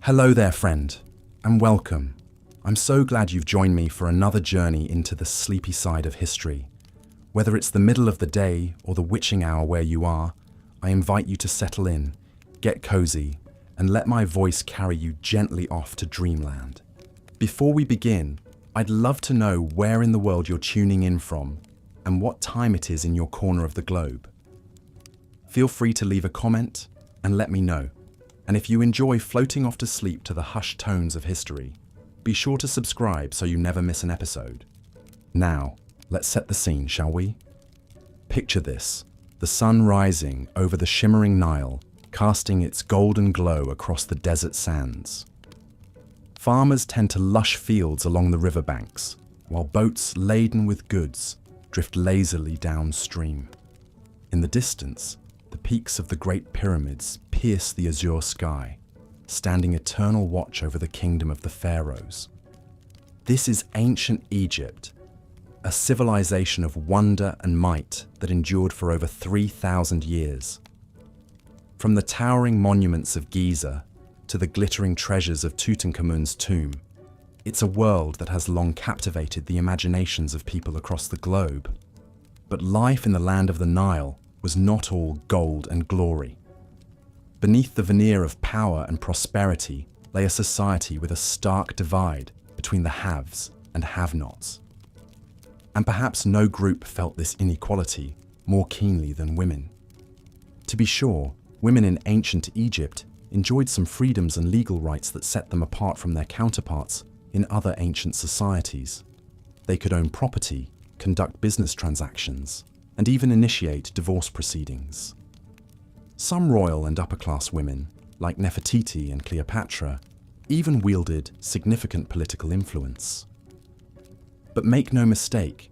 Hello there, friend, and welcome. I'm so glad you've joined me for another journey into the sleepy side of history. Whether it's the middle of the day or the witching hour where you are, I invite you to settle in, get cozy, and let my voice carry you gently off to dreamland. Before we begin, I'd love to know where in the world you're tuning in from and what time it is in your corner of the globe. Feel free to leave a comment and let me know. And if you enjoy floating off to sleep to the hushed tones of history, be sure to subscribe so you never miss an episode. Now, let's set the scene, shall we? Picture this, the sun rising over the shimmering Nile, casting its golden glow across the desert sands. Farmers tend to lush fields along the riverbanks, while boats laden with goods drift lazily downstream. In the distance, the peaks of the Great Pyramids pierce the azure sky, standing eternal watch over the kingdom of the pharaohs. This is ancient Egypt, a civilization of wonder and might that endured for over 3,000 years. From the towering monuments of Giza to the glittering treasures of Tutankhamun's tomb, it's a world that has long captivated the imaginations of people across the globe. But life in the land of the Nile was not all gold and glory. Beneath the veneer of power and prosperity lay a society with a stark divide between the haves and have-nots. And perhaps no group felt this inequality more keenly than women. To be sure, women in ancient Egypt enjoyed some freedoms and legal rights that set them apart from their counterparts in other ancient societies. They could own property, conduct business transactions, and even initiate divorce proceedings. Some royal and upper-class women, like Nefertiti and Cleopatra, even wielded significant political influence. But make no mistake,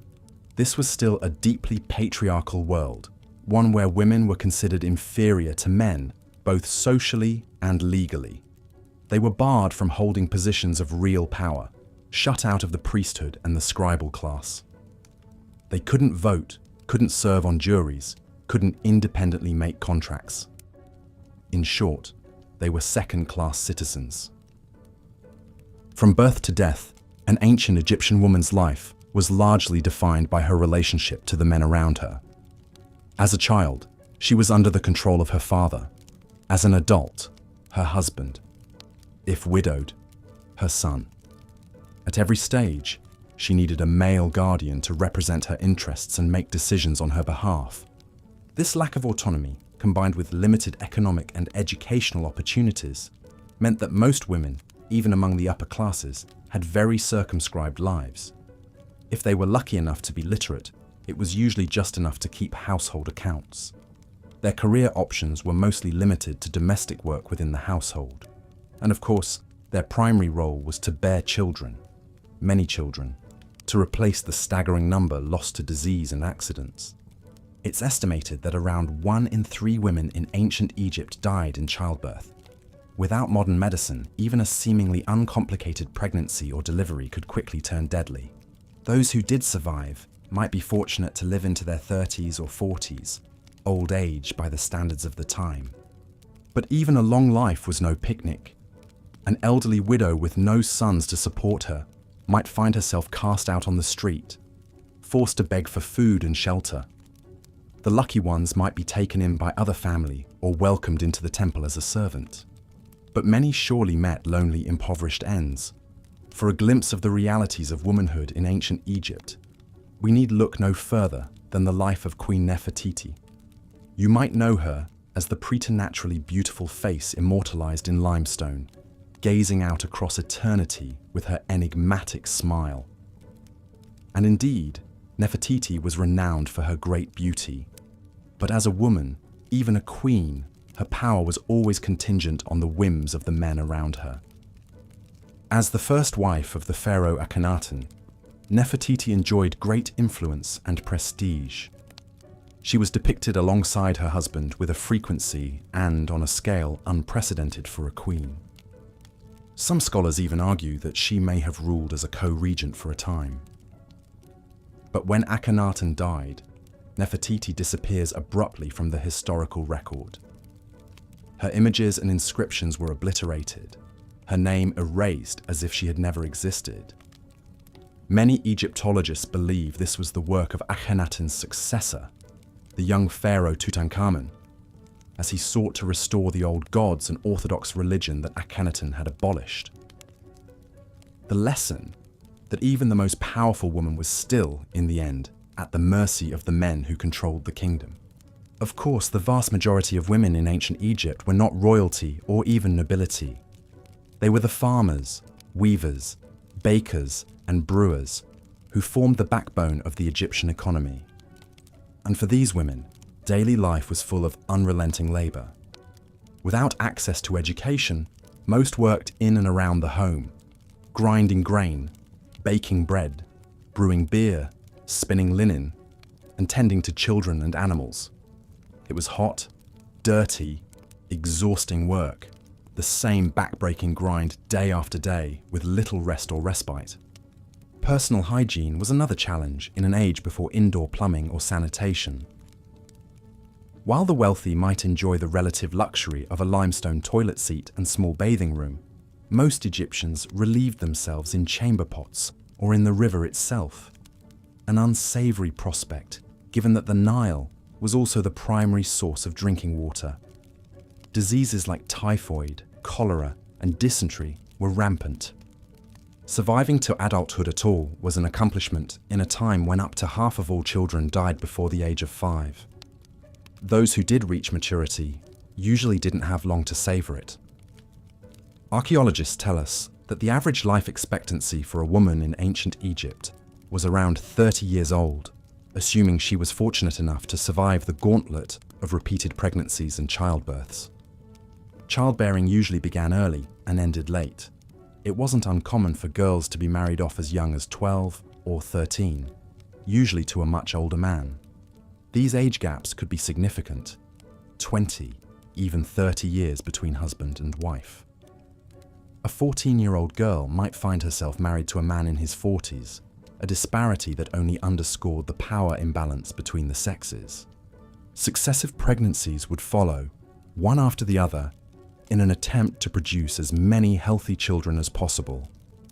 this was still a deeply patriarchal world, one where women were considered inferior to men, both socially and legally. They were barred from holding positions of real power, shut out of the priesthood and the scribal class. They couldn't vote, couldn't serve on juries, couldn't independently make contracts. In short, they were second-class citizens. From birth to death, an ancient Egyptian woman's life was largely defined by her relationship to the men around her. As a child, she was under the control of her father. As an adult, her husband. If widowed, her son. At every stage, she needed a male guardian to represent her interests and make decisions on her behalf. This lack of autonomy, combined with limited economic and educational opportunities, meant that most women, even among the upper classes, had very circumscribed lives. If they were lucky enough to be literate, it was usually just enough to keep household accounts. Their career options were mostly limited to domestic work within the household. And of course, their primary role was to bear children, many children, to replace the staggering number lost to disease and accidents. It's estimated that around 1 in 3 women in ancient Egypt died in childbirth. Without modern medicine, even a seemingly uncomplicated pregnancy or delivery could quickly turn deadly. Those who did survive might be fortunate to live into their 30s or 40s, old age by the standards of the time. But even a long life was no picnic. An elderly widow with no sons to support her might find herself cast out on the street, forced to beg for food and shelter. The lucky ones might be taken in by other family or welcomed into the temple as a servant. But many surely met lonely, impoverished ends. For a glimpse of the realities of womanhood in ancient Egypt, we need look no further than the life of Queen Nefertiti. You might know her as the preternaturally beautiful face immortalized in limestone, gazing out across eternity with her enigmatic smile. And indeed, Nefertiti was renowned for her great beauty. But as a woman, even a queen, her power was always contingent on the whims of the men around her. As the first wife of the pharaoh Akhenaten, Nefertiti enjoyed great influence and prestige. She was depicted alongside her husband with a frequency and on a scale unprecedented for a queen. Some scholars even argue that she may have ruled as a co-regent for a time. But when Akhenaten died, Nefertiti disappears abruptly from the historical record. Her images and inscriptions were obliterated, her name erased as if she had never existed. Many Egyptologists believe this was the work of Akhenaten's successor, the young pharaoh Tutankhamun, as he sought to restore the old gods and orthodox religion that Akhenaten had abolished. The lesson that even the most powerful woman was still, in the end, at the mercy of the men who controlled the kingdom. Of course, the vast majority of women in ancient Egypt were not royalty or even nobility. They were the farmers, weavers, bakers, and brewers who formed the backbone of the Egyptian economy. And for these women, daily life was full of unrelenting labor. Without access to education, most worked in and around the home, grinding grain, baking bread, brewing beer, spinning linen, and tending to children and animals. It was hot, dirty, exhausting work, the same back-breaking grind day after day with little rest or respite. Personal hygiene was another challenge in an age before indoor plumbing or sanitation. While the wealthy might enjoy the relative luxury of a limestone toilet seat and small bathing room, most Egyptians relieved themselves in chamber pots or in the river itself, an unsavory prospect given that the Nile was also the primary source of drinking water. Diseases like typhoid, cholera, and dysentery were rampant. Surviving to adulthood at all was an accomplishment in a time when up to half of all children died before the age of 5. Those who did reach maturity usually didn't have long to savor it. Archaeologists tell us that the average life expectancy for a woman in ancient Egypt was around 30 years old, assuming she was fortunate enough to survive the gauntlet of repeated pregnancies and childbirths. Childbearing usually began early and ended late. It wasn't uncommon for girls to be married off as young as 12 or 13, usually to a much older man. These age gaps could be significant, 20, even 30 years between husband and wife. A 14-year-old girl might find herself married to a man in his 40s, a disparity that only underscored the power imbalance between the sexes. Successive pregnancies would follow, one after the other, in an attempt to produce as many healthy children as possible,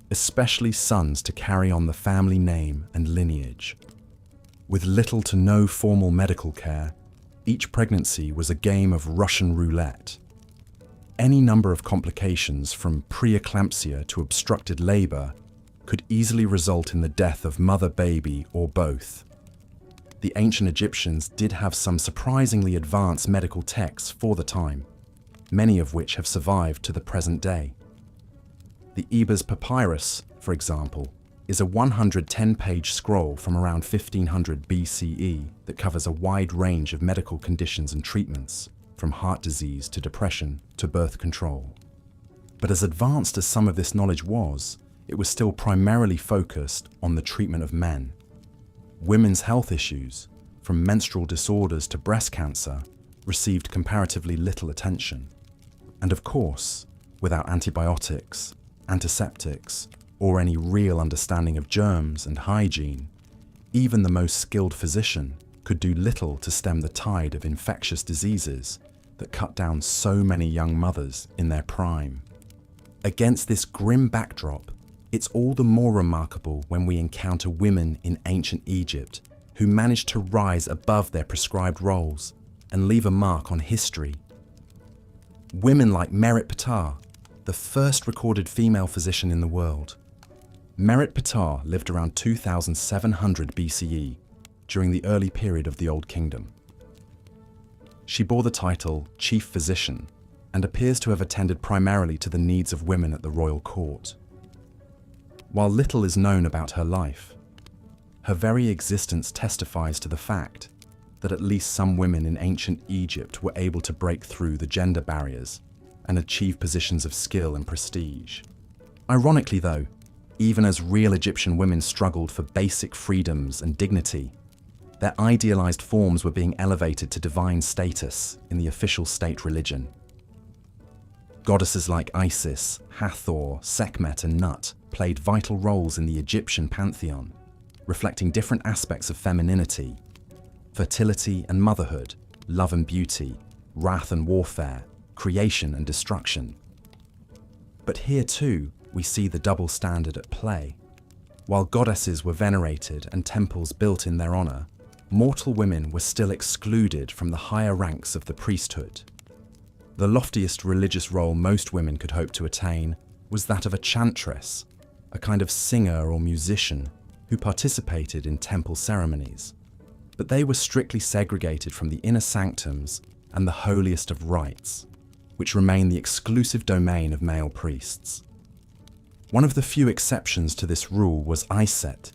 especially sons to carry on the family name and lineage. With little to no formal medical care, each pregnancy was a game of Russian roulette. Any number of complications from preeclampsia to obstructed labor could easily result in the death of mother, baby, or both. The ancient Egyptians did have some surprisingly advanced medical texts for the time, many of which have survived to the present day. The Ebers Papyrus, for example, is a 110-page scroll from around 1500 BCE that covers a wide range of medical conditions and treatments, from heart disease to depression to birth control. But as advanced as some of this knowledge was, it was still primarily focused on the treatment of men. Women's health issues, from menstrual disorders to breast cancer, received comparatively little attention. And of course, without antibiotics, antiseptics, or any real understanding of germs and hygiene, even the most skilled physician could do little to stem the tide of infectious diseases that cut down so many young mothers in their prime. Against this grim backdrop, it's all the more remarkable when we encounter women in ancient Egypt who managed to rise above their prescribed roles and leave a mark on history. Women like Merit Ptah, the first recorded female physician in the world. Merit Ptah lived around 2700 BCE, during the early period of the Old Kingdom. She bore the title Chief Physician and appears to have attended primarily to the needs of women at the royal court. While little is known about her life, her very existence testifies to the fact that at least some women in ancient Egypt were able to break through the gender barriers and achieve positions of skill and prestige. Ironically though, even as real Egyptian women struggled for basic freedoms and dignity, their idealized forms were being elevated to divine status in the official state religion. Goddesses like Isis, Hathor, Sekhmet, and Nut played vital roles in the Egyptian pantheon, reflecting different aspects of femininity: fertility and motherhood, love and beauty, wrath and warfare, creation and destruction. But here too, we see the double standard at play. While goddesses were venerated and temples built in their honor, mortal women were still excluded from the higher ranks of the priesthood. The loftiest religious role most women could hope to attain was that of a chantress, a kind of singer or musician who participated in temple ceremonies. But they were strictly segregated from the inner sanctums and the holiest of rites, which remain the exclusive domain of male priests. One of the few exceptions to this rule was Iset,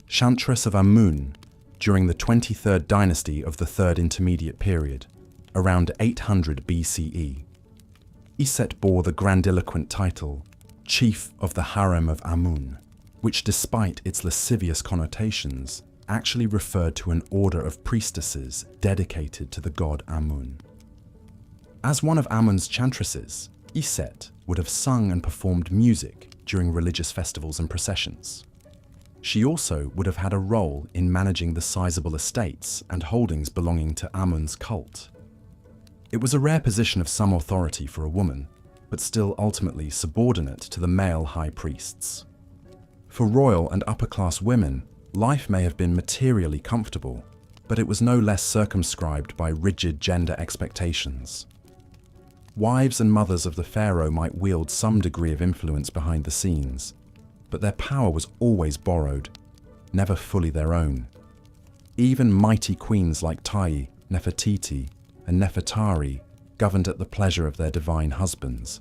chantress of Amun, during the 23rd dynasty of the Third Intermediate Period, around 800 BCE. Iset bore the grandiloquent title, Chief of the Harem of Amun, which, despite its lascivious connotations, actually referred to an order of priestesses dedicated to the god Amun. As one of Amun's chantresses, Iset would have sung and performed music during religious festivals and processions. She also would have had a role in managing the sizable estates and holdings belonging to Amun's cult. It was a rare position of some authority for a woman, but still ultimately subordinate to the male high priests. For royal and upper-class women, life may have been materially comfortable, but it was no less circumscribed by rigid gender expectations. Wives and mothers of the pharaoh might wield some degree of influence behind the scenes, but their power was always borrowed, never fully their own. Even mighty queens like Tai, Nefertiti, and Nefertari governed at the pleasure of their divine husbands,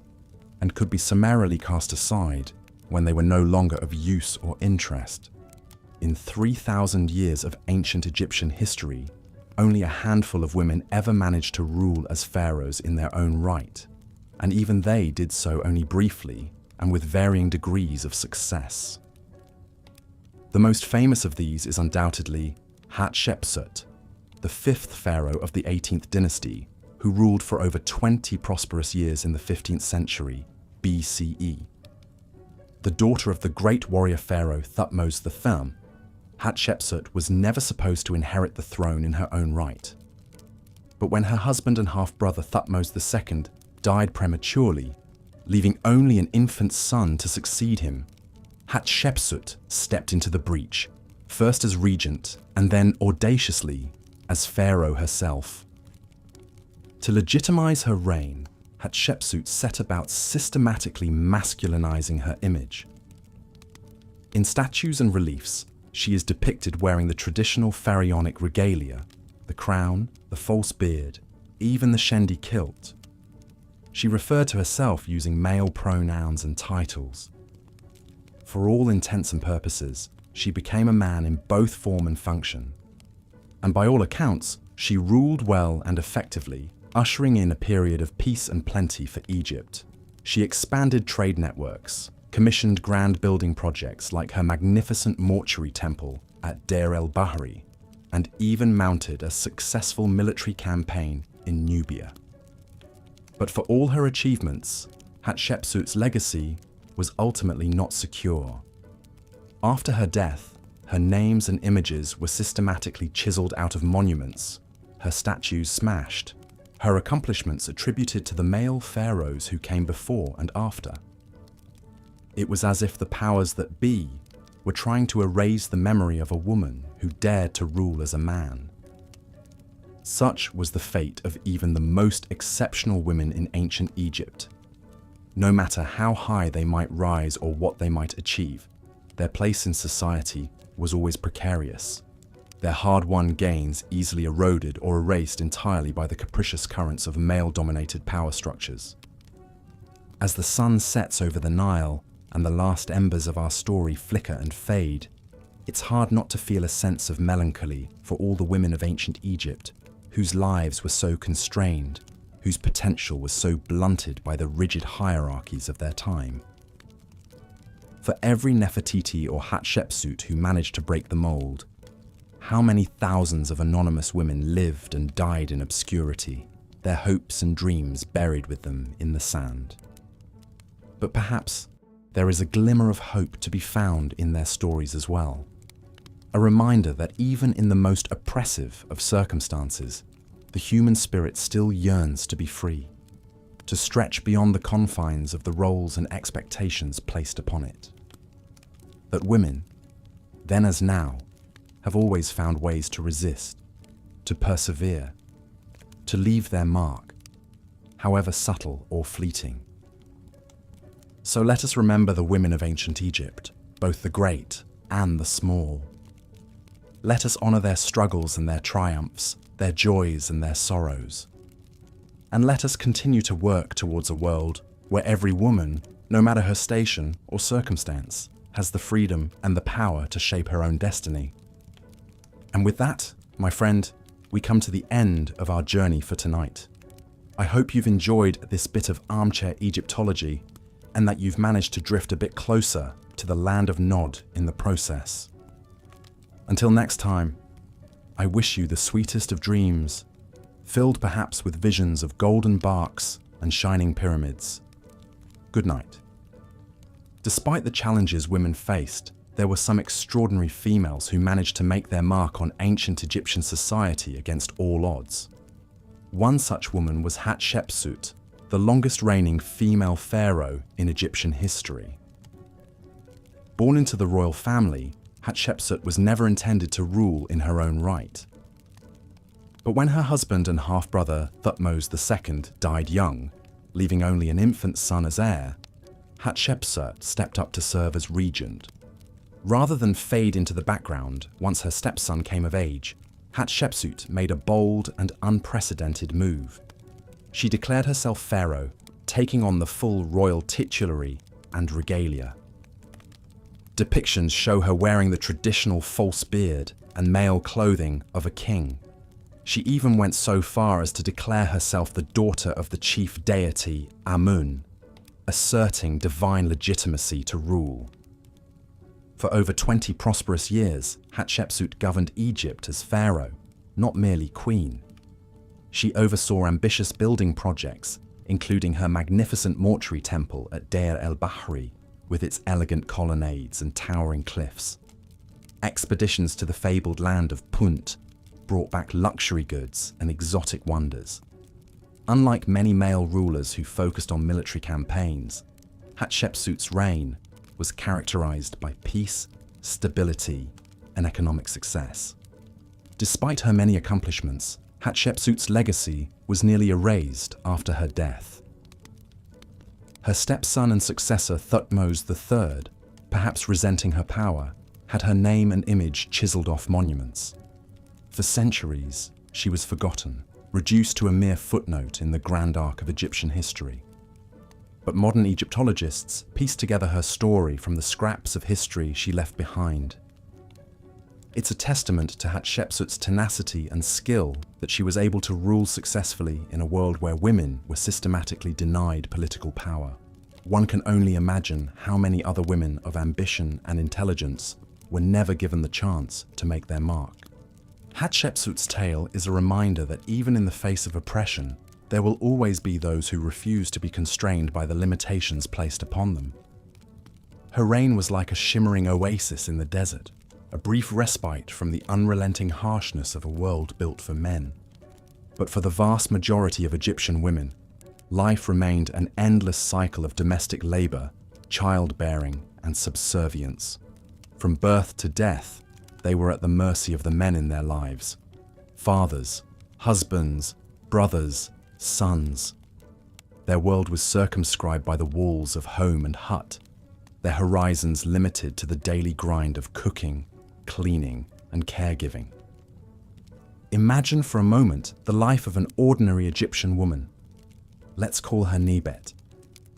and could be summarily cast aside when they were no longer of use or interest. In 3,000 years of ancient Egyptian history, only a handful of women ever managed to rule as pharaohs in their own right, and even they did so only briefly and with varying degrees of success. The most famous of these is undoubtedly Hatshepsut, the fifth pharaoh of the 18th dynasty, who ruled for over 20 prosperous years in the 15th century BCE. The daughter of the great warrior pharaoh Thutmose III, Hatshepsut was never supposed to inherit the throne in her own right. But when her husband and half-brother Thutmose II died prematurely, leaving only an infant son to succeed him, Hatshepsut stepped into the breach, first as regent and then audaciously as pharaoh herself. To legitimize her reign, Hatshepsut set about systematically masculinizing her image. In statues and reliefs, she is depicted wearing the traditional pharaonic regalia, the crown, the false beard, even the shendi kilt. She referred to herself using male pronouns and titles. For all intents and purposes, she became a man in both form and function. And by all accounts, she ruled well and effectively, ushering in a period of peace and plenty for Egypt. She expanded trade networks, commissioned grand building projects like her magnificent mortuary temple at Deir el-Bahri, and even mounted a successful military campaign in Nubia. But for all her achievements, Hatshepsut's legacy was ultimately not secure. After her death, her names and images were systematically chiseled out of monuments, her statues smashed, her accomplishments attributed to the male pharaohs who came before and after. It was as if the powers that be were trying to erase the memory of a woman who dared to rule as a man. Such was the fate of even the most exceptional women in ancient Egypt. No matter how high they might rise or what they might achieve, their place in society was always precarious, their hard-won gains easily eroded or erased entirely by the capricious currents of male-dominated power structures. As the sun sets over the Nile and the last embers of our story flicker and fade, it's hard not to feel a sense of melancholy for all the women of ancient Egypt whose lives were so constrained, whose potential was so blunted by the rigid hierarchies of their time. For every Nefertiti or Hatshepsut who managed to break the mold, how many thousands of anonymous women lived and died in obscurity, their hopes and dreams buried with them in the sand. But perhaps there is a glimmer of hope to be found in their stories as well. A reminder that even in the most oppressive of circumstances, the human spirit still yearns to be free, to stretch beyond the confines of the roles and expectations placed upon it. That women, then as now, have always found ways to resist, to persevere, to leave their mark, however subtle or fleeting. So let us remember the women of ancient Egypt, both the great and the small. Let us honor their struggles and their triumphs, their joys and their sorrows. And let us continue to work towards a world where every woman, no matter her station or circumstance, has the freedom and the power to shape her own destiny. And with that, my friend, we come to the end of our journey for tonight. I hope you've enjoyed this bit of armchair Egyptology and that you've managed to drift a bit closer to the land of Nod in the process. Until next time, I wish you the sweetest of dreams, filled perhaps with visions of golden barks and shining pyramids. Good night. Despite the challenges women faced, there were some extraordinary females who managed to make their mark on ancient Egyptian society against all odds. One such woman was Hatshepsut, the longest reigning female pharaoh in Egyptian history. Born into the royal family, Hatshepsut was never intended to rule in her own right. But when her husband and half-brother Thutmose II died young, leaving only an infant son as heir, Hatshepsut stepped up to serve as regent. Rather than fade into the background once her stepson came of age, Hatshepsut made a bold and unprecedented move. She declared herself pharaoh, taking on the full royal titulary and regalia. Depictions show her wearing the traditional false beard and male clothing of a king. She even went so far as to declare herself the daughter of the chief deity Amun, asserting divine legitimacy to rule. For over 20 prosperous years, Hatshepsut governed Egypt as pharaoh, not merely queen. She oversaw ambitious building projects, including her magnificent mortuary temple at Deir el-Bahri, with its elegant colonnades and towering cliffs. Expeditions to the fabled land of Punt brought back luxury goods and exotic wonders. Unlike many male rulers who focused on military campaigns, Hatshepsut's reign was characterized by peace, stability, and economic success. Despite her many accomplishments, Hatshepsut's legacy was nearly erased after her death. Her stepson and successor Thutmose III, perhaps resenting her power, had her name and image chiseled off monuments. For centuries, she was forgotten, reduced to a mere footnote in the grand arc of Egyptian history. But modern Egyptologists piece together her story from the scraps of history she left behind. It's a testament to Hatshepsut's tenacity and skill that she was able to rule successfully in a world where women were systematically denied political power. One can only imagine how many other women of ambition and intelligence were never given the chance to make their mark. Hatshepsut's tale is a reminder that even in the face of oppression, there will always be those who refuse to be constrained by the limitations placed upon them. Her reign was like a shimmering oasis in the desert, a brief respite from the unrelenting harshness of a world built for men. But for the vast majority of Egyptian women, life remained an endless cycle of domestic labor, childbearing, and subservience. From birth to death, they were at the mercy of the men in their lives. Fathers, husbands, brothers, sons. Their world was circumscribed by the walls of home and hut, their horizons limited to the daily grind of cooking, cleaning, and caregiving. Imagine for a moment the life of an ordinary Egyptian woman. Let's call her Nebet.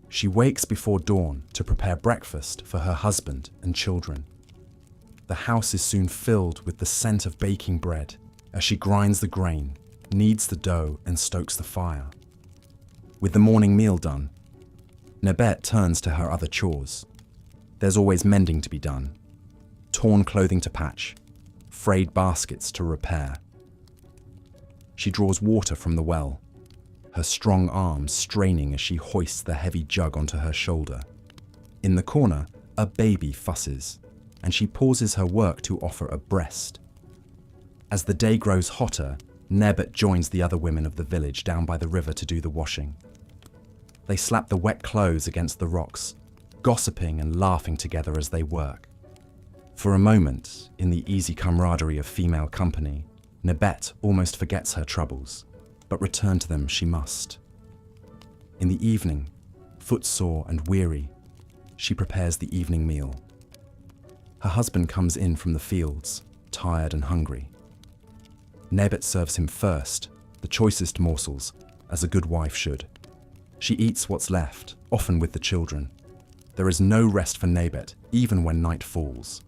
She wakes before dawn to prepare breakfast for her husband and children. The house is soon filled with the scent of baking bread as she grinds the grain, kneads the dough, and stokes the fire. With the morning meal done, Nebet turns to her other chores. There's always mending to be done, torn clothing to patch, frayed baskets to repair. She draws water from the well, her strong arms straining as she hoists the heavy jug onto her shoulder. In the corner, a baby fusses, and she pauses her work to offer a breast. As the day grows hotter, Nebet joins the other women of the village down by the river to do the washing. They slap the wet clothes against the rocks, gossiping and laughing together as they work. For a moment, in the easy camaraderie of female company, Nebet almost forgets her troubles, but return to them she must. In the evening, footsore and weary, she prepares the evening meal. Her husband comes in from the fields, tired and hungry. Nebet serves him first, the choicest morsels, as a good wife should. She eats what's left, often with the children. There is no rest for Nebet, even when night falls.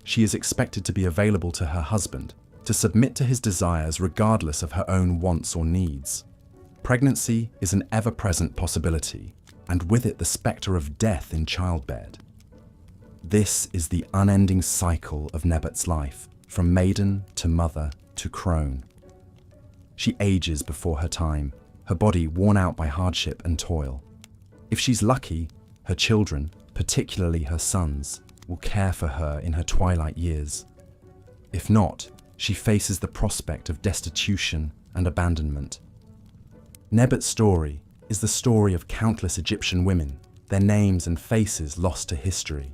She is expected to be available to her husband, to submit to his desires regardless of her own wants or needs. Pregnancy is an ever-present possibility, and with it the spectre of death in childbed. This is the unending cycle of Nebet's life, from maiden to mother to crone. She ages before her time, her body worn out by hardship and toil. If she's lucky, her children, particularly her sons, will care for her in her twilight years. If not, she faces the prospect of destitution and abandonment. Nebet's story is the story of countless Egyptian women, their names and faces lost to history.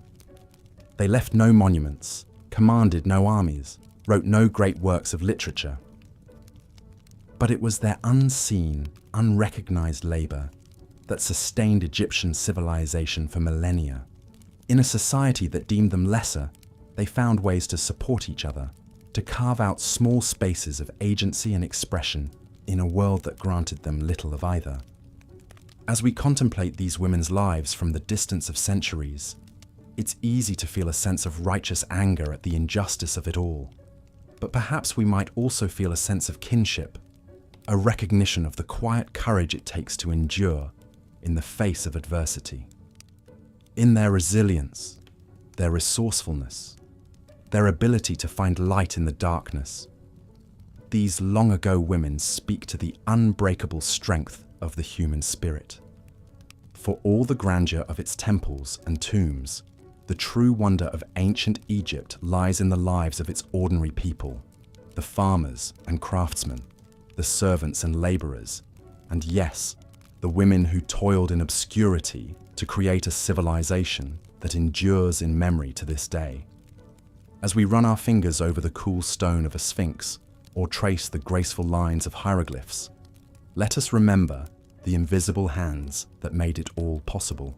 They left no monuments, commanded no armies, wrote no great works of literature. But it was their unseen, unrecognized labor that sustained Egyptian civilization for millennia. In a society that deemed them lesser, they found ways to support each other, to carve out small spaces of agency and expression in a world that granted them little of either. As we contemplate these women's lives from the distance of centuries, it's easy to feel a sense of righteous anger at the injustice of it all. But perhaps we might also feel a sense of kinship, a recognition of the quiet courage it takes to endure in the face of adversity. In their resilience, their resourcefulness, their ability to find light in the darkness, these long-ago women speak to the unbreakable strength of the human spirit. For all the grandeur of its temples and tombs, the true wonder of ancient Egypt lies in the lives of its ordinary people, the farmers and craftsmen, the servants and laborers, and yes, the women who toiled in obscurity to create a civilization that endures in memory to this day. As we run our fingers over the cool stone of a sphinx or trace the graceful lines of hieroglyphs, let us remember the invisible hands that made it all possible.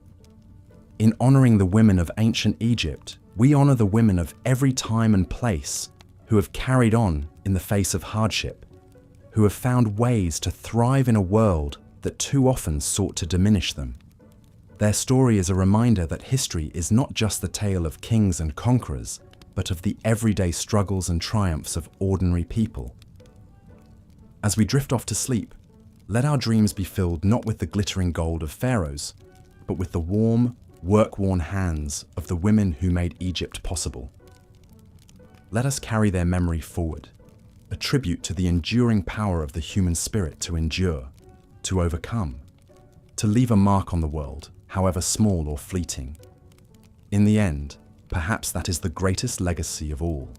In honoring the women of ancient Egypt, we honor the women of every time and place who have carried on in the face of hardship, who have found ways to thrive in a world that too often sought to diminish them. Their story is a reminder that history is not just the tale of kings and conquerors, but of the everyday struggles and triumphs of ordinary people. As we drift off to sleep, let our dreams be filled not with the glittering gold of pharaohs, but with the warm, work-worn hands of the women who made Egypt possible. Let us carry their memory forward, a tribute to the enduring power of the human spirit to endure, to overcome, to leave a mark on the world, however small or fleeting. In the end, perhaps that is the greatest legacy of all.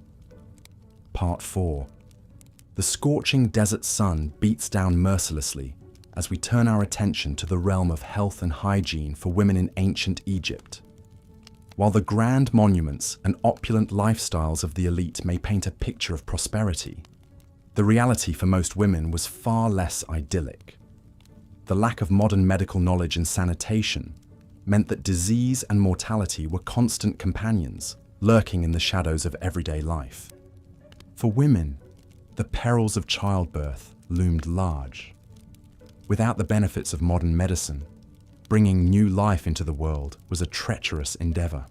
Part 4. The scorching desert sun beats down mercilessly as we turn our attention to the realm of health and hygiene for women in ancient Egypt. While the grand monuments and opulent lifestyles of the elite may paint a picture of prosperity, the reality for most women was far less idyllic. The lack of modern medical knowledge and sanitation meant that disease and mortality were constant companions, lurking in the shadows of everyday life. For women, the perils of childbirth loomed large. Without the benefits of modern medicine, bringing new life into the world was a treacherous endeavor.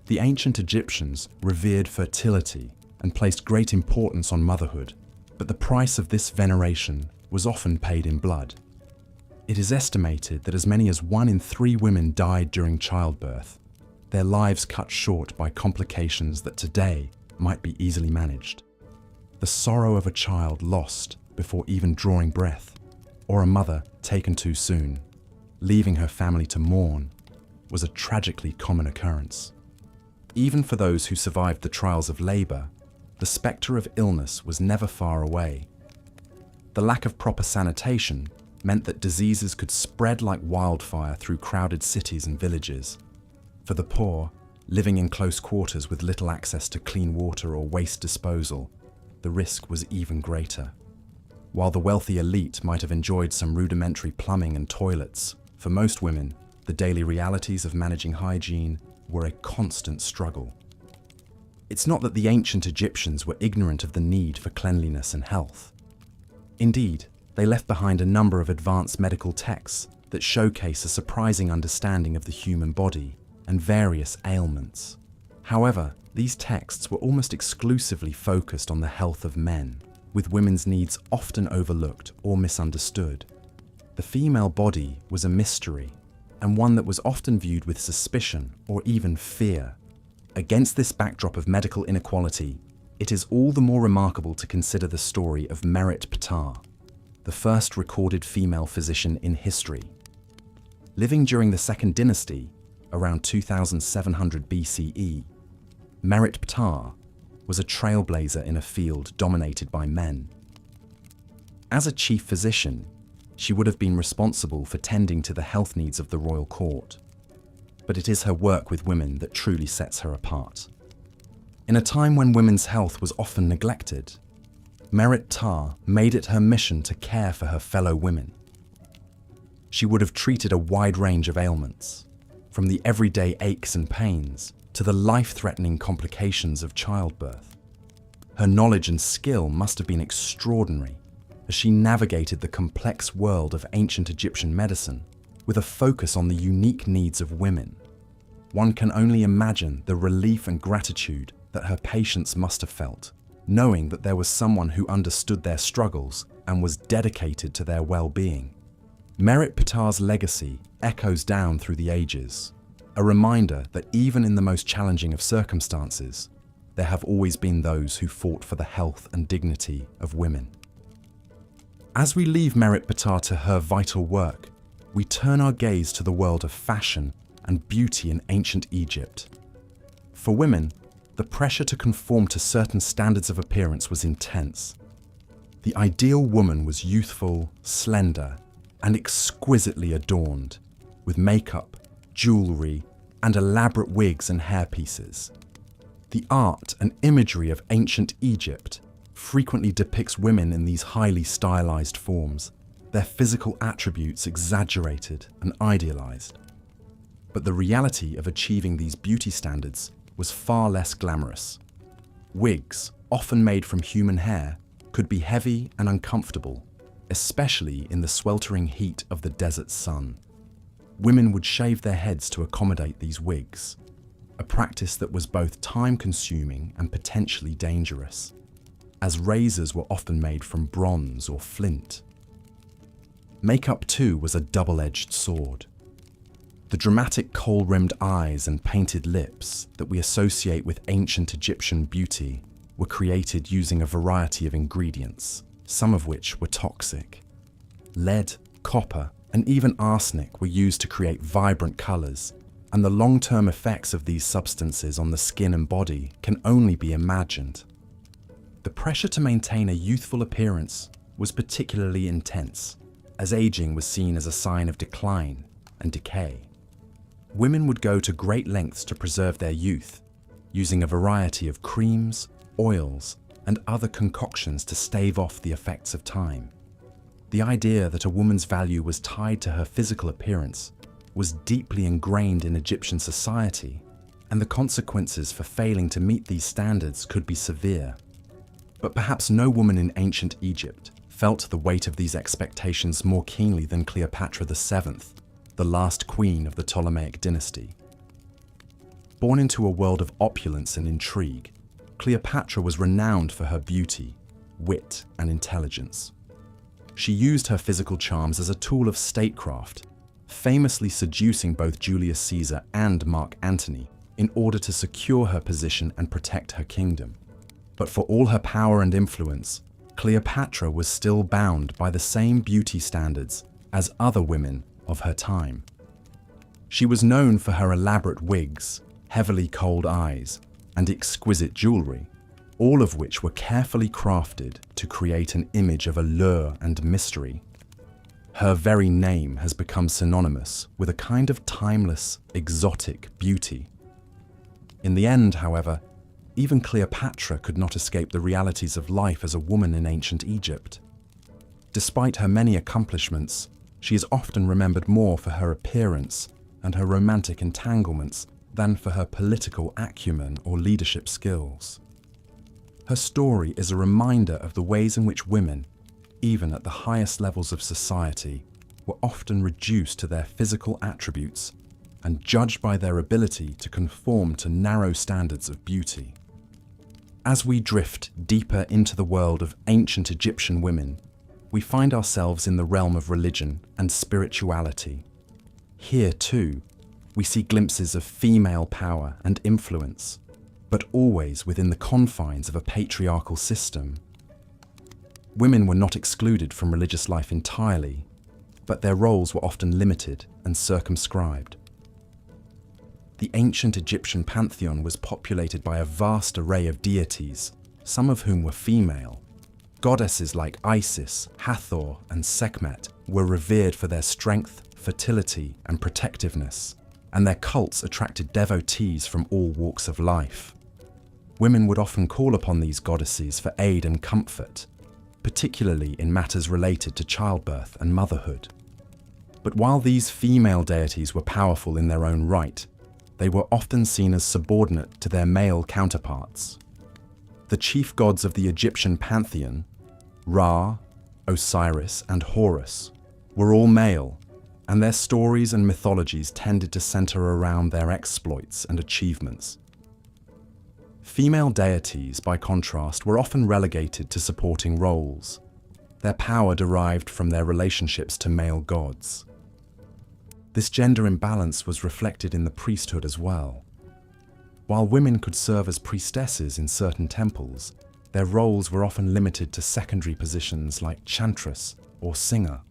The ancient Egyptians revered fertility and placed great importance on motherhood, but the price of this veneration was often paid in blood. It is estimated that as many as 1 in 3 women died during childbirth, their lives cut short by complications that today might be easily managed. The sorrow of a child lost before even drawing breath, or a mother taken too soon, leaving her family to mourn, was a tragically common occurrence. Even for those who survived the trials of labor, the spectre of illness was never far away. The lack of proper sanitation meant that diseases could spread like wildfire through crowded cities and villages. For the poor, living in close quarters with little access to clean water or waste disposal, the risk was even greater. While the wealthy elite might have enjoyed some rudimentary plumbing and toilets, for most women, the daily realities of managing hygiene were a constant struggle. It's not that the ancient Egyptians were ignorant of the need for cleanliness and health. Indeed, they left behind a number of advanced medical texts that showcase a surprising understanding of the human body and various ailments. However, these texts were almost exclusively focused on the health of men, with women's needs often overlooked or misunderstood. The female body was a mystery, and one that was often viewed with suspicion or even fear. Against this backdrop of medical inequality, it is all the more remarkable to consider the story of Merit Ptah, the first recorded female physician in history. Living during the Second Dynasty, around 2700 BCE, Merit Ptah was a trailblazer in a field dominated by men. As a chief physician, she would have been responsible for tending to the health needs of the royal court. But it is her work with women that truly sets her apart. In a time when women's health was often neglected, Merit Ptah made it her mission to care for her fellow women. She would have treated a wide range of ailments, from the everyday aches and pains to the life-threatening complications of childbirth. Her knowledge and skill must have been extraordinary as she navigated the complex world of ancient Egyptian medicine with a focus on the unique needs of women. One can only imagine the relief and gratitude that her patients must have felt, knowing that there was someone who understood their struggles and was dedicated to their well-being. Merit Ptah's legacy echoes down through the ages, a reminder that even in the most challenging of circumstances, there have always been those who fought for the health and dignity of women. As we leave Merit Ptah to her vital work, we turn our gaze to the world of fashion and beauty in ancient Egypt. For women, the pressure to conform to certain standards of appearance was intense. The ideal woman was youthful, slender, and exquisitely adorned, with makeup, jewelry, and elaborate wigs and hairpieces. The art and imagery of ancient Egypt frequently depicts women in these highly stylized forms, their physical attributes exaggerated and idealized. But the reality of achieving these beauty standards was far less glamorous. Wigs, often made from human hair, could be heavy and uncomfortable, especially in the sweltering heat of the desert sun. Women would shave their heads to accommodate these wigs, a practice that was both time-consuming and potentially dangerous, as razors were often made from bronze or flint. Makeup, too, was a double-edged sword. The dramatic kohl-rimmed eyes and painted lips that we associate with ancient Egyptian beauty were created using a variety of ingredients, some of which were toxic. Lead, copper, and even arsenic were used to create vibrant colors, and the long-term effects of these substances on the skin and body can only be imagined. The pressure to maintain a youthful appearance was particularly intense, as aging was seen as a sign of decline and decay. Women would go to great lengths to preserve their youth, using a variety of creams, oils, and other concoctions to stave off the effects of time. The idea that a woman's value was tied to her physical appearance was deeply ingrained in Egyptian society, and the consequences for failing to meet these standards could be severe. But perhaps no woman in ancient Egypt felt the weight of these expectations more keenly than Cleopatra VII, the last queen of the Ptolemaic dynasty. Born into a world of opulence and intrigue, Cleopatra was renowned for her beauty, wit, and intelligence. She used her physical charms as a tool of statecraft, famously seducing both Julius Caesar and Mark Antony in order to secure her position and protect her kingdom. But for all her power and influence, Cleopatra was still bound by the same beauty standards as other women of her time. She was known for her elaborate wigs, heavily kohled eyes, and exquisite jewelry, all of which were carefully crafted to create an image of allure and mystery. Her very name has become synonymous with a kind of timeless, exotic beauty. In the end, however, even Cleopatra could not escape the realities of life as a woman in ancient Egypt. Despite her many accomplishments, she is often remembered more for her appearance and her romantic entanglements than for her political acumen or leadership skills. Her story is a reminder of the ways in which women, even at the highest levels of society, were often reduced to their physical attributes and judged by their ability to conform to narrow standards of beauty. As we drift deeper into the world of ancient Egyptian women, we find ourselves in the realm of religion and spirituality. Here, too, we see glimpses of female power and influence, but always within the confines of a patriarchal system. Women were not excluded from religious life entirely, but their roles were often limited and circumscribed. The ancient Egyptian pantheon was populated by a vast array of deities, some of whom were female. Goddesses like Isis, Hathor, and Sekhmet were revered for their strength, fertility, and protectiveness, and their cults attracted devotees from all walks of life. Women would often call upon these goddesses for aid and comfort, particularly in matters related to childbirth and motherhood. But while these female deities were powerful in their own right, they were often seen as subordinate to their male counterparts. The chief gods of the Egyptian pantheon, Ra, Osiris, and Horus, were all male, and their stories and mythologies tended to center around their exploits and achievements. Female deities, by contrast, were often relegated to supporting roles. Their power derived from their relationships to male gods. This gender imbalance was reflected in the priesthood as well. While women could serve as priestesses in certain temples, their roles were often limited to secondary positions like chantress or singer.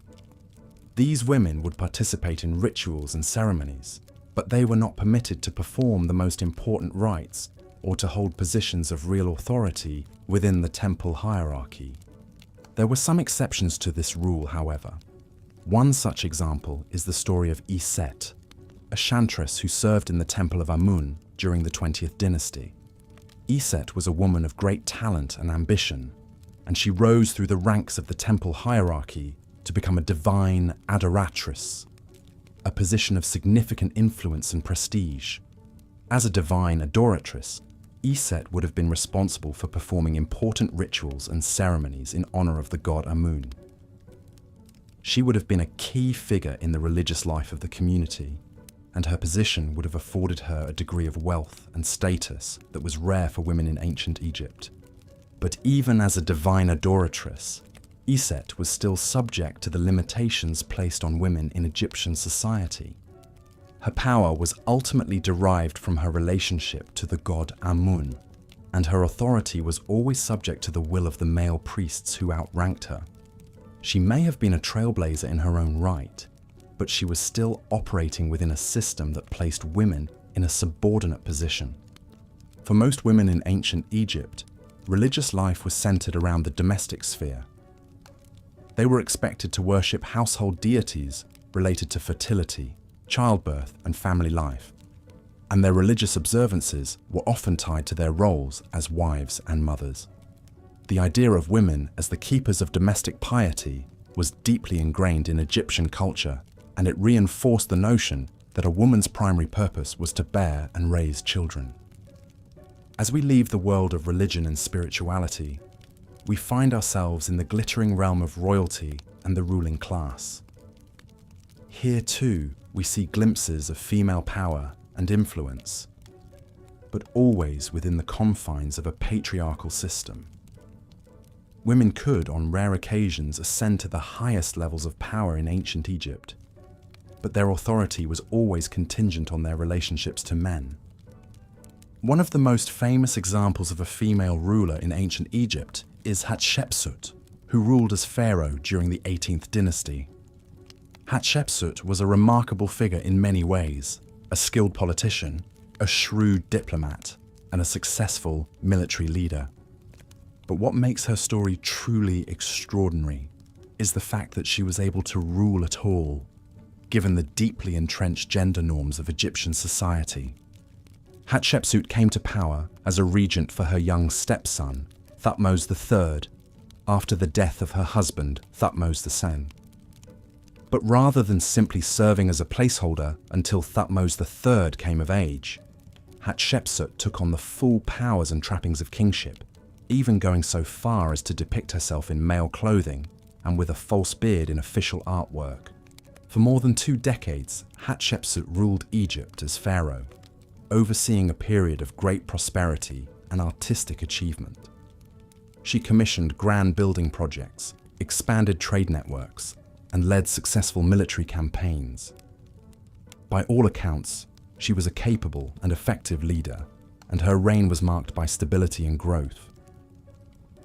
These women would participate in rituals and ceremonies, but they were not permitted to perform the most important rites or to hold positions of real authority within the temple hierarchy. There were some exceptions to this rule, however. One such example is the story of Iset, a chantress who served in the temple of Amun during the 20th dynasty. Iset was a woman of great talent and ambition, and she rose through the ranks of the temple hierarchy to become a divine adoratress, a position of significant influence and prestige. As a divine adoratress, Iset would have been responsible for performing important rituals and ceremonies in honor of the god Amun. She would have been a key figure in the religious life of the community, and her position would have afforded her a degree of wealth and status that was rare for women in ancient Egypt. But even as a divine adoratress, Iset was still subject to the limitations placed on women in Egyptian society. Her power was ultimately derived from her relationship to the god Amun, and her authority was always subject to the will of the male priests who outranked her. She may have been a trailblazer in her own right, but she was still operating within a system that placed women in a subordinate position. For most women in ancient Egypt, religious life was centered around the domestic sphere. They were expected to worship household deities related to fertility, childbirth, and family life, and their religious observances were often tied to their roles as wives and mothers. The idea of women as the keepers of domestic piety was deeply ingrained in Egyptian culture, and it reinforced the notion that a woman's primary purpose was to bear and raise children. As we leave the world of religion and spirituality, we find ourselves in the glittering realm of royalty and the ruling class. Here too, we see glimpses of female power and influence, but always within the confines of a patriarchal system. Women could, on rare occasions, ascend to the highest levels of power in ancient Egypt, but their authority was always contingent on their relationships to men. One of the most famous examples of a female ruler in ancient Egypt is Hatshepsut, who ruled as pharaoh during the 18th dynasty. Hatshepsut was a remarkable figure in many ways, a skilled politician, a shrewd diplomat, and a successful military leader. But what makes her story truly extraordinary is the fact that she was able to rule at all, given the deeply entrenched gender norms of Egyptian society. Hatshepsut came to power as a regent for her young stepson, Thutmose III, after the death of her husband, Thutmose II. But rather than simply serving as a placeholder until Thutmose III came of age, Hatshepsut took on the full powers and trappings of kingship, even going so far as to depict herself in male clothing and with a false beard in official artwork. For more than 2 decades, Hatshepsut ruled Egypt as pharaoh, overseeing a period of great prosperity and artistic achievement. She commissioned grand building projects, expanded trade networks, and led successful military campaigns. By all accounts, she was a capable and effective leader, and her reign was marked by stability and growth.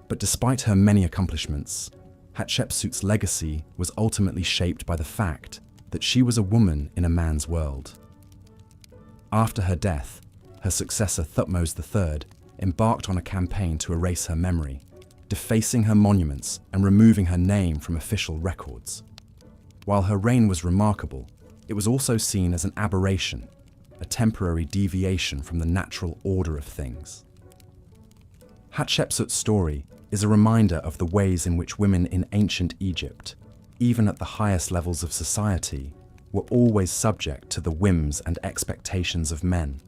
But despite her many accomplishments, Hatshepsut's legacy was ultimately shaped by the fact that she was a woman in a man's world. After her death, her successor Thutmose III embarked on a campaign to erase her memory, defacing her monuments and removing her name from official records. While her reign was remarkable, it was also seen as an aberration, a temporary deviation from the natural order of things. Hatshepsut's story is a reminder of the ways in which women in ancient Egypt, even at the highest levels of society, were always subject to the whims and expectations of men.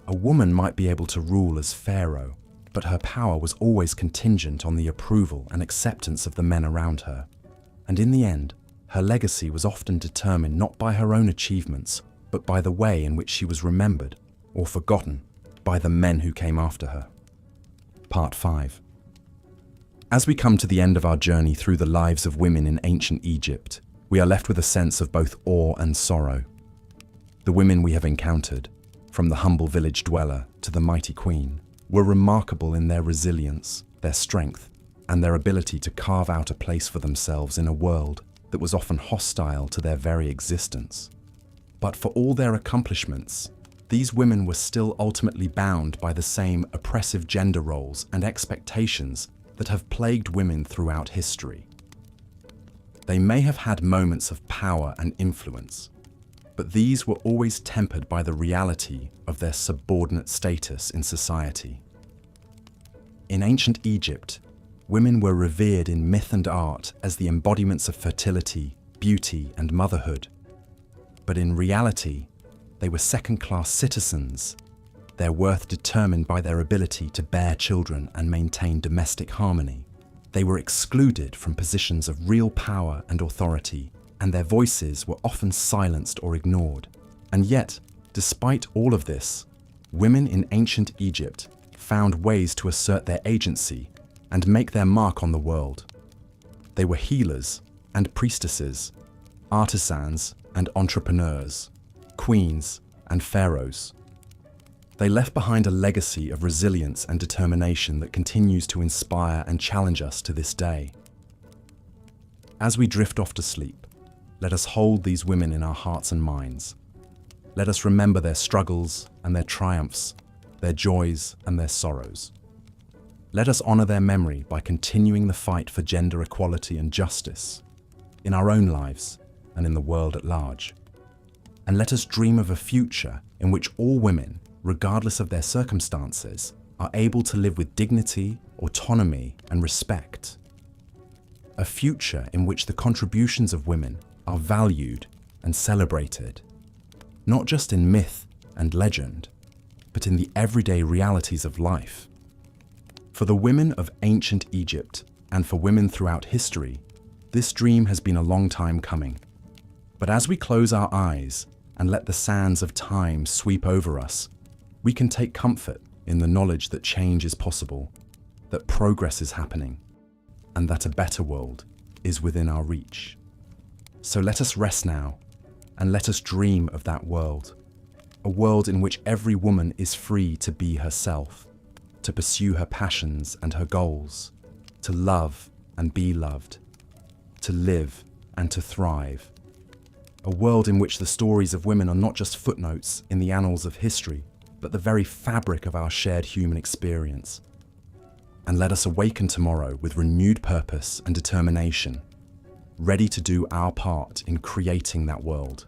A woman might be able to rule as pharaoh, but her power was always contingent on the approval and acceptance of the men around her. And in the end, her legacy was often determined not by her own achievements, but by the way in which she was remembered, or forgotten, by the men who came after her. Part 5. As we come to the end of our journey through the lives of women in ancient Egypt, we are left with a sense of both awe and sorrow. The women we have encountered, from the humble village dweller to the mighty queen, were remarkable in their resilience, their strength, and their ability to carve out a place for themselves in a world that was often hostile to their very existence. But for all their accomplishments, these women were still ultimately bound by the same oppressive gender roles and expectations that have plagued women throughout history. They may have had moments of power and influence, but these were always tempered by the reality of their subordinate status in society. In ancient Egypt, women were revered in myth and art as the embodiments of fertility, beauty, and motherhood. But in reality, they were second-class citizens, their worth determined by their ability to bear children and maintain domestic harmony. They were excluded from positions of real power and authority, and their voices were often silenced or ignored. And yet, despite all of this, women in ancient Egypt found ways to assert their agency and make their mark on the world. They were healers and priestesses, artisans and entrepreneurs, queens and pharaohs. They left behind a legacy of resilience and determination that continues to inspire and challenge us to this day. As we drift off to sleep, let us hold these women in our hearts and minds. Let us remember their struggles and their triumphs, their joys and their sorrows. Let us honor their memory by continuing the fight for gender equality and justice in our own lives and in the world at large. And let us dream of a future in which all women, regardless of their circumstances, are able to live with dignity, autonomy, and respect. A future in which the contributions of women are valued and celebrated, not just in myth and legend, but in the everyday realities of life. For the women of ancient Egypt, and for women throughout history, this dream has been a long time coming. But as we close our eyes and let the sands of time sweep over us, we can take comfort in the knowledge that change is possible, that progress is happening, and that a better world is within our reach. So let us rest now, and let us dream of that world, a world in which every woman is free to be herself, to pursue her passions and her goals, to love and be loved, to live and to thrive. A world in which the stories of women are not just footnotes in the annals of history, but the very fabric of our shared human experience. And let us awaken tomorrow with renewed purpose and determination, ready to do our part in creating that world.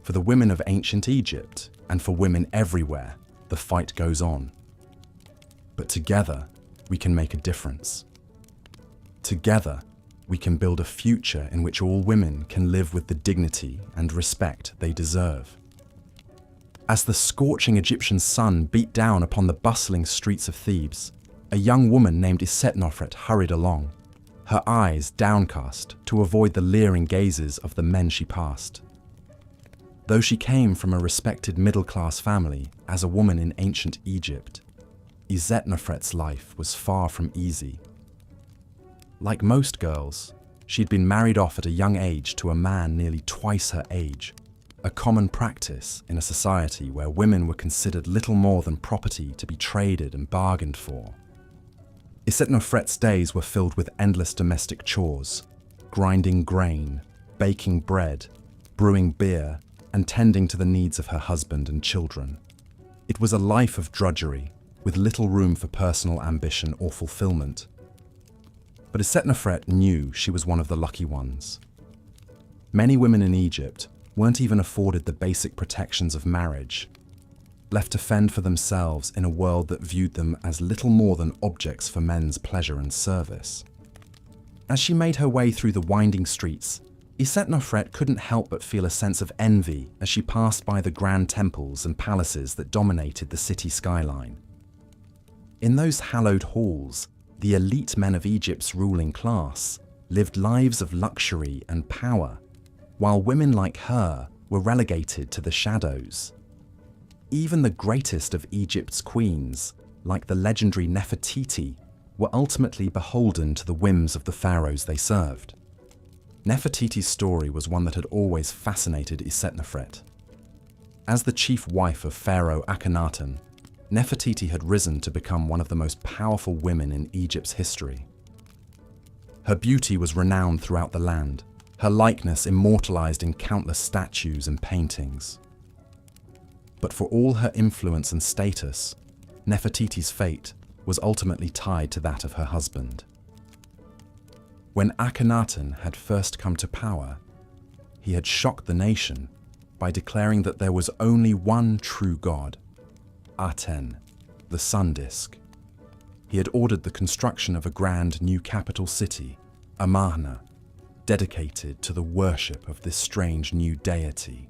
For the women of ancient Egypt, and for women everywhere, the fight goes on. But together, we can make a difference. Together, we can build a future in which all women can live with the dignity and respect they deserve. As the scorching Egyptian sun beat down upon the bustling streets of Thebes, a young woman named Isetnofret hurried along, her eyes downcast to avoid the leering gazes of the men she passed. Though she came from a respected middle-class family as a woman in ancient Egypt, Isetnofret's life was far from easy. Like most girls, she'd been married off at a young age to a man nearly twice her age, a common practice in a society where women were considered little more than property to be traded and bargained for. Isetnofret's days were filled with endless domestic chores, grinding grain, baking bread, brewing beer, and tending to the needs of her husband and children. It was a life of drudgery, with little room for personal ambition or fulfillment. But Isetnofret knew she was one of the lucky ones. Many women in Egypt weren't even afforded the basic protections of marriage, left to fend for themselves in a world that viewed them as little more than objects for men's pleasure and service. As she made her way through the winding streets, Isetnofret couldn't help but feel a sense of envy as she passed by the grand temples and palaces that dominated the city skyline. In those hallowed halls, the elite men of Egypt's ruling class lived lives of luxury and power, while women like her were relegated to the shadows. Even the greatest of Egypt's queens, like the legendary Nefertiti, were ultimately beholden to the whims of the pharaohs they served. Nefertiti's story was one that had always fascinated Isetnofret. As the chief wife of Pharaoh Akhenaten, Nefertiti had risen to become one of the most powerful women in Egypt's history. Her beauty was renowned throughout the land, her likeness immortalized in countless statues and paintings. But for all her influence and status, Nefertiti's fate was ultimately tied to that of her husband. When Akhenaten had first come to power, he had shocked the nation by declaring that there was only one true god, Aten, the sun disk. He had ordered the construction of a grand new capital city, Amarna, dedicated to the worship of this strange new deity.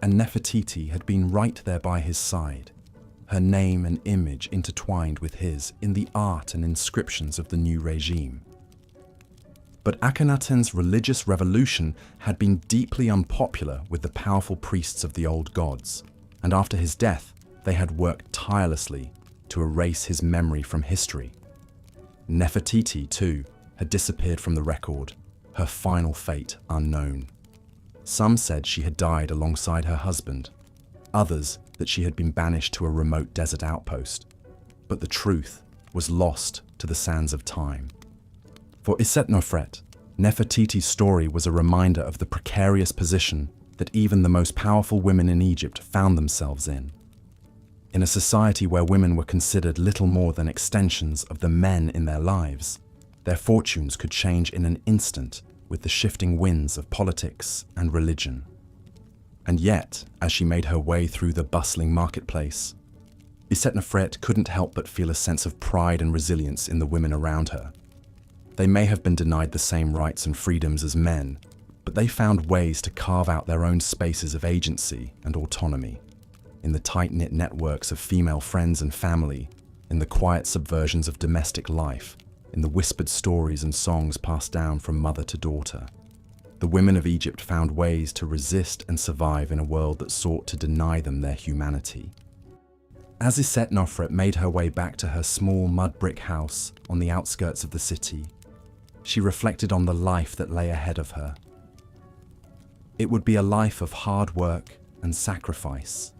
And Nefertiti had been right there by his side, her name and image intertwined with his in the art and inscriptions of the new regime. But Akhenaten's religious revolution had been deeply unpopular with the powerful priests of the old gods, and after his death, they had worked tirelessly to erase his memory from history. Nefertiti, too, had disappeared from the record, her final fate unknown. Some said she had died alongside her husband, others that she had been banished to a remote desert outpost. But the truth was lost to the sands of time. For Isetnofret, Nefertiti's story was a reminder of the precarious position that even the most powerful women in Egypt found themselves in. In a society where women were considered little more than extensions of the men in their lives, their fortunes could change in an instant with the shifting winds of politics and religion. And yet, as she made her way through the bustling marketplace, Isetnofret couldn't help but feel a sense of pride and resilience in the women around her. They may have been denied the same rights and freedoms as men, but they found ways to carve out their own spaces of agency and autonomy. In the tight-knit networks of female friends and family, in the quiet subversions of domestic life, in the whispered stories and songs passed down from mother to daughter. The women of Egypt found ways to resist and survive in a world that sought to deny them their humanity. As Isetnofret made her way back to her small mud brick house on the outskirts of the city, she reflected on the life that lay ahead of her. It would be a life of hard work and sacrifice,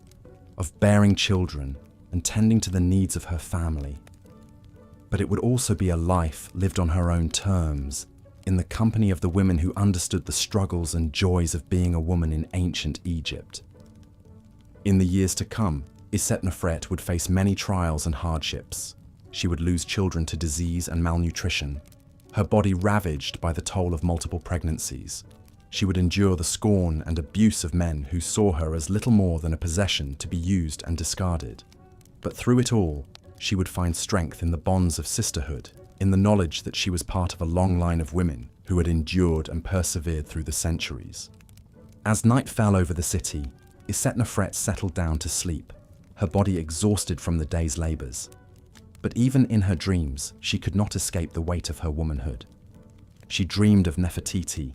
of bearing children and tending to the needs of her family. But it would also be a life lived on her own terms, in the company of the women who understood the struggles and joys of being a woman in ancient Egypt. In the years to come, Isetnofret would face many trials and hardships. She would lose children to disease and malnutrition. her body ravaged by the toll of multiple pregnancies. She would endure the scorn and abuse of men who saw her as little more than a possession to be used and discarded. But through it all, she would find strength in the bonds of sisterhood, in the knowledge that she was part of a long line of women who had endured and persevered through the centuries. As night fell over the city, Isetnofret settled down to sleep, her body exhausted from the day's labors. But even in her dreams, she could not escape the weight of her womanhood. She dreamed of Nefertiti,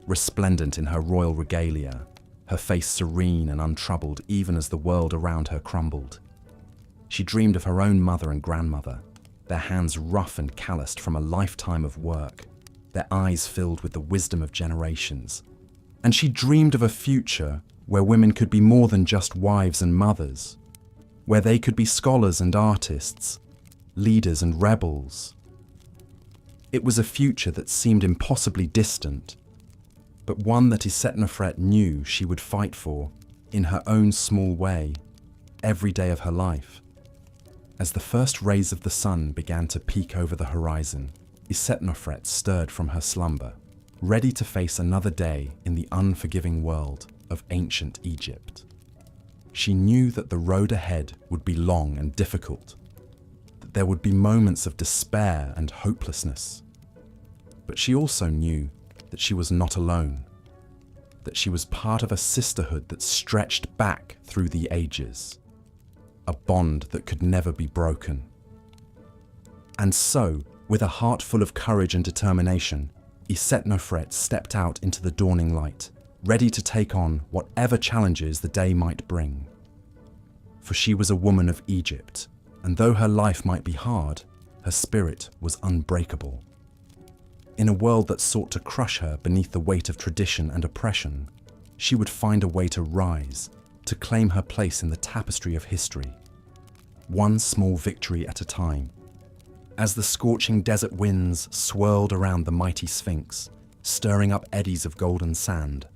resplendent in her royal regalia, her face serene and untroubled even as the world around her crumbled. She dreamed of her own mother and grandmother, their hands rough and calloused from a lifetime of work, their eyes filled with the wisdom of generations. And she dreamed of a future where women could be more than just wives and mothers, where they could be scholars and artists, leaders and rebels. It was a future that seemed impossibly distant, but one that Isetnofret knew she would fight for, in her own small way, every day of her life. As the first rays of the sun began to peek over the horizon, Isetnofret stirred from her slumber, ready to face another day in the unforgiving world of ancient Egypt. She knew that the road ahead would be long and difficult, that there would be moments of despair and hopelessness. But she also knew that she was not alone, that she was part of a sisterhood that stretched back through the ages, a bond that could never be broken. And so, with a heart full of courage and determination, Isetnofret stepped out into the dawning light, ready to take on whatever challenges the day might bring. For she was a woman of Egypt, and though her life might be hard, her spirit was unbreakable. In a world that sought to crush her beneath the weight of tradition and oppression, she would find a way to rise, to claim her place in the tapestry of history, one small victory at a time. As the scorching desert winds swirled around the mighty Sphinx, stirring up eddies of golden sand,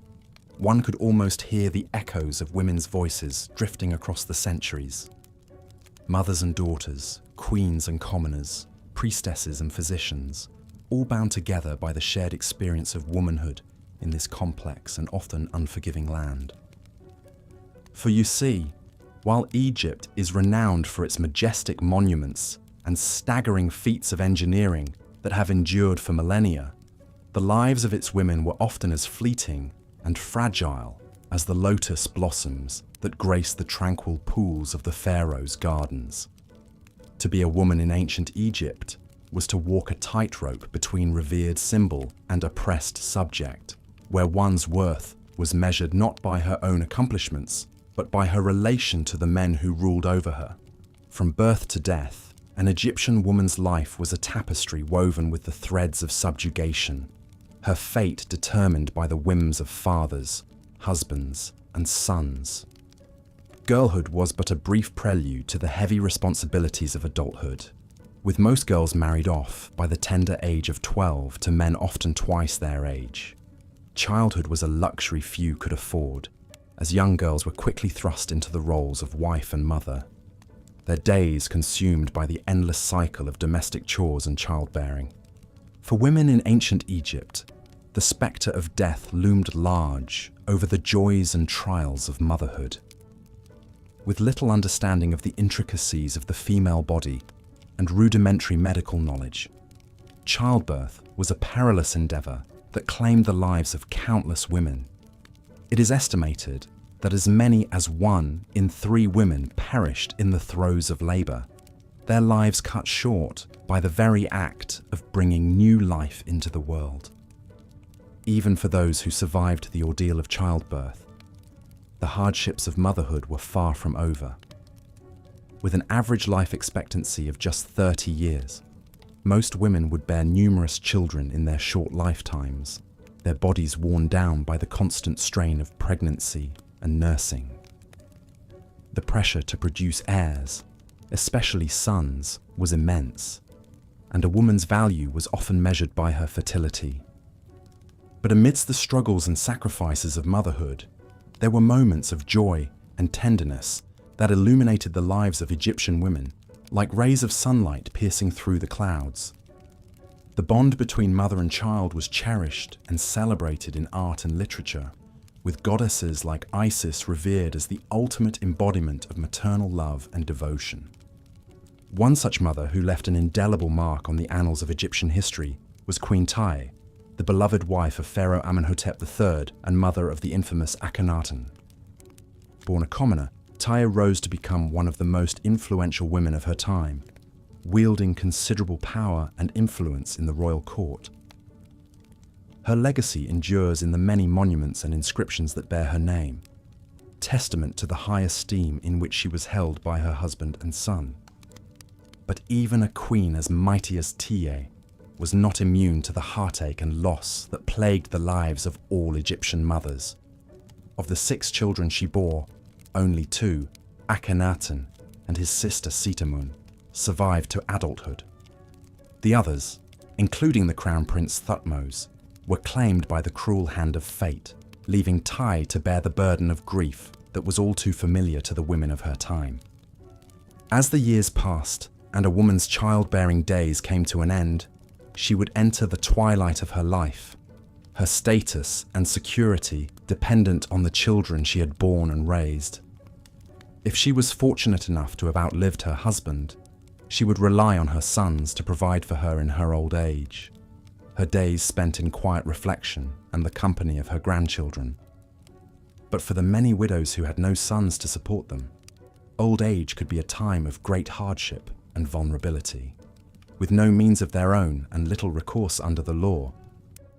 one could almost hear the echoes of women's voices drifting across the centuries. Mothers and daughters, queens and commoners, priestesses and physicians, all bound together by the shared experience of womanhood in this complex and often unforgiving land. For you see, while Egypt is renowned for its majestic monuments and staggering feats of engineering that have endured for millennia, the lives of its women were often as fleeting and fragile as the lotus blossoms that grace the tranquil pools of the pharaoh's gardens. To be a woman in ancient Egypt was to walk a tightrope between revered symbol and oppressed subject, where one's worth was measured not by her own accomplishments, but by her relation to the men who ruled over her. From birth to death, an Egyptian woman's life was a tapestry woven with the threads of subjugation, her fate determined by the whims of fathers, husbands, and sons. Girlhood was but a brief prelude to the heavy responsibilities of adulthood, with most girls married off by the tender age of 12 to men often twice their age. Childhood was a luxury few could afford, as young girls were quickly thrust into the roles of wife and mother, their days consumed by the endless cycle of domestic chores and childbearing. For women in ancient Egypt, the spectre of death loomed large over the joys and trials of motherhood. With little understanding of the intricacies of the female body and rudimentary medical knowledge, childbirth was a perilous endeavor that claimed the lives of countless women. It is estimated that as many as 1 in 3 women perished in the throes of labor, their lives cut short by the very act of bringing new life into the world. Even for those who survived the ordeal of childbirth, the hardships of motherhood were far from over. With an average life expectancy of just 30 years, most women would bear numerous children in their short lifetimes, their bodies worn down by the constant strain of pregnancy and nursing. The pressure to produce heirs, especially sons, was immense, and a woman's value was often measured by her fertility. But amidst the struggles and sacrifices of motherhood, there were moments of joy and tenderness that illuminated the lives of Egyptian women like rays of sunlight piercing through the clouds. The bond between mother and child was cherished and celebrated in art and literature, with goddesses like Isis revered as the ultimate embodiment of maternal love and devotion. One such mother who left an indelible mark on the annals of Egyptian history was Queen Tai, the beloved wife of Pharaoh Amenhotep III and mother of the infamous Akhenaten. Born a commoner, Tai rose to become one of the most influential women of her time, wielding considerable power and influence in the royal court. Her legacy endures in the many monuments and inscriptions that bear her name, testament to the high esteem in which she was held by her husband and son. But even a queen as mighty as Tiye was not immune to the heartache and loss that plagued the lives of all Egyptian mothers. Of the 6 children she bore, only 2, Akhenaten and his sister Sitamun, survived to adulthood. The others, including the Crown Prince Thutmose, were claimed by the cruel hand of fate, leaving Tai to bear the burden of grief that was all too familiar to the women of her time. As the years passed and a woman's childbearing days came to an end, she would enter the twilight of her life, her status and security dependent on the children she had borne and raised. If she was fortunate enough to have outlived her husband, she would rely on her sons to provide for her in her old age, her days spent in quiet reflection and the company of her grandchildren. But for the many widows who had no sons to support them, old age could be a time of great hardship and vulnerability. With no means of their own and little recourse under the law,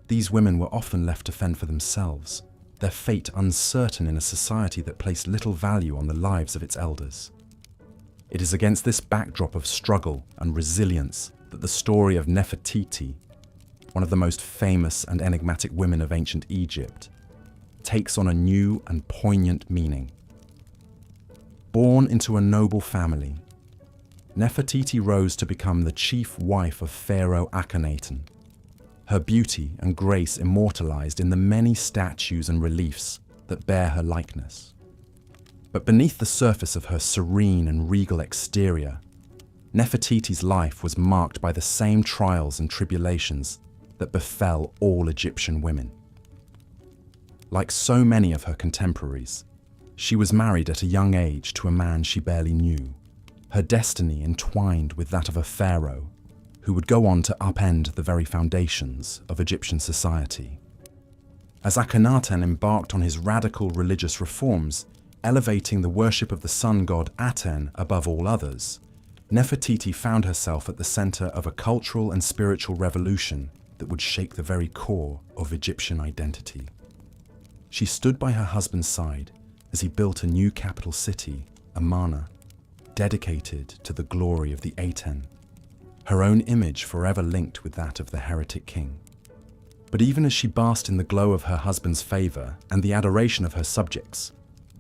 these women were often left to fend for themselves, their fate uncertain in a society that placed little value on the lives of its elders. It is against this backdrop of struggle and resilience that the story of Nefertiti, one of the most famous and enigmatic women of ancient Egypt, takes on a new and poignant meaning. Born into a noble family, Nefertiti rose to become the chief wife of Pharaoh Akhenaten, her beauty and grace immortalized in the many statues and reliefs that bear her likeness. But beneath the surface of her serene and regal exterior, Nefertiti's life was marked by the same trials and tribulations that befell all Egyptian women. Like so many of her contemporaries, she was married at a young age to a man she barely knew, her destiny entwined with that of a pharaoh who would go on to upend the very foundations of Egyptian society. As Akhenaten embarked on his radical religious reforms, elevating the worship of the sun god Aten above all others, Nefertiti found herself at the center of a cultural and spiritual revolution that would shake the very core of Egyptian identity. She stood by her husband's side as he built a new capital city, Amarna, dedicated to the glory of the Aten, her own image forever linked with that of the heretic king. But even as she basked in the glow of her husband's favor and the adoration of her subjects,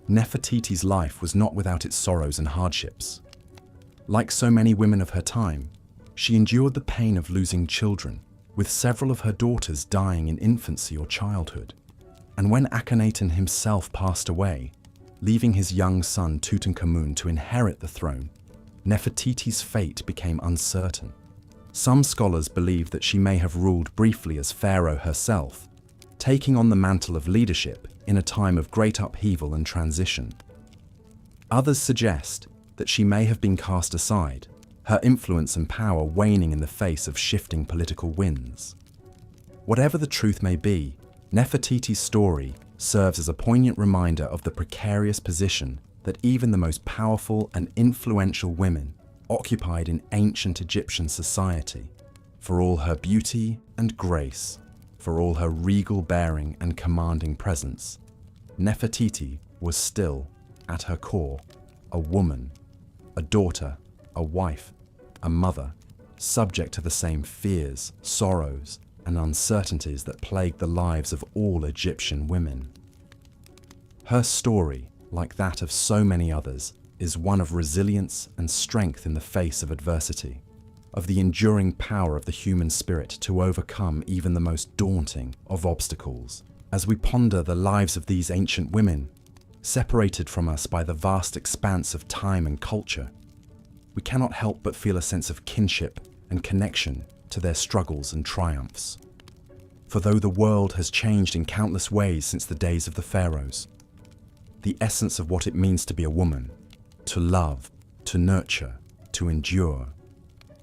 Nefertiti's life was not without its sorrows and hardships. Like so many women of her time, she endured the pain of losing children, with several of her daughters dying in infancy or childhood. And when Akhenaten himself passed away, leaving his young son Tutankhamun to inherit the throne, Nefertiti's fate became uncertain. Some scholars believe that she may have ruled briefly as pharaoh herself, taking on the mantle of leadership in a time of great upheaval and transition. Others suggest that she may have been cast aside, her influence and power waning in the face of shifting political winds. Whatever the truth may be, Nefertiti's story serves as a poignant reminder of the precarious position that even the most powerful and influential women occupied in ancient Egyptian society. For all her beauty and grace, for all her regal bearing and commanding presence, Nefertiti was still, at her core, a woman, a daughter, a wife, a mother, subject to the same fears, sorrows, and uncertainties that plagued the lives of all Egyptian women. Her story, like that of so many others, is one of resilience and strength in the face of adversity, of the enduring power of the human spirit to overcome even the most daunting of obstacles. As we ponder the lives of these ancient women, separated from us by the vast expanse of time and culture, we cannot help but feel a sense of kinship and connection to their struggles and triumphs. For though the world has changed in countless ways since the days of the pharaohs, the essence of what it means to be a woman, to love, to nurture, to endure,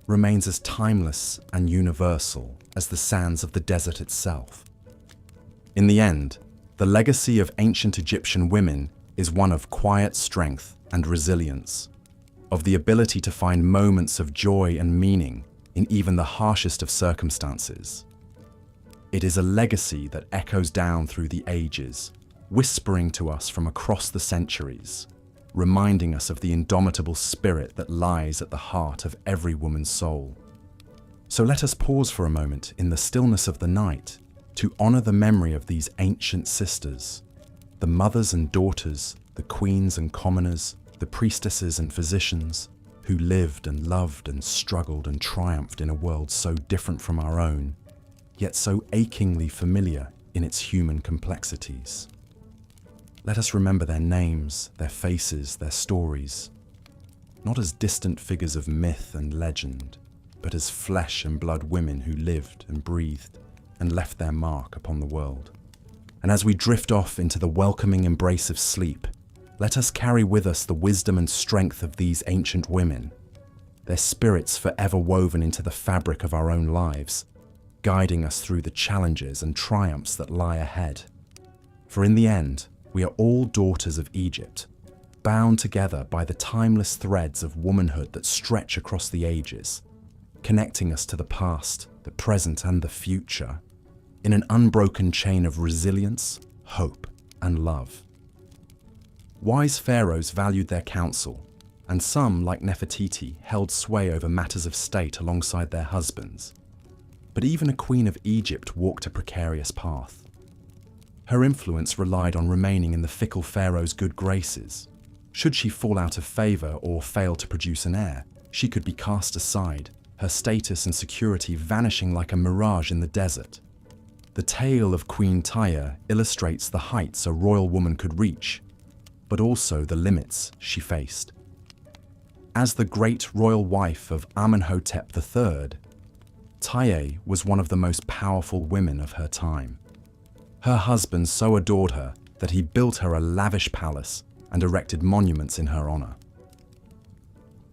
remains as timeless and universal as the sands of the desert itself. In the end, the legacy of ancient Egyptian women is one of quiet strength and resilience, of the ability to find moments of joy and meaning in even the harshest of circumstances. It is a legacy that echoes down through the ages, whispering to us from across the centuries, reminding us of the indomitable spirit that lies at the heart of every woman's soul. So let us pause for a moment in the stillness of the night to honor the memory of these ancient sisters, the mothers and daughters, the queens and commoners, the priestesses and physicians, who lived and loved and struggled and triumphed in a world so different from our own, yet so achingly familiar in its human complexities. Let us remember their names, their faces, their stories, not as distant figures of myth and legend, but as flesh and blood women who lived and breathed and left their mark upon the world. And as we drift off into the welcoming embrace of sleep, let us carry with us the wisdom and strength of these ancient women, their spirits forever woven into the fabric of our own lives, guiding us through the challenges and triumphs that lie ahead. For in the end, we are all daughters of Egypt, bound together by the timeless threads of womanhood that stretch across the ages, connecting us to the past, the present, and the future, in an unbroken chain of resilience, hope, and love. Wise pharaohs valued their counsel, and some, like Nefertiti, held sway over matters of state alongside their husbands. But even a queen of Egypt walked a precarious path. Her influence relied on remaining in the fickle pharaoh's good graces. Should she fall out of favor or fail to produce an heir, she could be cast aside, her status and security vanishing like a mirage in the desert. The tale of Queen Tyre illustrates the heights a royal woman could reach, but also the limits she faced. As the great royal wife of Amenhotep III, Tyre was one of the most powerful women of her time. Her husband so adored her that he built her a lavish palace and erected monuments in her honor.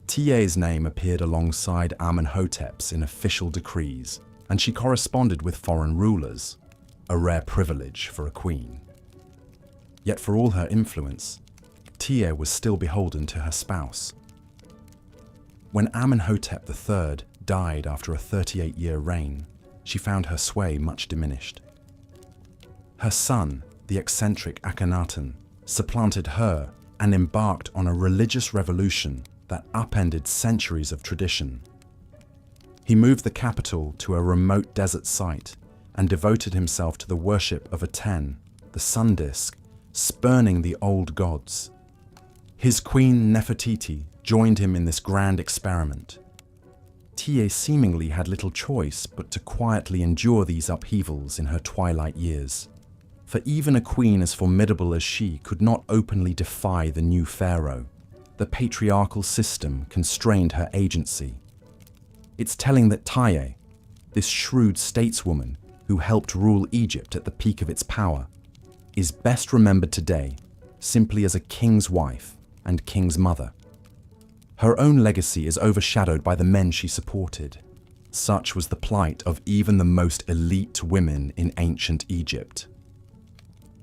Tyre's name appeared alongside Amenhotep's in official decrees, and she corresponded with foreign rulers, a rare privilege for a queen. Yet for all her influence, Tyre was still beholden to her spouse. When Amenhotep III died after a 38-year reign, she found her sway much diminished. Her son, the eccentric Akhenaten, supplanted her and embarked on a religious revolution that upended centuries of tradition. He moved the capital to a remote desert site and devoted himself to the worship of Aten, the sun disk, spurning the old gods. His queen Nefertiti joined him in this grand experiment. Tyre seemingly had little choice but to quietly endure these upheavals in her twilight years. For even a queen as formidable as she could not openly defy the new pharaoh. The patriarchal system constrained her agency. It's telling that Tyre, this shrewd stateswoman who helped rule Egypt at the peak of its power, is best remembered today simply as a king's wife and king's mother. Her own legacy is overshadowed by the men she supported. Such was the plight of even the most elite women in ancient Egypt.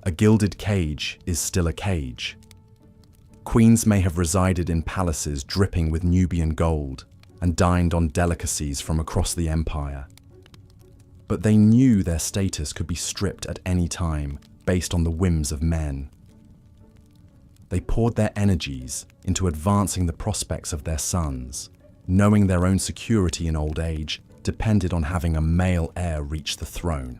A gilded cage is still a cage. Queens may have resided in palaces dripping with Nubian gold and dined on delicacies from across the empire. But they knew their status could be stripped at any time based on the whims of men. They poured their energies into advancing the prospects of their sons, knowing their own security in old age depended on having a male heir reach the throne.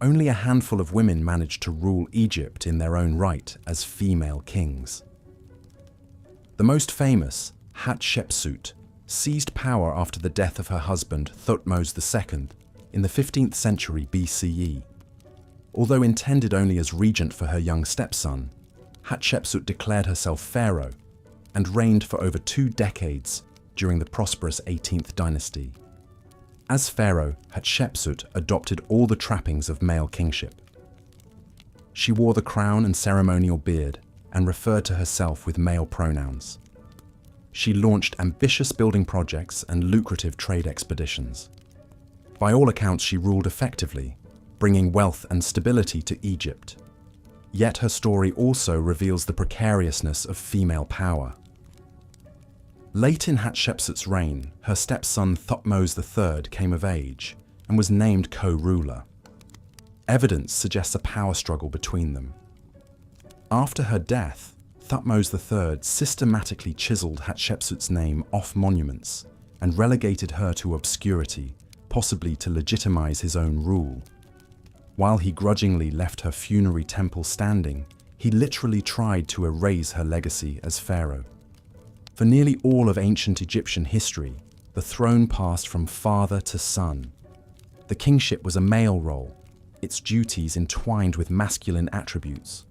Only a handful of women managed to rule Egypt in their own right as female kings. The most famous, Hatshepsut, seized power after the death of her husband Thutmose II in the 15th century BCE. Although intended only as regent for her young stepson, Hatshepsut declared herself pharaoh and reigned for over 2 decades during the prosperous 18th dynasty. As pharaoh, Hatshepsut adopted all the trappings of male kingship. She wore the crown and ceremonial beard and referred to herself with male pronouns. She launched ambitious building projects and lucrative trade expeditions. By all accounts, she ruled effectively, bringing wealth and stability to Egypt. Yet her story also reveals the precariousness of female power. Late in Hatshepsut's reign, her stepson Thutmose III came of age and was named co-ruler. Evidence suggests a power struggle between them. After her death, Thutmose III systematically chiseled Hatshepsut's name off monuments and relegated her to obscurity, possibly to legitimize his own rule. While he grudgingly left her funerary temple standing, he literally tried to erase her legacy as pharaoh. For nearly all of ancient Egyptian history, the throne passed from father to son. The kingship was a male role, its duties entwined with masculine attributes.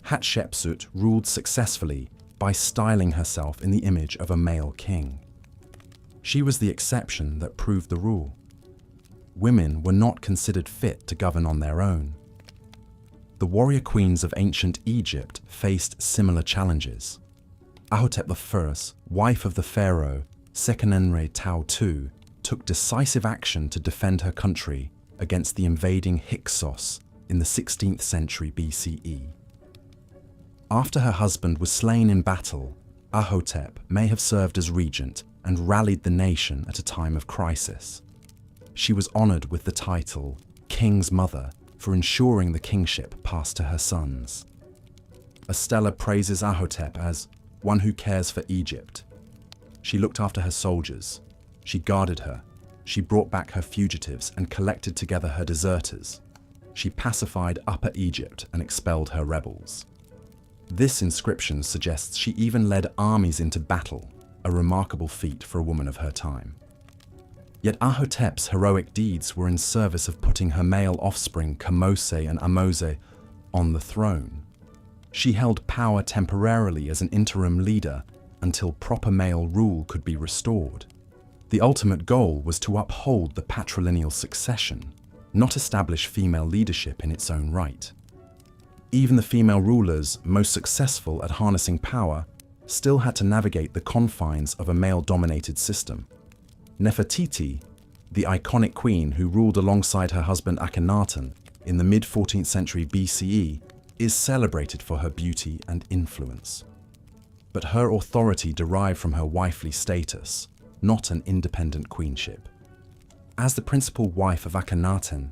Hatshepsut ruled successfully by styling herself in the image of a male king. She was the exception that proved the rule. Women were not considered fit to govern on their own. The warrior queens of ancient Egypt faced similar challenges. Ahotep I, wife of the pharaoh Sekenenre Tao II, took decisive action to defend her country against the invading Hyksos in the 16th century BCE. After her husband was slain in battle, Ahotep may have served as regent and rallied the nation at a time of crisis. She was honored with the title King's Mother for ensuring the kingship passed to her sons. A stela praises Ahotep as one who cares for Egypt. She looked after her soldiers. She guarded her. She brought back her fugitives and collected together her deserters. She pacified Upper Egypt and expelled her rebels. This inscription suggests she even led armies into battle, a remarkable feat for a woman of her time. Yet Ahotep's heroic deeds were in service of putting her male offspring Kamose and Amose on the throne. She held power temporarily as an interim leader until proper male rule could be restored. The ultimate goal was to uphold the patrilineal succession, not establish female leadership in its own right. Even the female rulers most successful at harnessing power still had to navigate the confines of a male-dominated system. Nefertiti, the iconic queen who ruled alongside her husband Akhenaten in the mid-14th century BCE, is celebrated for her beauty and influence. But her authority derived from her wifely status, not an independent queenship. As the principal wife of Akhenaten,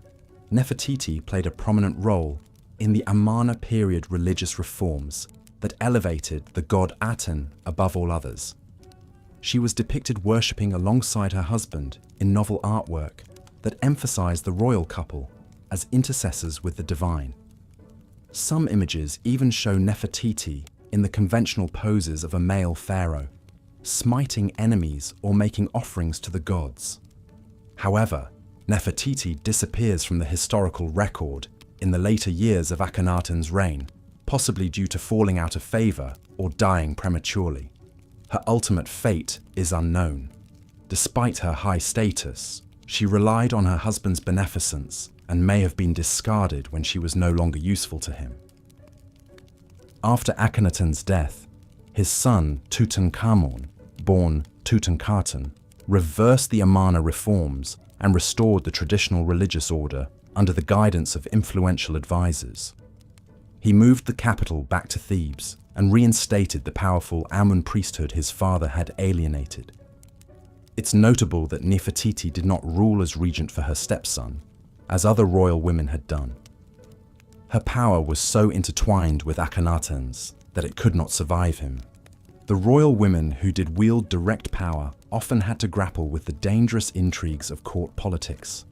Nefertiti played a prominent role in the Amarna period religious reforms that elevated the god Aten above all others. She was depicted worshipping alongside her husband in novel artwork that emphasized the royal couple as intercessors with the divine. Some images even show Nefertiti in the conventional poses of a male pharaoh, smiting enemies or making offerings to the gods. However, Nefertiti disappears from the historical record in the later years of Akhenaten's reign, possibly due to falling out of favor or dying prematurely. Her ultimate fate is unknown. Despite her high status, she relied on her husband's beneficence and may have been discarded when she was no longer useful to him. After Akhenaten's death, his son Tutankhamun, born Tutankhaten, reversed the Amarna reforms and restored the traditional religious order under the guidance of influential advisors. He moved the capital back to Thebes and reinstated the powerful Amun priesthood his father had alienated. It's notable that Nefertiti did not rule as regent for her stepson, as other royal women had done. Her power was so intertwined with Akhenaten's that it could not survive him. The royal women who did wield direct power often had to grapple with the dangerous intrigues of court politics.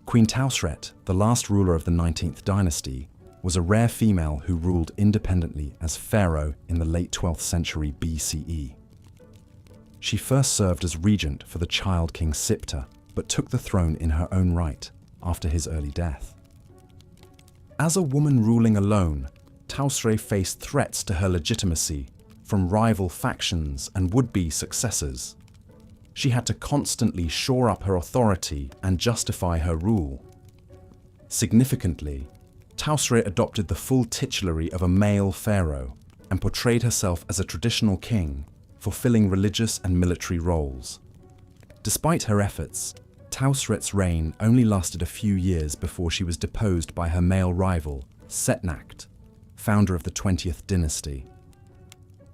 Queen Tausret, the last ruler of the 19th dynasty, was a rare female who ruled independently as pharaoh in the late 12th century BCE. She first served as regent for the child king Siptah, but took the throne in her own right after his early death. As a woman ruling alone, Tausret faced threats to her legitimacy from rival factions and would-be successors. she had to constantly shore up her authority and justify her rule. Significantly, Tausret adopted the full titulary of a male pharaoh and portrayed herself as a traditional king, fulfilling religious and military roles. Despite her efforts, Tausret's reign only lasted a few years before she was deposed by her male rival, Setnacht, founder of the 20th dynasty.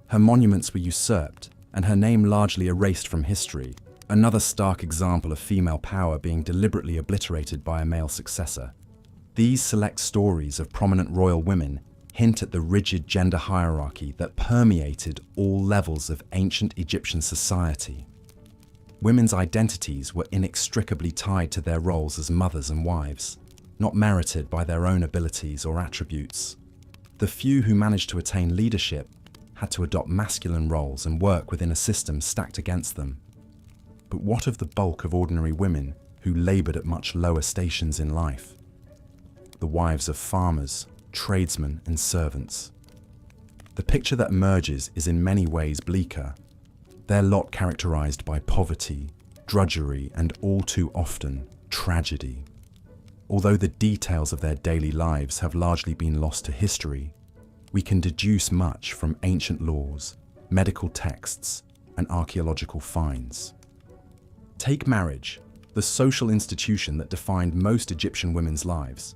Her monuments were usurped and her name largely erased from history, another stark example of female power being deliberately obliterated by a male successor. These select stories of prominent royal women hint at the rigid gender hierarchy that permeated all levels of ancient Egyptian society. Women's identities were inextricably tied to their roles as mothers and wives, not merited by their own abilities or attributes. The few who managed to attain leadership had to adopt masculine roles and work within a system stacked against them. But what of the bulk of ordinary women who labored at much lower stations in life? The wives of farmers, tradesmen, and servants. The picture that emerges is in many ways bleaker, their lot characterized by poverty, drudgery, and all too often, tragedy. Although the details of their daily lives have largely been lost to history, we can deduce much from ancient laws, medical texts, and archaeological finds. Take marriage, the social institution that defined most Egyptian women's lives.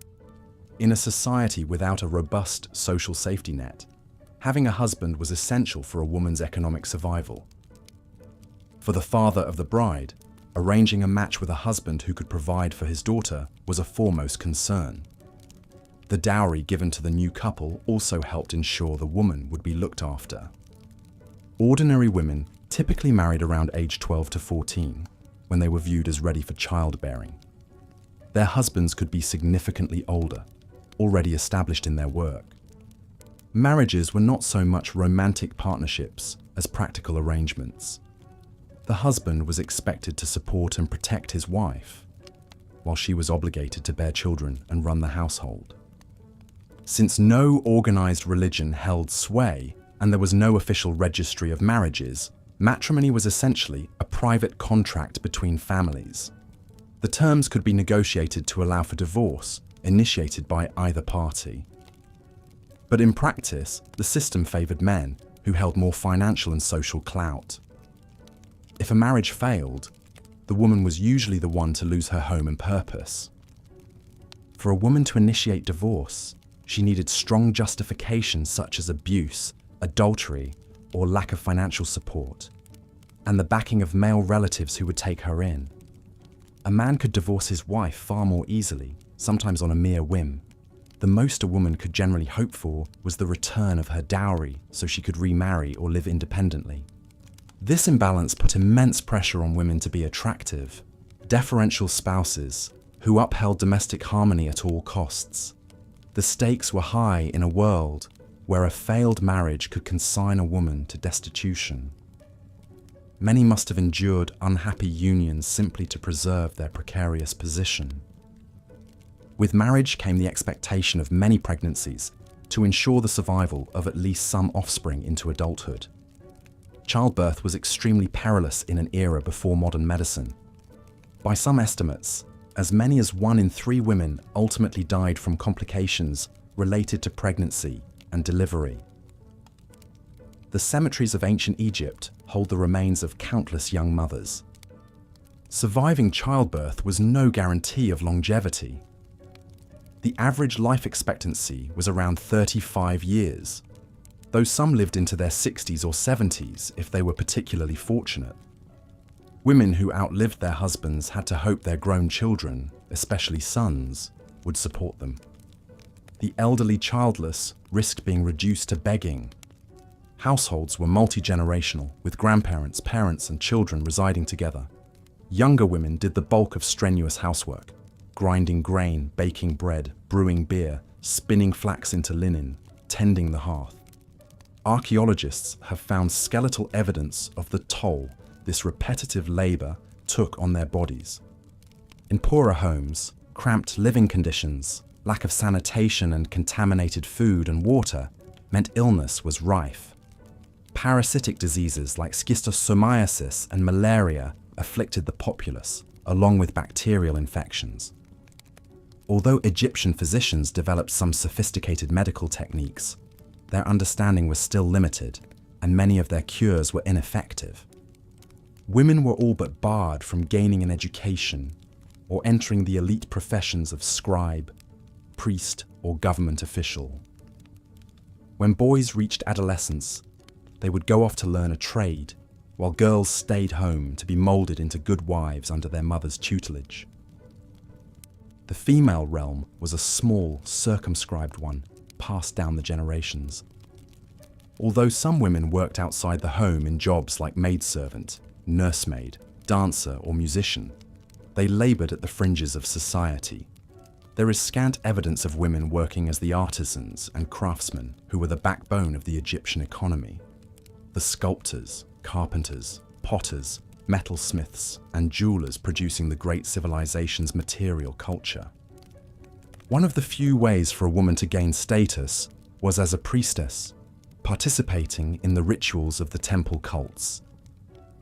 In a society without a robust social safety net, having a husband was essential for a woman's economic survival. For the father of the bride, arranging a match with a husband who could provide for his daughter was a foremost concern. The dowry given to the new couple also helped ensure the woman would be looked after. Ordinary women typically married around age 12 to 14, when they were viewed as ready for childbearing. Their husbands could be significantly older, already established in their work. Marriages were not so much romantic partnerships as practical arrangements. The husband was expected to support and protect his wife, while she was obligated to bear children and run the household. Since no organized religion held sway and there was no official registry of marriages, matrimony was essentially a private contract between families. The terms could be negotiated to allow for divorce, initiated by either party. But in practice, the system favored men, who held more financial and social clout. If a marriage failed, the woman was usually the one to lose her home and purpose. For a woman to initiate divorce, she needed strong justification such as abuse, adultery, or lack of financial support, and the backing of male relatives who would take her in. A man could divorce his wife far more easily, sometimes on a mere whim. The most a woman could generally hope for was the return of her dowry so she could remarry or live independently. This imbalance put immense pressure on women to be attractive, deferential spouses who upheld domestic harmony at all costs. The stakes were high in a world where a failed marriage could consign a woman to destitution. Many must have endured unhappy unions simply to preserve their precarious position. With marriage came the expectation of many pregnancies to ensure the survival of at least some offspring into adulthood. Childbirth was extremely perilous in an era before modern medicine. By some estimates, as many as 1 in 3 women ultimately died from complications related to pregnancy and delivery. The cemeteries of ancient Egypt hold the remains of countless young mothers. Surviving childbirth was no guarantee of longevity. The average life expectancy was around 35 years, though some lived into their 60s or 70s if they were particularly fortunate. Women who outlived their husbands had to hope their grown children, especially sons, would support them. The elderly childless risked being reduced to begging. Households were multi-generational, with grandparents, parents, and children residing together. Younger women did the bulk of strenuous housework, grinding grain, baking bread, brewing beer, spinning flax into linen, tending the hearth. Archaeologists have found skeletal evidence of the toll this repetitive labor took on their bodies. In poorer homes, cramped living conditions, lack of sanitation, and contaminated food and water meant illness was rife. Parasitic diseases like schistosomiasis and malaria afflicted the populace, along with bacterial infections. Although Egyptian physicians developed some sophisticated medical techniques, their understanding was still limited, and many of their cures were ineffective. Women were all but barred from gaining an education or entering the elite professions of scribe, priest, or government official. When boys reached adolescence, they would go off to learn a trade, while girls stayed home to be molded into good wives under their mother's tutelage. The female realm was a small, circumscribed one, passed down the generations. Although some women worked outside the home in jobs like maidservant, nursemaid, dancer, or musician, they labored at the fringes of society. There is scant evidence of women working as the artisans and craftsmen who were the backbone of the Egyptian economy. The sculptors, carpenters, potters, metalsmiths, and jewelers producing the great civilization's material culture. One of the few ways for a woman to gain status was as a priestess, participating in the rituals of the temple cults.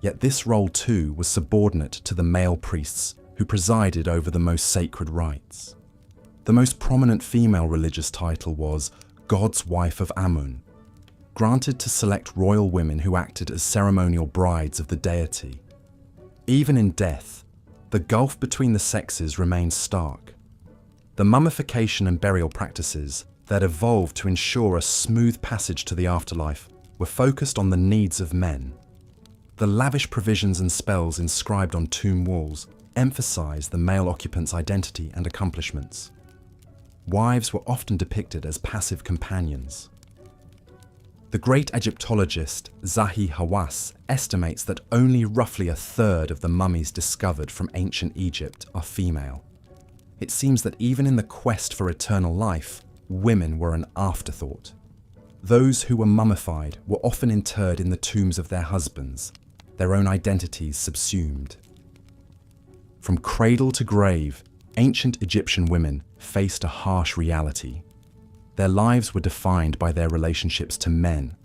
Yet this role too was subordinate to the male priests who presided over the most sacred rites. The most prominent female religious title was God's Wife of Amun, granted to select royal women who acted as ceremonial brides of the deity. Even in death, the gulf between the sexes remained stark. The mummification and burial practices that evolved to ensure a smooth passage to the afterlife were focused on the needs of men. The lavish provisions and spells inscribed on tomb walls emphasized the male occupant's identity and accomplishments. Wives were often depicted as passive companions. The great Egyptologist Zahi Hawass estimates that only roughly a third of the mummies discovered from ancient Egypt are female. It seems that even in the quest for eternal life, women were an afterthought. Those who were mummified were often interred in the tombs of their husbands, their own identities subsumed. From cradle to grave, ancient Egyptian women faced a harsh reality. Their lives were defined by their relationships to men,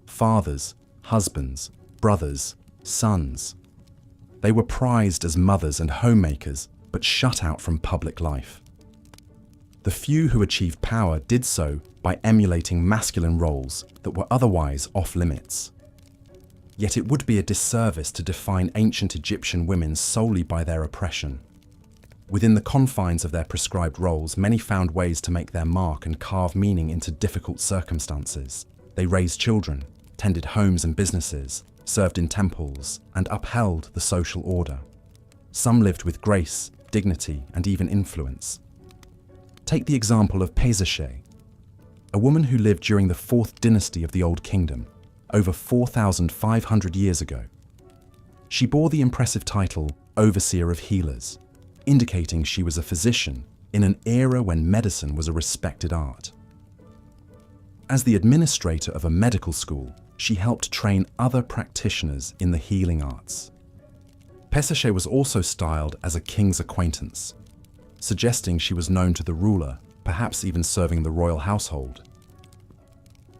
fathers, husbands, brothers, sons. They were prized as mothers and homemakers, but shut out from public life. The few who achieved power did so by emulating masculine roles that were otherwise off limits. Yet it would be a disservice to define ancient Egyptian women solely by their oppression. Within the confines of their prescribed roles, many found ways to make their mark and carve meaning into difficult circumstances. They raised children, tended homes and businesses, served in temples, and upheld the social order. Some lived with grace, dignity, and even influence. Take the example of Pesachè, a woman who lived during the 4th dynasty of the Old Kingdom, over 4,500 years ago. She bore the impressive title Overseer of Healers, indicating she was a physician in an era when medicine was a respected art. As the administrator of a medical school, she helped train other practitioners in the healing arts. Pesachè was also styled as a king's acquaintance, suggesting she was known to the ruler, perhaps even serving the royal household.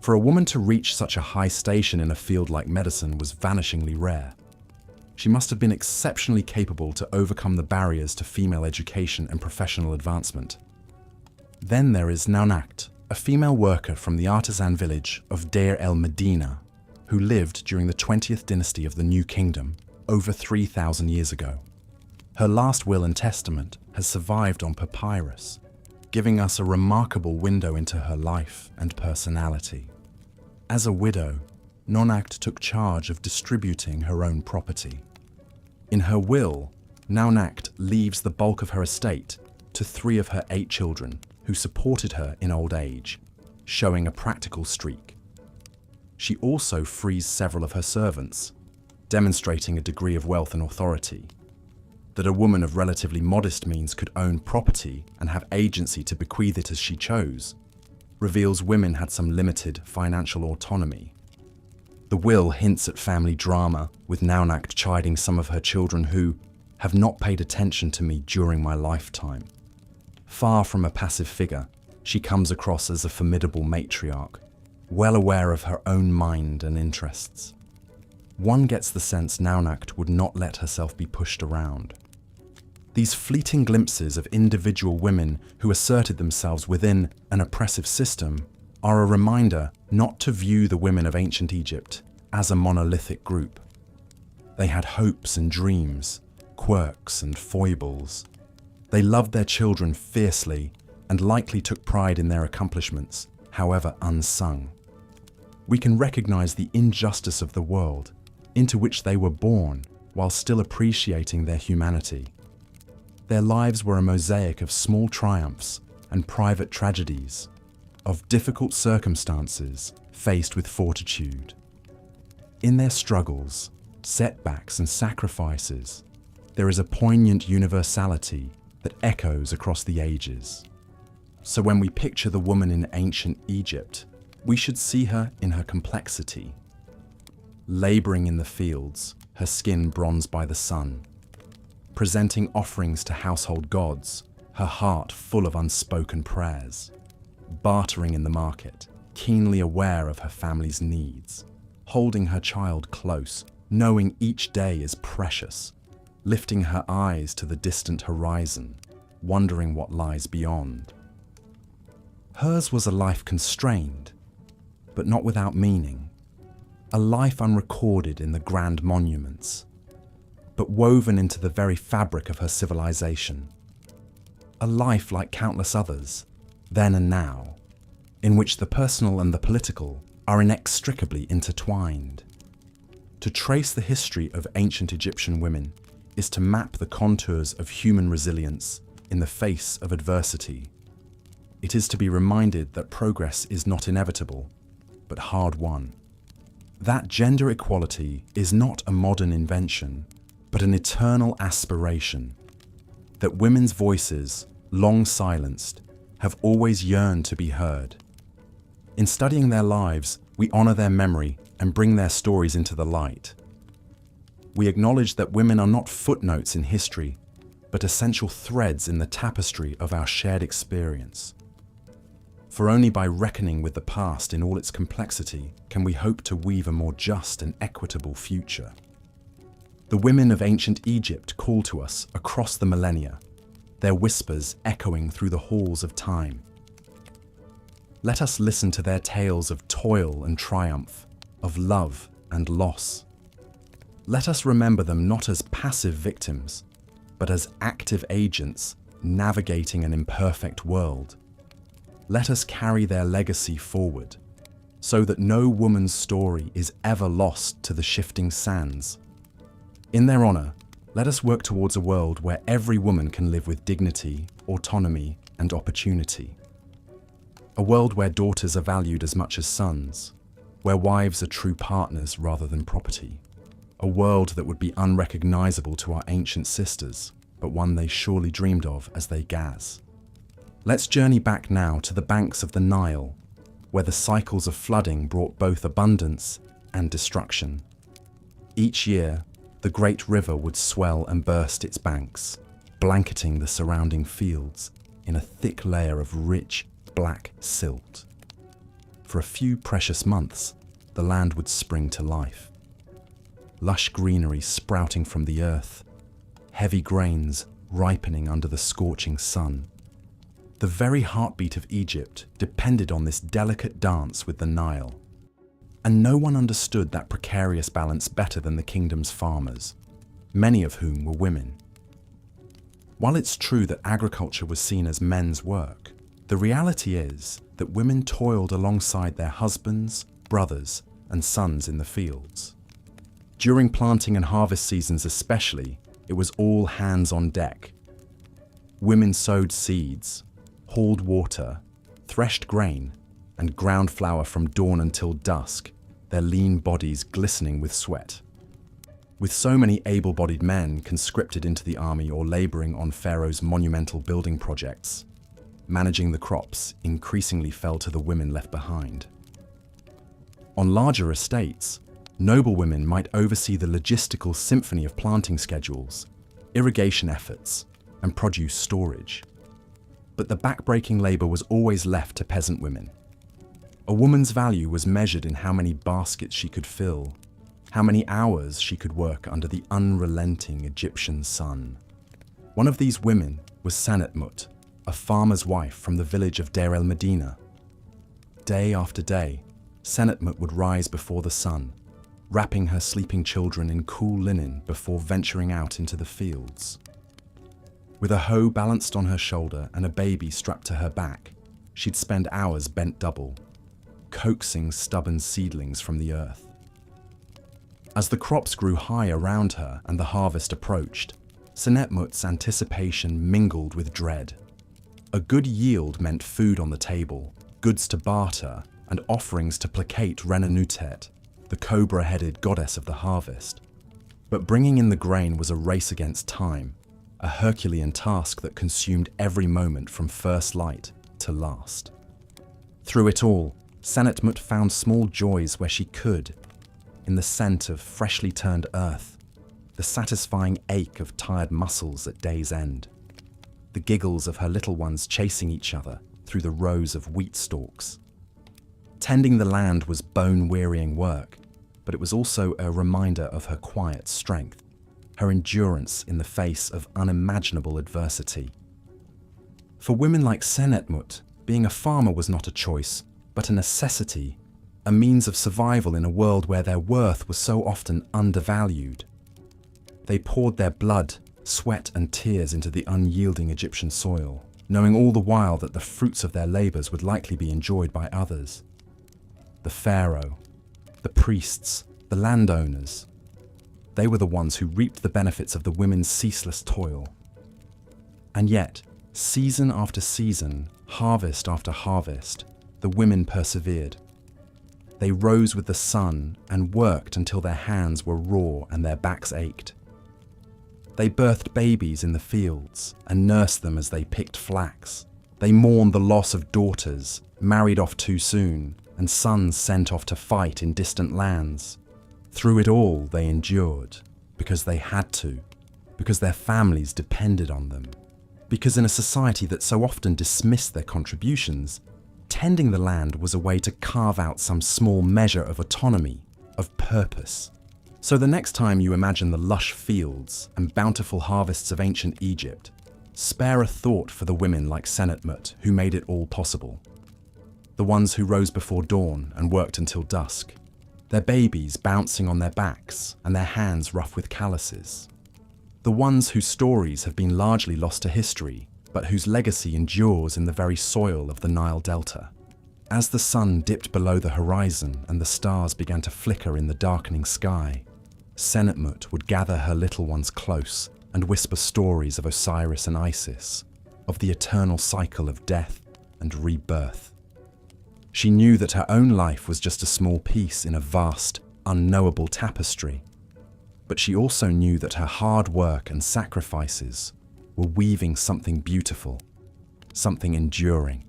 For a woman to reach such a high station in a field like medicine was vanishingly rare. She must have been exceptionally capable to overcome the barriers to female education and professional advancement. Then there is Naunacht, a female worker from the artisan village of Deir el-Medina, who lived during the 20th dynasty of the New Kingdom, over 3,000 years ago. Her last will and testament has survived on papyrus, giving us a remarkable window into her life and personality. As a widow, Naunacht took charge of distributing her own property. In her will, Naunacht leaves the bulk of her estate to 3 of her 8 children who supported her in old age, showing a practical streak. She also frees several of her servants, demonstrating a degree of wealth and authority. That a woman of relatively modest means could own property and have agency to bequeath it as she chose reveals women had some limited financial autonomy. The will hints at family drama, with Naunacht chiding some of her children who have not paid attention to me during my lifetime. Far from a passive figure, she comes across as a formidable matriarch, well aware of her own mind and interests. one gets the sense Naunacht would not let herself be pushed around. These fleeting glimpses of individual women who asserted themselves within an oppressive system are a reminder not to view the women of ancient Egypt as a monolithic group. They had hopes and dreams, quirks and foibles. They loved their children fiercely and likely took pride in their accomplishments, however unsung. We can recognize the injustice of the world into which they were born while still appreciating their humanity. Their lives were a mosaic of small triumphs and private tragedies, of difficult circumstances faced with fortitude. In their struggles, setbacks and sacrifices, there is a poignant universality that echoes across the ages. So when we picture the woman in ancient Egypt, we should see her in her complexity. Laboring in the fields, her skin bronzed by the sun. Presenting offerings to household gods, her heart full of unspoken prayers. Bartering in the market, keenly aware of her family's needs. Holding her child close, knowing each day is precious. Lifting her eyes to the distant horizon, wondering what lies beyond. Hers was a life constrained, but not without meaning. A life unrecorded in the grand monuments, but woven into the very fabric of her civilization. A life like countless others, then and now, in which the personal and the political are inextricably intertwined. To trace the history of ancient Egyptian women is to map the contours of human resilience in the face of adversity. It is to be reminded that progress is not inevitable, but hard-won. That gender equality is not a modern invention, but an eternal aspiration. That women's voices, long silenced, have always yearned to be heard. In studying their lives, we honor their memory and bring their stories into the light. We acknowledge that women are not footnotes in history, but essential threads in the tapestry of our shared experience. For only by reckoning with the past in all its complexity can we hope to weave a more just and equitable future. The women of ancient Egypt call to us across the millennia, their whispers echoing through the halls of time. Let us listen to their tales of toil and triumph, of love and loss. Let us remember them not as passive victims, but as active agents navigating an imperfect world. Let us carry their legacy forward, so that no woman's story is ever lost to the shifting sands. In their honor, let us work towards a world where every woman can live with dignity, autonomy, and opportunity. A world where daughters are valued as much as sons, where wives are true partners rather than property. A world that would be unrecognizable to our ancient sisters, but one they surely dreamed of as they gaz. Let's journey back now to the banks of the Nile, where the cycles of flooding brought both abundance and destruction. Each year, the great river would swell and burst its banks, blanketing the surrounding fields in a thick layer of rich, black silt. For a few precious months, the land would spring to life. Lush greenery sprouting from the earth, heavy grains ripening under the scorching sun. The very heartbeat of Egypt depended on this delicate dance with the Nile. And no one understood that precarious balance better than the kingdom's farmers, many of whom were women. While it's true that agriculture was seen as men's work, the reality is that women toiled alongside their husbands, brothers, and sons in the fields. During planting and harvest seasons especially, it was all hands on deck. Women sowed seeds, hauled water, threshed grain, and ground flour from dawn until dusk, their lean bodies glistening with sweat. With so many able-bodied men conscripted into the army or laboring on Pharaoh's monumental building projects, managing the crops increasingly fell to the women left behind. On larger estates, noblewomen might oversee the logistical symphony of planting schedules, irrigation efforts, and produce storage. But the backbreaking labor was always left to peasant women. A woman's value was measured in how many baskets she could fill, how many hours she could work under the unrelenting Egyptian sun. One of these women was Senetmut, a farmer's wife from the village of Deir el-Medina. Day after day, Senetmut would rise before the sun, wrapping her sleeping children in cool linen before venturing out into the fields. With a hoe balanced on her shoulder and a baby strapped to her back, she'd spend hours bent double, coaxing stubborn seedlings from the earth. As the crops grew high around her and the harvest approached, Senetmut's anticipation mingled with dread. A good yield meant food on the table, goods to barter, and offerings to placate Renenutet, the cobra-headed goddess of the harvest. But bringing in the grain was a race against time, a Herculean task that consumed every moment from first light to last. Through it all, Senetmut found small joys where she could, in the scent of freshly turned earth, the satisfying ache of tired muscles at day's end, the giggles of her little ones chasing each other through the rows of wheat stalks. Tending the land was bone-wearying work, but it was also a reminder of her quiet strength, her endurance in the face of unimaginable adversity. For women like Senetmut, being a farmer was not a choice, but a necessity, a means of survival in a world where their worth was so often undervalued. They poured their blood, sweat and tears into the unyielding Egyptian soil, knowing all the while that the fruits of their labours would likely be enjoyed by others. The pharaoh, the priests, the landowners. They were the ones who reaped the benefits of the women's ceaseless toil. And yet, season after season, harvest after harvest, the women persevered. They rose with the sun and worked until their hands were raw and their backs ached. They birthed babies in the fields and nursed them as they picked flax. They mourned the loss of daughters, married off too soon, and sons sent off to fight in distant lands. Through it all, they endured, because they had to, because their families depended on them. Because in a society that so often dismissed their contributions, tending the land was a way to carve out some small measure of autonomy, of purpose. So the next time you imagine the lush fields and bountiful harvests of ancient Egypt, spare a thought for the women like Senetmut who made it all possible. The ones who rose before dawn and worked until dusk, their babies bouncing on their backs and their hands rough with calluses. The ones whose stories have been largely lost to history, but whose legacy endures in the very soil of the Nile Delta. As the sun dipped below the horizon and the stars began to flicker in the darkening sky, Senetmut would gather her little ones close and whisper stories of Osiris and Isis, of the eternal cycle of death and rebirth. She knew that her own life was just a small piece in a vast, unknowable tapestry, but she also knew that her hard work and sacrifices were weaving something beautiful, something enduring.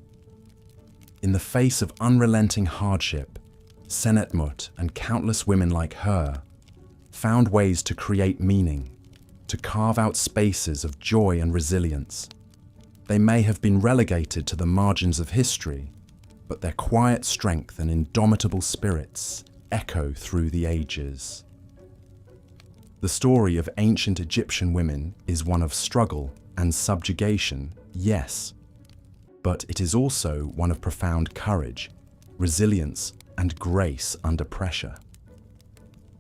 In the face of unrelenting hardship, Senetmut and countless women like her found ways to create meaning, to carve out spaces of joy and resilience. They may have been relegated to the margins of history, but their quiet strength and indomitable spirits echo through the ages. The story of ancient Egyptian women is one of struggle and subjugation, yes, but it is also one of profound courage, resilience, and grace under pressure.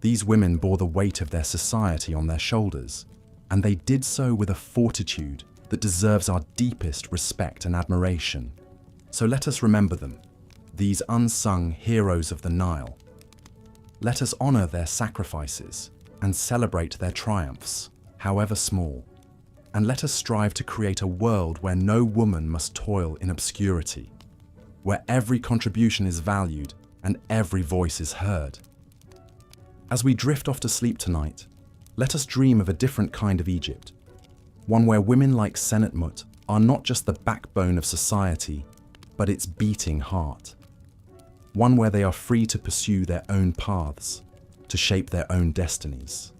These women bore the weight of their society on their shoulders, and they did so with a fortitude that deserves our deepest respect and admiration. So let us remember them, these unsung heroes of the Nile. Let us honor their sacrifices and celebrate their triumphs, however small. And let us strive to create a world where no woman must toil in obscurity, where every contribution is valued and every voice is heard. As we drift off to sleep tonight, let us dream of a different kind of Egypt, one where women like Senetmut are not just the backbone of society, but its beating heart. One where they are free to pursue their own paths, to shape their own destinies.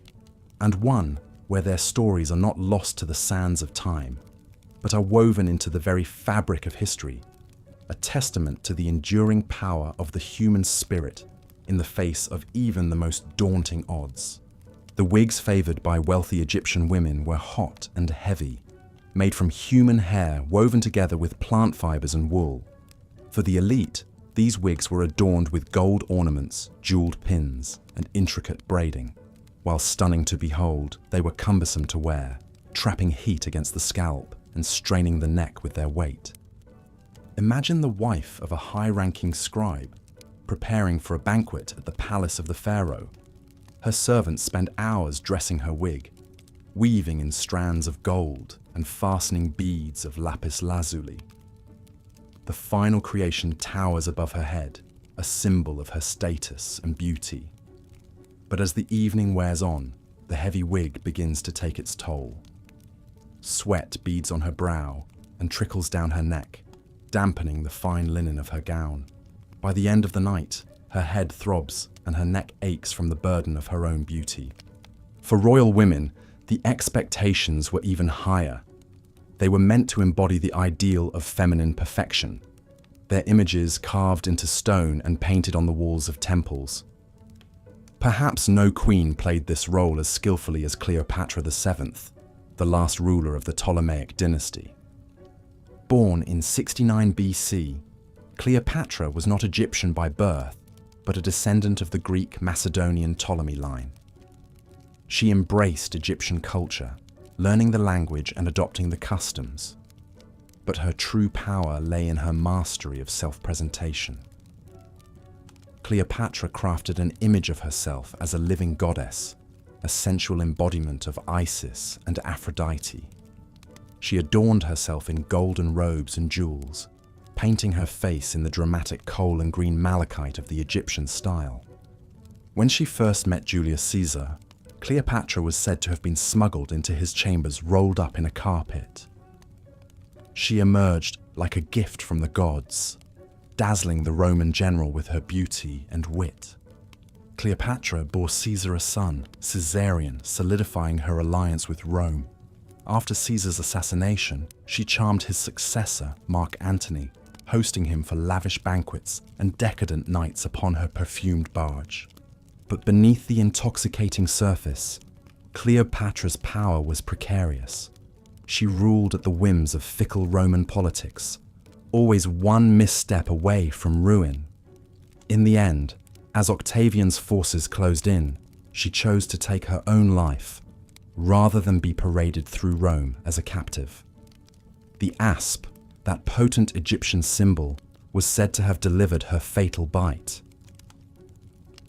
And one where their stories are not lost to the sands of time, but are woven into the very fabric of history, a testament to the enduring power of the human spirit in the face of even the most daunting odds. The wigs favored by wealthy Egyptian women were hot and heavy, made from human hair woven together with plant fibers and wool. For the elite, these wigs were adorned with gold ornaments, jeweled pins, and intricate braiding. While stunning to behold, they were cumbersome to wear, trapping heat against the scalp and straining the neck with their weight. Imagine the wife of a high-ranking scribe preparing for a banquet at the palace of the pharaoh. Her servants spend hours dressing her wig, weaving in strands of gold and fastening beads of lapis lazuli. The final creation towers above her head, a symbol of her status and beauty. But as the evening wears on, the heavy wig begins to take its toll. Sweat beads on her brow and trickles down her neck, dampening the fine linen of her gown. By the end of the night, her head throbs and her neck aches from the burden of her own beauty. For royal women, the expectations were even higher. They were meant to embody the ideal of feminine perfection, their images carved into stone and painted on the walls of temples. Perhaps no queen played this role as skillfully as Cleopatra VII, the last ruler of the Ptolemaic dynasty. Born in 69 BC, Cleopatra was not Egyptian by birth, but a descendant of the Greek Macedonian Ptolemy line. She embraced Egyptian culture, learning the language and adopting the customs. But her true power lay in her mastery of self-presentation. Cleopatra crafted an image of herself as a living goddess, a sensual embodiment of Isis and Aphrodite. She adorned herself in golden robes and jewels, painting her face in the dramatic coal and green malachite of the Egyptian style. When she first met Julius Caesar, Cleopatra was said to have been smuggled into his chambers rolled up in a carpet. She emerged like a gift from the gods, dazzling the Roman general with her beauty and wit. Cleopatra bore Caesar a son, Caesarion, solidifying her alliance with Rome. After Caesar's assassination, she charmed his successor, Mark Antony, hosting him for lavish banquets and decadent nights upon her perfumed barge. But beneath the intoxicating surface, Cleopatra's power was precarious. She ruled at the whims of fickle Roman politics, always one misstep away from ruin. In the end, as Octavian's forces closed in, she chose to take her own life, rather than be paraded through Rome as a captive. The asp, that potent Egyptian symbol, was said to have delivered her fatal bite.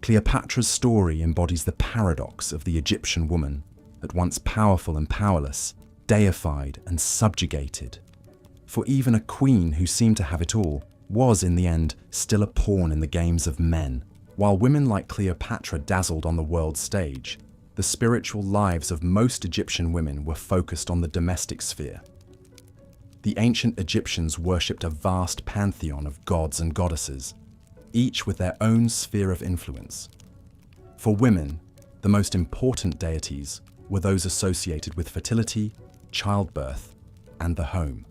Cleopatra's story embodies the paradox of the Egyptian woman, at once powerful and powerless, deified and subjugated. For even a queen who seemed to have it all was, in the end, still a pawn in the games of men. While women like Cleopatra dazzled on the world stage, the spiritual lives of most Egyptian women were focused on the domestic sphere. The ancient Egyptians worshipped a vast pantheon of gods and goddesses, each with their own sphere of influence. For women, the most important deities were those associated with fertility, childbirth, and the home.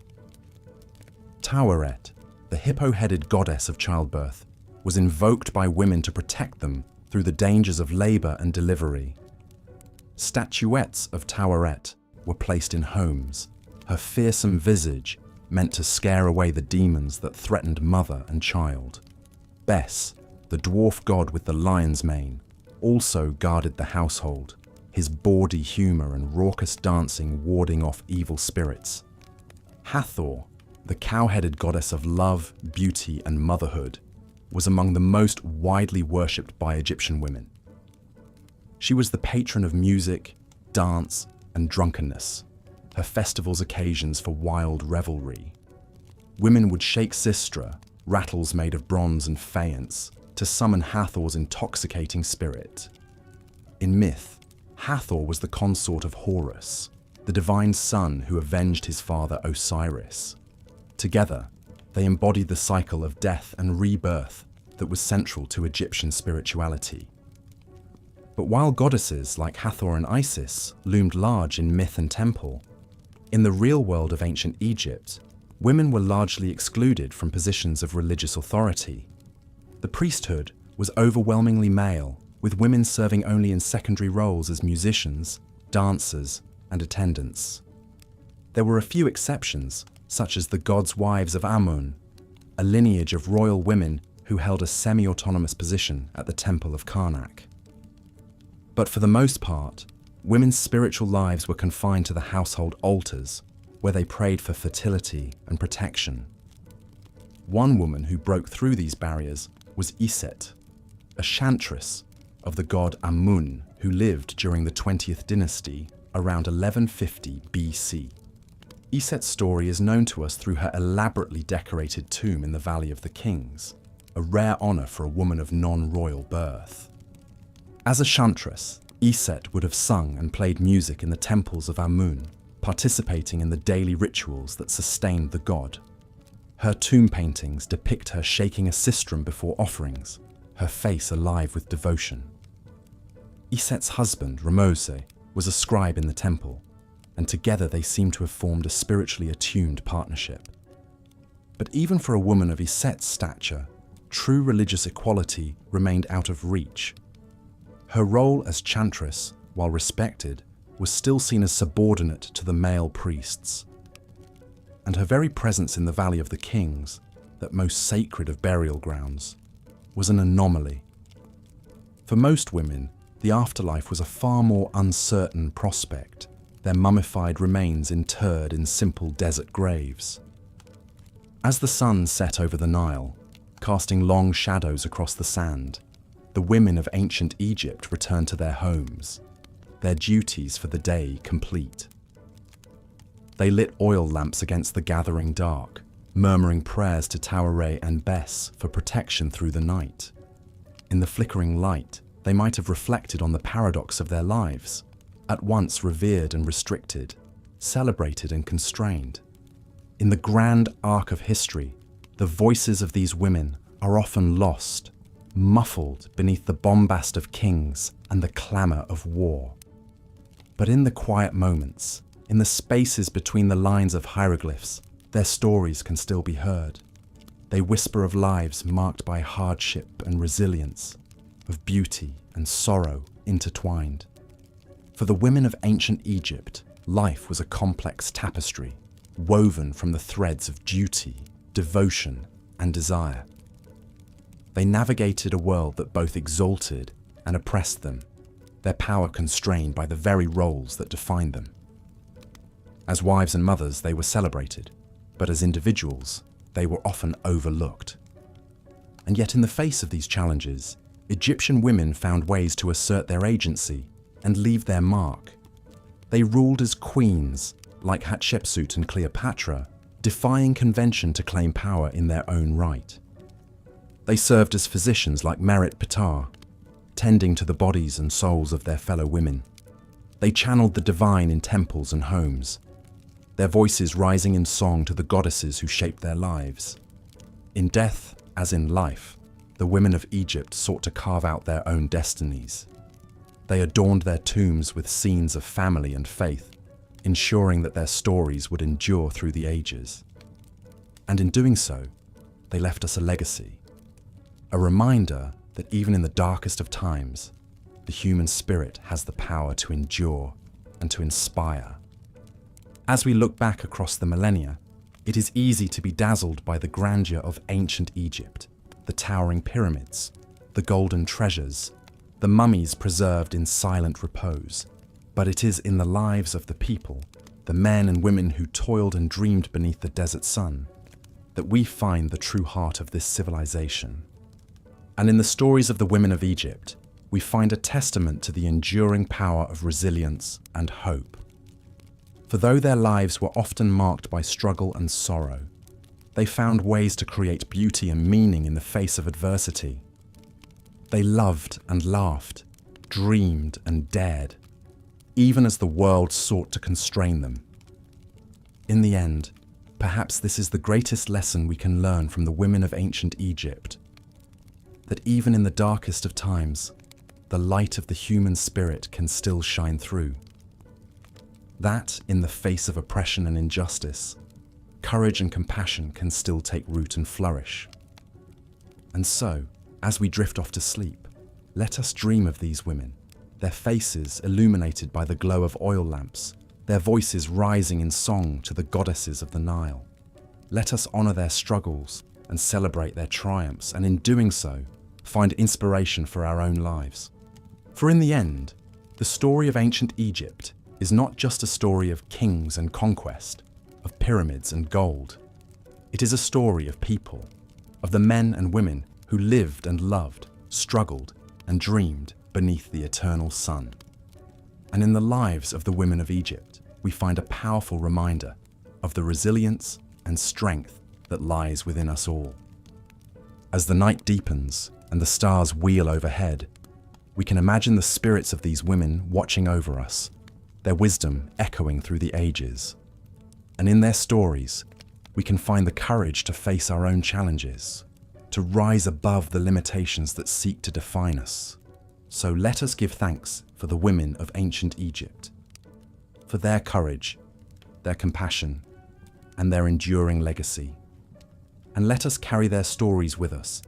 Taweret, the hippo-headed goddess of childbirth, was invoked by women to protect them through the dangers of labor and delivery. Statuettes of Taweret were placed in homes, her fearsome visage meant to scare away the demons that threatened mother and child. Bes, the dwarf god with the lion's mane, also guarded the household, his bawdy humor and raucous dancing warding off evil spirits. Hathor, the cow-headed goddess of love, beauty, and motherhood, was among the most widely worshipped by Egyptian women. She was the patron of music, dance, and drunkenness, her festivals occasions for wild revelry. Women would shake sistra, rattles made of bronze and faience, to summon Hathor's intoxicating spirit. In myth, Hathor was the consort of Horus, the divine son who avenged his father Osiris. Together, they embodied the cycle of death and rebirth that was central to Egyptian spirituality. But while goddesses like Hathor and Isis loomed large in myth and temple, in the real world of ancient Egypt, women were largely excluded from positions of religious authority. The priesthood was overwhelmingly male, with women serving only in secondary roles as musicians, dancers, and attendants. There were a few exceptions, such as the gods' wives of Amun, a lineage of royal women who held a semi-autonomous position at the Temple of Karnak. But for the most part, women's spiritual lives were confined to the household altars, where they prayed for fertility and protection. One woman who broke through these barriers was Iset, a chantress of the god Amun who lived during the 20th dynasty around 1150 BC. Iset's story is known to us through her elaborately decorated tomb in the Valley of the Kings, a rare honor for a woman of non-royal birth. As a chantress, Iset would have sung and played music in the temples of Amun, participating in the daily rituals that sustained the god. Her tomb paintings depict her shaking a sistrum before offerings, her face alive with devotion. Iset's husband, Ramose, was a scribe in the temple, and together they seem to have formed a spiritually attuned partnership. But even for a woman of Iset's stature, true religious equality remained out of reach. Her role as chantress, while respected, was still seen as subordinate to the male priests. And her very presence in the Valley of the Kings, that most sacred of burial grounds, was an anomaly. For most women, the afterlife was a far more uncertain prospect, their mummified remains interred in simple desert graves. As the sun set over the Nile, casting long shadows across the sand, the women of ancient Egypt returned to their homes, their duties for the day complete. They lit oil lamps against the gathering dark, murmuring prayers to Taure and Bes for protection through the night. In the flickering light, they might have reflected on the paradox of their lives, at once revered and restricted, celebrated and constrained. In the grand arc of history, the voices of these women are often lost, muffled beneath the bombast of kings and the clamour of war. But in the quiet moments, in the spaces between the lines of hieroglyphs, their stories can still be heard. They whisper of lives marked by hardship and resilience, of beauty and sorrow intertwined. For the women of ancient Egypt, life was a complex tapestry, woven from the threads of duty, devotion, and desire. They navigated a world that both exalted and oppressed them, their power constrained by the very roles that defined them. As wives and mothers, they were celebrated, but as individuals, they were often overlooked. And yet in the face of these challenges, Egyptian women found ways to assert their agency and leave their mark. They ruled as queens, like Hatshepsut and Cleopatra, defying convention to claim power in their own right. They served as physicians like Merit Ptah, tending to the bodies and souls of their fellow women. They channeled the divine in temples and homes, their voices rising in song to the goddesses who shaped their lives. In death, as in life, the women of Egypt sought to carve out their own destinies. They adorned their tombs with scenes of family and faith, ensuring that their stories would endure through the ages. And in doing so, they left us a legacy, a reminder that even in the darkest of times, the human spirit has the power to endure and to inspire. As we look back across the millennia, it is easy to be dazzled by the grandeur of ancient Egypt, the towering pyramids, the golden treasures, the mummies preserved in silent repose. But it is in the lives of the people, the men and women who toiled and dreamed beneath the desert sun, that we find the true heart of this civilization. And in the stories of the women of Egypt, we find a testament to the enduring power of resilience and hope. For though their lives were often marked by struggle and sorrow, they found ways to create beauty and meaning in the face of adversity. They loved and laughed, dreamed and dared, even as the world sought to constrain them. In the end, perhaps this is the greatest lesson we can learn from the women of ancient Egypt, that even in the darkest of times, the light of the human spirit can still shine through. That, in the face of oppression and injustice, courage and compassion can still take root and flourish. And so, As we drift off to sleep, let us dream of these women, their faces illuminated by the glow of oil lamps, their voices rising in song to the goddesses of the Nile. Let us honor their struggles and celebrate their triumphs, and in doing so, find inspiration for our own lives. For in the end, the story of ancient Egypt is not just a story of kings and conquest, of pyramids and gold. It is a story of people, of the men and women who lived and loved, struggled and dreamed beneath the eternal sun. And in the lives of the women of Egypt, we find a powerful reminder of the resilience and strength that lies within us all. As the night deepens and the stars wheel overhead, we can imagine the spirits of these women watching over us, their wisdom echoing through the ages. And in their stories, we can find the courage to face our own challenges, to rise above the limitations that seek to define us. So let us give thanks for the women of ancient Egypt, for their courage, their compassion, and their enduring legacy. And let us carry their stories with us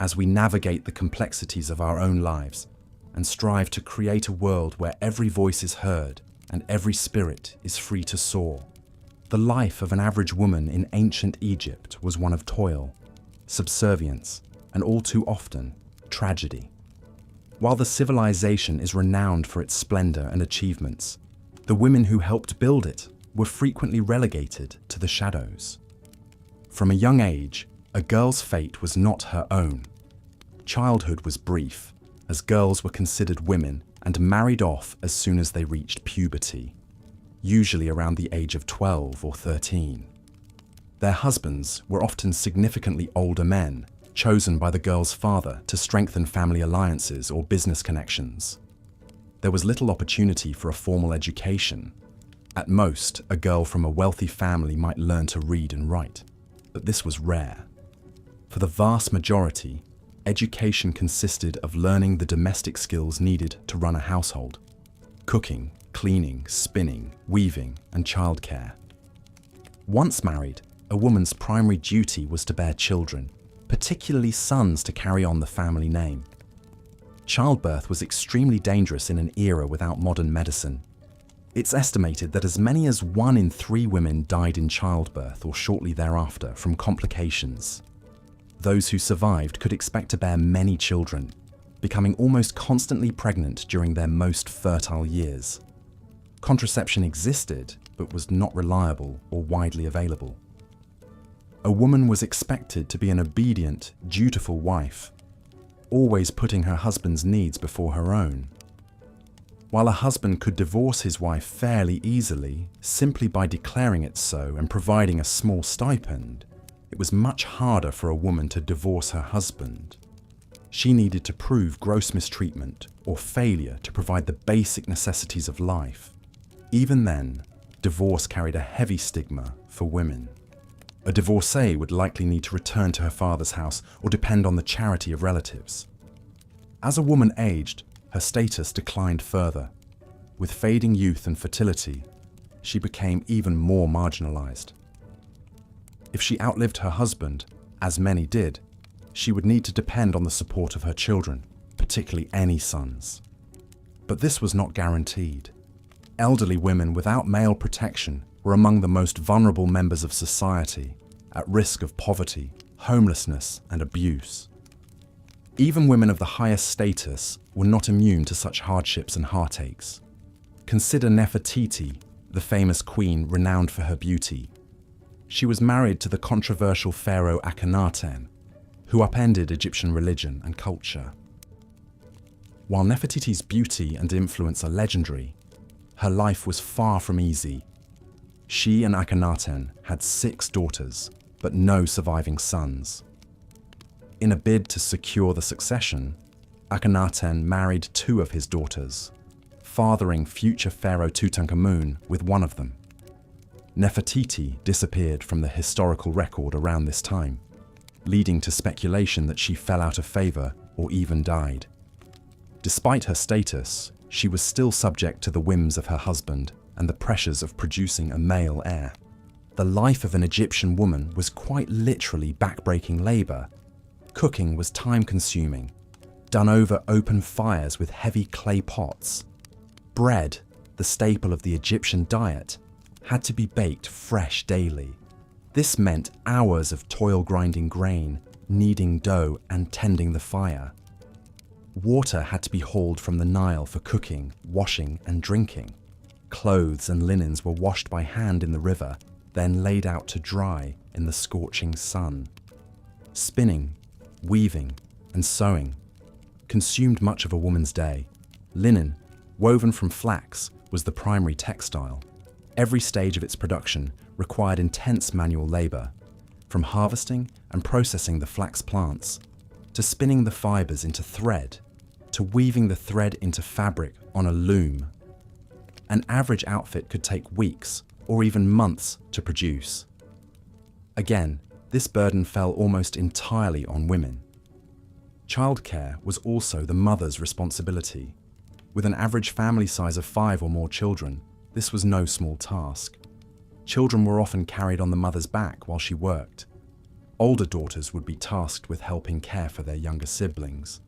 as we navigate the complexities of our own lives and strive to create a world where every voice is heard and every spirit is free to soar. The life of an average woman in ancient Egypt was one of toil, subservience, and all too often, tragedy. While the civilization is renowned for its splendor and achievements, the women who helped build it were frequently relegated to the shadows. From a young age, a girl's fate was not her own. Childhood was brief, as girls were considered women and married off as soon as they reached puberty, usually around the age of 12 or 13. Their husbands were often significantly older men, chosen by the girl's father to strengthen family alliances or business connections. There was little opportunity for a formal education. At most, a girl from a wealthy family might learn to read and write, but this was rare. For the vast majority, education consisted of learning the domestic skills needed to run a household: cooking, cleaning, spinning, weaving, and childcare. Once married, a woman's primary duty was to bear children, particularly sons to carry on the family name. Childbirth was extremely dangerous in an era without modern medicine. It's estimated that as many as 1 in 3 women died in childbirth or shortly thereafter from complications. Those who survived could expect to bear many children, becoming almost constantly pregnant during their most fertile years. Contraception existed, but was not reliable or widely available. A woman was expected to be an obedient, dutiful wife, always putting her husband's needs before her own. While a husband could divorce his wife fairly easily, simply by declaring it so and providing a small stipend, it was much harder for a woman to divorce her husband. She needed to prove gross mistreatment or failure to provide the basic necessities of life. Even then, divorce carried a heavy stigma for women. A divorcee would likely need to return to her father's house or depend on the charity of relatives. As a woman aged, her status declined further. With fading youth and fertility, she became even more marginalized. If she outlived her husband, as many did, she would need to depend on the support of her children, particularly any sons. But this was not guaranteed. Elderly women without male protection were among the most vulnerable members of society, at risk of poverty, homelessness, and abuse. Even women of the highest status were not immune to such hardships and heartaches. Consider Nefertiti, the famous queen renowned for her beauty. She was married to the controversial pharaoh Akhenaten, who upended Egyptian religion and culture. While Nefertiti's beauty and influence are legendary, her life was far from easy. She and Akhenaten had 6 daughters, but no surviving sons. In a bid to secure the succession, Akhenaten married 2 of his daughters, fathering future pharaoh Tutankhamun with one of them. Nefertiti disappeared from the historical record around this time, leading to speculation that she fell out of favor or even died. Despite her status, she was still subject to the whims of her husband and the pressures of producing a male heir. The life of an Egyptian woman was quite literally backbreaking labor. Cooking was time-consuming, done over open fires with heavy clay pots. Bread, the staple of the Egyptian diet, had to be baked fresh daily. This meant hours of toil grinding grain, kneading dough, and tending the fire. Water had to be hauled from the Nile for cooking, washing, and drinking. Clothes and linens were washed by hand in the river, then laid out to dry in the scorching sun. Spinning, weaving, and sewing consumed much of a woman's day. Linen, woven from flax, was the primary textile. Every stage of its production required intense manual labor, from harvesting and processing the flax plants, to spinning the fibers into thread, to weaving the thread into fabric on a loom. An average outfit could take weeks or even months to produce. Again, this burden fell almost entirely on women. Childcare was also the mother's responsibility. With an average family size of 5 or more children, this was no small task. Children were often carried on the mother's back while she worked. Older daughters would be tasked with helping care for their younger siblings.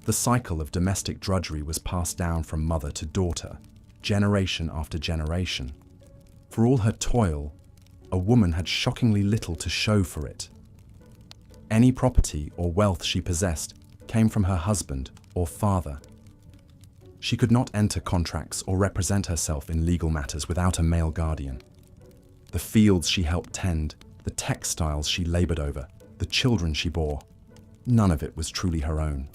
The cycle of domestic drudgery was passed down from mother to daughter, generation after generation. For all her toil, a woman had shockingly little to show for it. Any property or wealth she possessed came from her husband or father. She could not enter contracts or represent herself in legal matters without a male guardian. The fields she helped tend, the textiles she labored over, the children she bore, none of it was truly her own.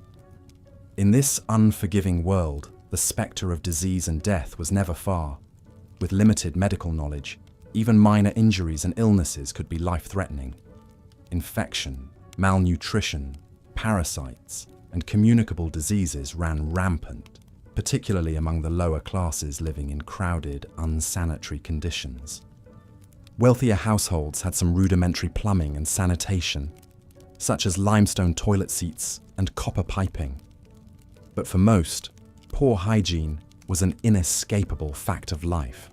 In this unforgiving world, the spectre of disease and death was never far. With limited medical knowledge, even minor injuries and illnesses could be life-threatening. Infection, malnutrition, parasites, and communicable diseases ran rampant, particularly among the lower classes living in crowded, unsanitary conditions. Wealthier households had some rudimentary plumbing and sanitation, such as limestone toilet seats and copper piping. But for most, poor hygiene was an inescapable fact of life.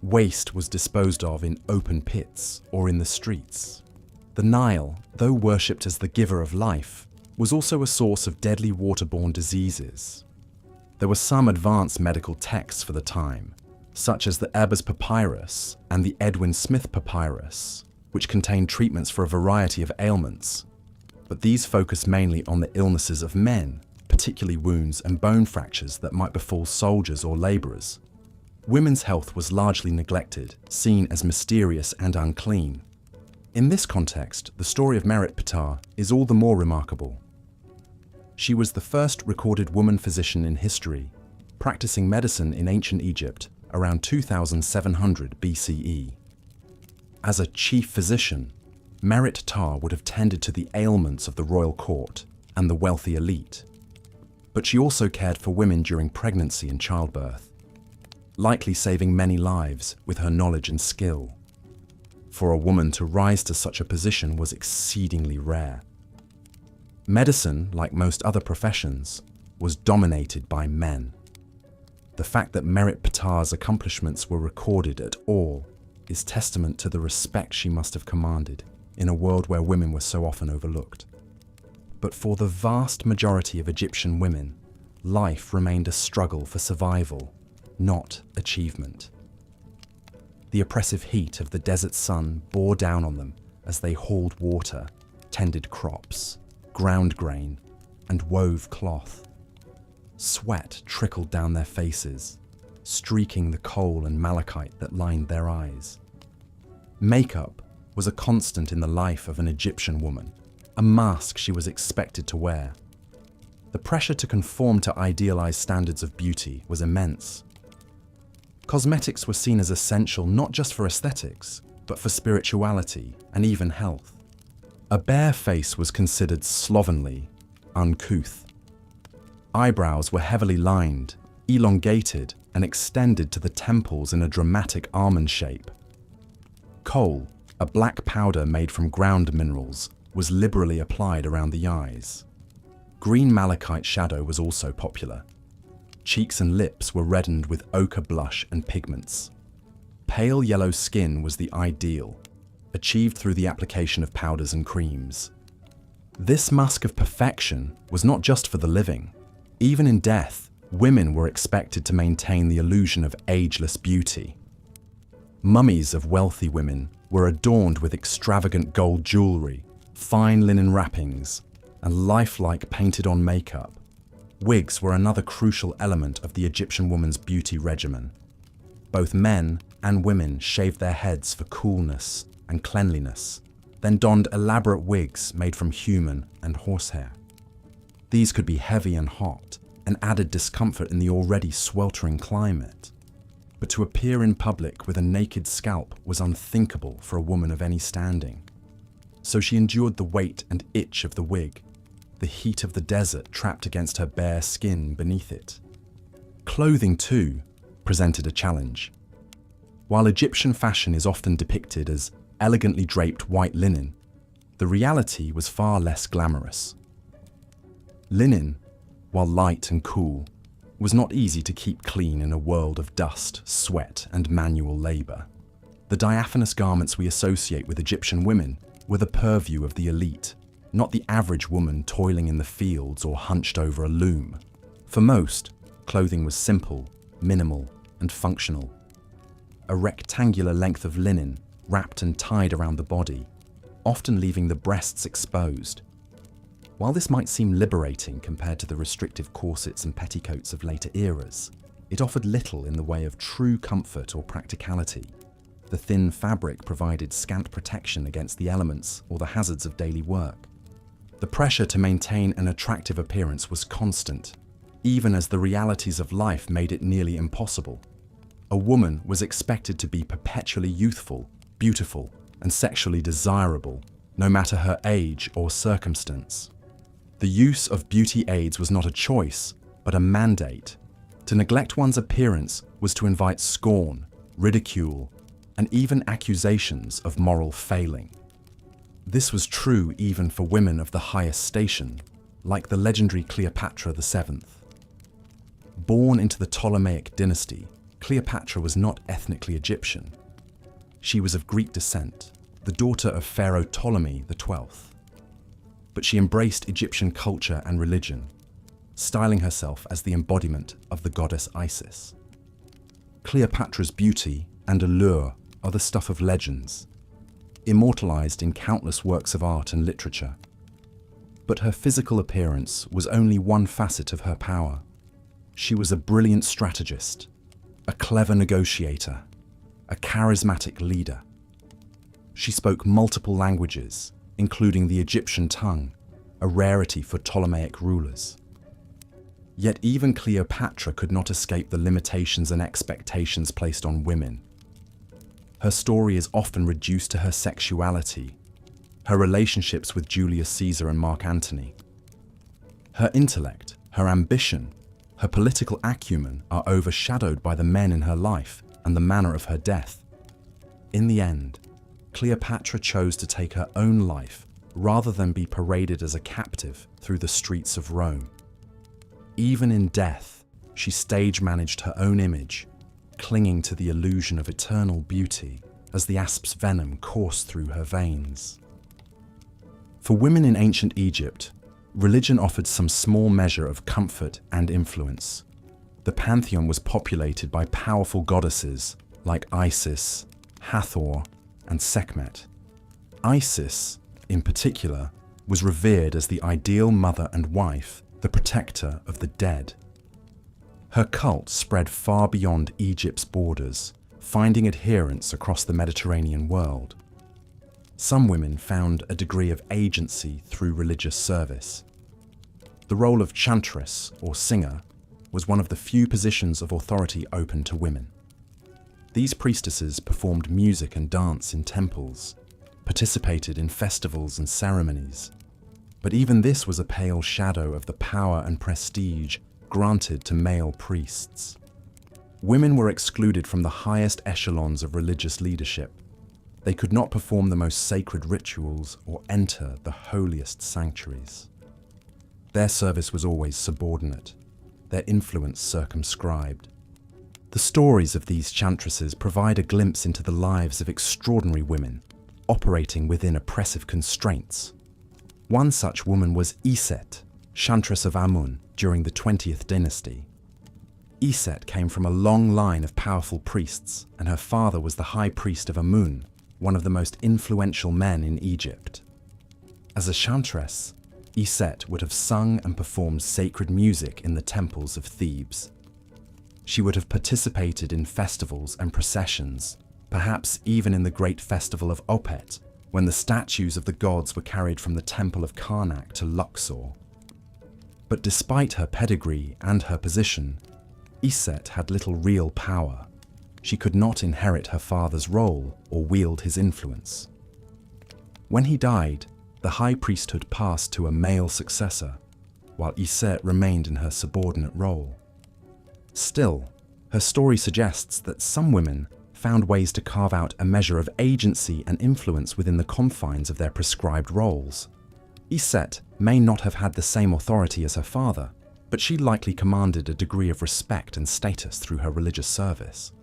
Waste was disposed of in open pits or in the streets. The Nile, though worshipped as the giver of life, was also a source of deadly waterborne diseases. There were some advanced medical texts for the time, such as the Ebers Papyrus and the Edwin Smith Papyrus, which contained treatments for a variety of ailments. But these focused mainly on the illnesses of men, particularly wounds and bone fractures that might befall soldiers or laborers. Women's health was largely neglected, seen as mysterious and unclean. In this context, the story of Merit Ptah is all the more remarkable. She was the first recorded woman physician in history, practicing medicine in ancient Egypt around 2700 BCE. As a chief physician, Merit Ptah would have tended to the ailments of the royal court and the wealthy elite. But she also cared for women during pregnancy and childbirth, likely saving many lives with her knowledge and skill. For a woman to rise to such a position was exceedingly rare. Medicine, like most other professions, was dominated by men. The fact that Merit Ptah's accomplishments were recorded at all is testament to the respect she must have commanded in a world where women were so often overlooked. But for the vast majority of Egyptian women, life remained a struggle for survival, not achievement. The oppressive heat of the desert sun bore down on them as they hauled water, tended crops, ground grain, and wove cloth. Sweat trickled down their faces, streaking the coal and malachite that lined their eyes. Makeup was a constant in the life of an Egyptian woman, a mask she was expected to wear. The pressure to conform to idealized standards of beauty was immense. Cosmetics were seen as essential not just for aesthetics, but for spirituality and even health. A bare face was considered slovenly, uncouth. Eyebrows were heavily lined, elongated, and extended to the temples in a dramatic almond shape. Kohl, a black powder made from ground minerals, was liberally applied around the eyes. Green malachite shadow was also popular. Cheeks and lips were reddened with ochre blush and pigments. Pale yellow skin was the ideal, achieved through the application of powders and creams. This mask of perfection was not just for the living. Even in death, women were expected to maintain the illusion of ageless beauty. Mummies of wealthy women were adorned with extravagant gold jewelry, fine linen wrappings, and lifelike painted-on makeup. Wigs were another crucial element of the Egyptian woman's beauty regimen. Both men and women shaved their heads for coolness and cleanliness, then donned elaborate wigs made from human and horsehair. These could be heavy and hot, and added discomfort in the already sweltering climate. But to appear in public with a naked scalp was unthinkable for a woman of any standing. So she endured the weight and itch of the wig, the heat of the desert trapped against her bare skin beneath it. Clothing, too, presented a challenge. While Egyptian fashion is often depicted as elegantly draped white linen, the reality was far less glamorous. Linen, while light and cool, was not easy to keep clean in a world of dust, sweat, and manual labor. The diaphanous garments we associate with Egyptian women were the purview of the elite, not the average woman toiling in the fields or hunched over a loom. For most, clothing was simple, minimal, and functional. A rectangular length of linen wrapped and tied around the body, often leaving the breasts exposed. While this might seem liberating compared to the restrictive corsets and petticoats of later eras, it offered little in the way of true comfort or practicality. The thin fabric provided scant protection against the elements or the hazards of daily work. The pressure to maintain an attractive appearance was constant, even as the realities of life made it nearly impossible. A woman was expected to be perpetually youthful, beautiful, and sexually desirable, no matter her age or circumstance. The use of beauty aids was not a choice, but a mandate. To neglect one's appearance was to invite scorn, ridicule, and even accusations of moral failing. This was true even for women of the highest station, like the legendary Cleopatra VII. Born into the Ptolemaic dynasty, Cleopatra was not ethnically Egyptian. She was of Greek descent, the daughter of Pharaoh Ptolemy XII. But she embraced Egyptian culture and religion, styling herself as the embodiment of the goddess Isis. Cleopatra's beauty and allure are the stuff of legends, immortalized in countless works of art and literature. But her physical appearance was only one facet of her power. She was a brilliant strategist, a clever negotiator, a charismatic leader. She spoke multiple languages, including the Egyptian tongue, a rarity for Ptolemaic rulers. Yet even Cleopatra could not escape the limitations and expectations placed on women. Her story is often reduced to her sexuality, her relationships with Julius Caesar and Mark Antony. Her intellect, her ambition, her political acumen are overshadowed by the men in her life and the manner of her death. In the end, Cleopatra chose to take her own life rather than be paraded as a captive through the streets of Rome. Even in death, she stage-managed her own image, clinging to the illusion of eternal beauty as the asp's venom coursed through her veins. For women in ancient Egypt, religion offered some small measure of comfort and influence. The pantheon was populated by powerful goddesses like Isis, Hathor, and Sekhmet. Isis, in particular, was revered as the ideal mother and wife, the protector of the dead. Her cult spread far beyond Egypt's borders, finding adherents across the Mediterranean world. Some women found a degree of agency through religious service. The role of chantress, or singer, was one of the few positions of authority open to women. These priestesses performed music and dance in temples, participated in festivals and ceremonies. But even this was a pale shadow of the power and prestige granted to male priests. Women were excluded from the highest echelons of religious leadership. They could not perform the most sacred rituals or enter the holiest sanctuaries. Their service was always subordinate, their influence circumscribed. The stories of these chantresses provide a glimpse into the lives of extraordinary women, operating within oppressive constraints. One such woman was Iset, chantress of Amun during the 20th dynasty. Iset came from a long line of powerful priests, and her father was the high priest of Amun, one of the most influential men in Egypt. As a chantress, Iset would have sung and performed sacred music in the temples of Thebes. She would have participated in festivals and processions, perhaps even in the great festival of Opet, when the statues of the gods were carried from the temple of Karnak to Luxor. But despite her pedigree and her position, Iset had little real power. She could not inherit her father's role or wield his influence. When he died, the high priesthood passed to a male successor, while Iset remained in her subordinate role. Still, her story suggests that some women found ways to carve out a measure of agency and influence within the confines of their prescribed roles. Iset may not have had the same authority as her father, but she likely commanded a degree of respect and status through her religious service.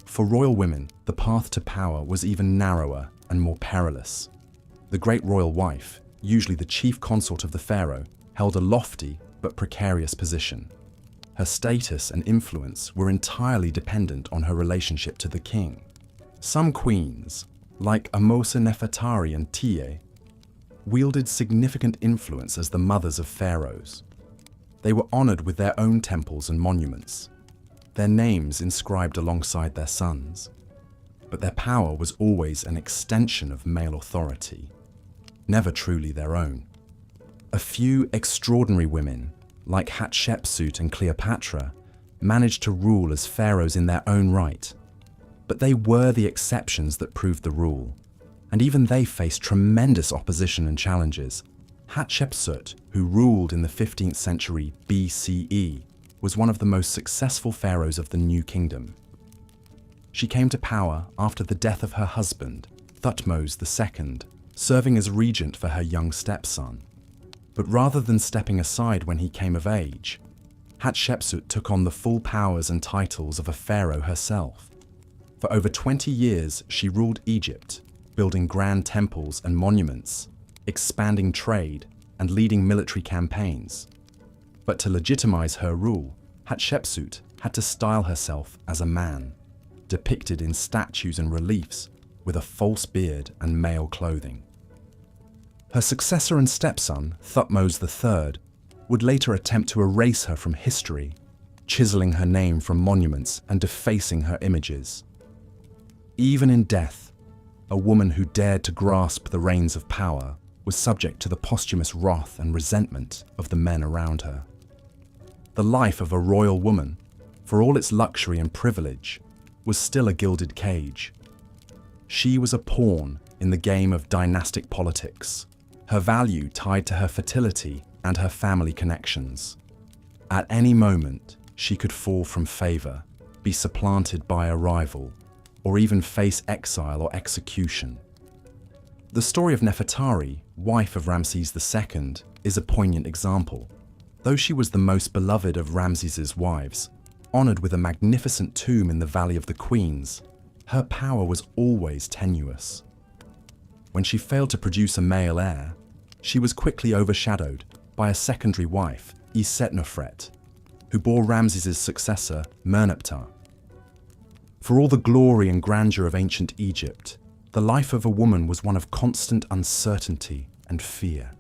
For royal women, the path to power was even narrower and more perilous. The great royal wife, usually the chief consort of the pharaoh, held a lofty but precarious position. Her status and influence were entirely dependent on her relationship to the king. Some queens, like Amosa Nefertari and Tiye, wielded significant influence as the mothers of pharaohs. They were honored with their own temples and monuments, their names inscribed alongside their sons. But their power was always an extension of male authority, never truly their own. A few extraordinary women, like Hatshepsut and Cleopatra, managed to rule as pharaohs in their own right. But they were the exceptions that proved the rule, and even they faced tremendous opposition and challenges. Hatshepsut, who ruled in the 15th century BCE, was one of the most successful pharaohs of the New Kingdom. She came to power after the death of her husband, Thutmose II, serving as regent for her young stepson. But rather than stepping aside when he came of age, Hatshepsut took on the full powers and titles of a pharaoh herself. For over 20 years, she ruled Egypt, building grand temples and monuments, expanding trade, and leading military campaigns. But to legitimize her rule, Hatshepsut had to style herself as a man, depicted in statues and reliefs with a false beard and male clothing. Her successor and stepson, Thutmose III, would later attempt to erase her from history, chiseling her name from monuments and defacing her images. Even in death, a woman who dared to grasp the reins of power was subject to the posthumous wrath and resentment of the men around her. The life of a royal woman, for all its luxury and privilege, was still a gilded cage. She was a pawn in the game of dynastic politics, her value tied to her fertility and her family connections. At any moment, she could fall from favor, be supplanted by a rival, or even face exile or execution. The story of Nefertari, wife of Ramses II, is a poignant example. Though she was the most beloved of Ramses's wives, honored with a magnificent tomb in the Valley of the Queens, her power was always tenuous. When she failed to produce a male heir, she was quickly overshadowed by a secondary wife, Isetnofret, who bore Ramses's successor, Merneptah. For all the glory and grandeur of ancient Egypt, the life of a woman was one of constant uncertainty and fear.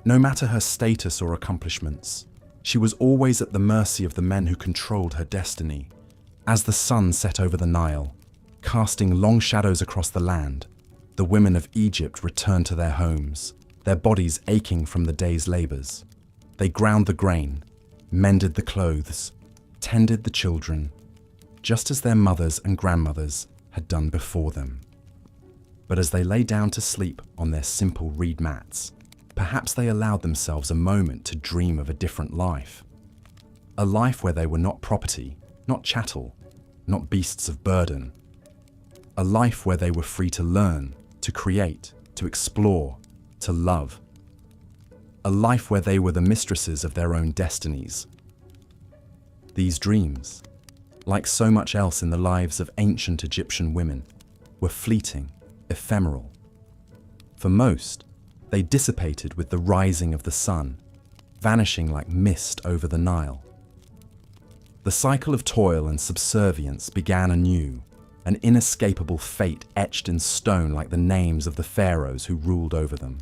No matter her status or accomplishments, she was always at the mercy of the men who controlled her destiny. As the sun set over the Nile, casting long shadows across the land, the women of Egypt returned to their homes, their bodies aching from the day's labors. They ground the grain, mended the clothes, tended the children, just as their mothers and grandmothers had done before them. But as they lay down to sleep on their simple reed mats, perhaps they allowed themselves a moment to dream of a different life. A life where they were not property, not chattel, not beasts of burden. A life where they were free to learn, to create, to explore, to love. A life where they were the mistresses of their own destinies. These dreams, like so much else in the lives of ancient Egyptian women, were fleeting, ephemeral. For most, They dissipated with the rising of the sun, vanishing like mist over the Nile. The cycle of toil and subservience began anew, an inescapable fate etched in stone like the names of the pharaohs who ruled over them.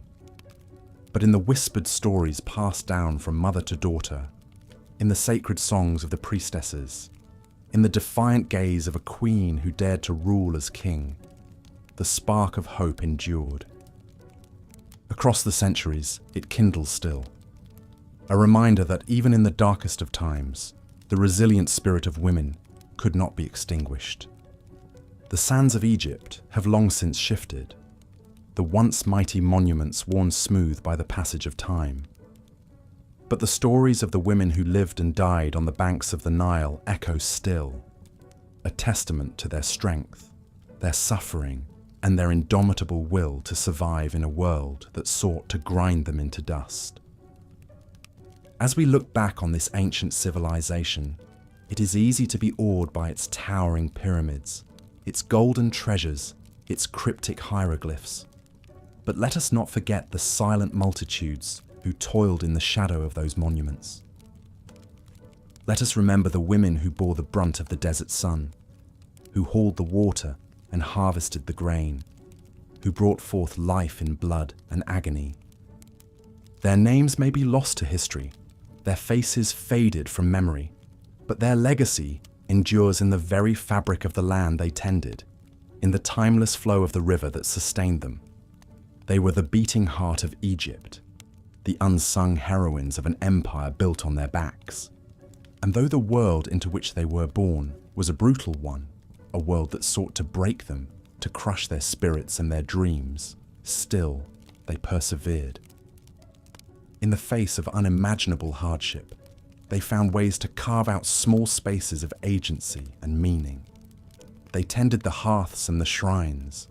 But in the whispered stories passed down from mother to daughter, in the sacred songs of the priestesses, in the defiant gaze of a queen who dared to rule as king, the spark of hope endured. Across the centuries, it kindles still, a reminder that even in the darkest of times, the resilient spirit of women could not be extinguished. The sands of Egypt have long since shifted, the once mighty monuments worn smooth by the passage of time. But the stories of the women who lived and died on the banks of the Nile echo still, a testament to their strength, their suffering, and their indomitable will to survive in a world that sought to grind them into dust. As we look back on this ancient civilization, it is easy to be awed by its towering pyramids, its golden treasures, its cryptic hieroglyphs. But let us not forget the silent multitudes who toiled in the shadow of those monuments. Let us remember the women who bore the brunt of the desert sun, who hauled the water and harvested the grain, who brought forth life in blood and agony. Their names may be lost to history, their faces faded from memory, but their legacy endures in the very fabric of the land they tended, in the timeless flow of the river that sustained them. They were the beating heart of Egypt, the unsung heroines of an empire built on their backs. And though the world into which they were born was a brutal one, a world that sought to break them, to crush their spirits and their dreams, still they persevered. In the face of unimaginable hardship, they found ways to carve out small spaces of agency and meaning. They tended the hearths and the shrines.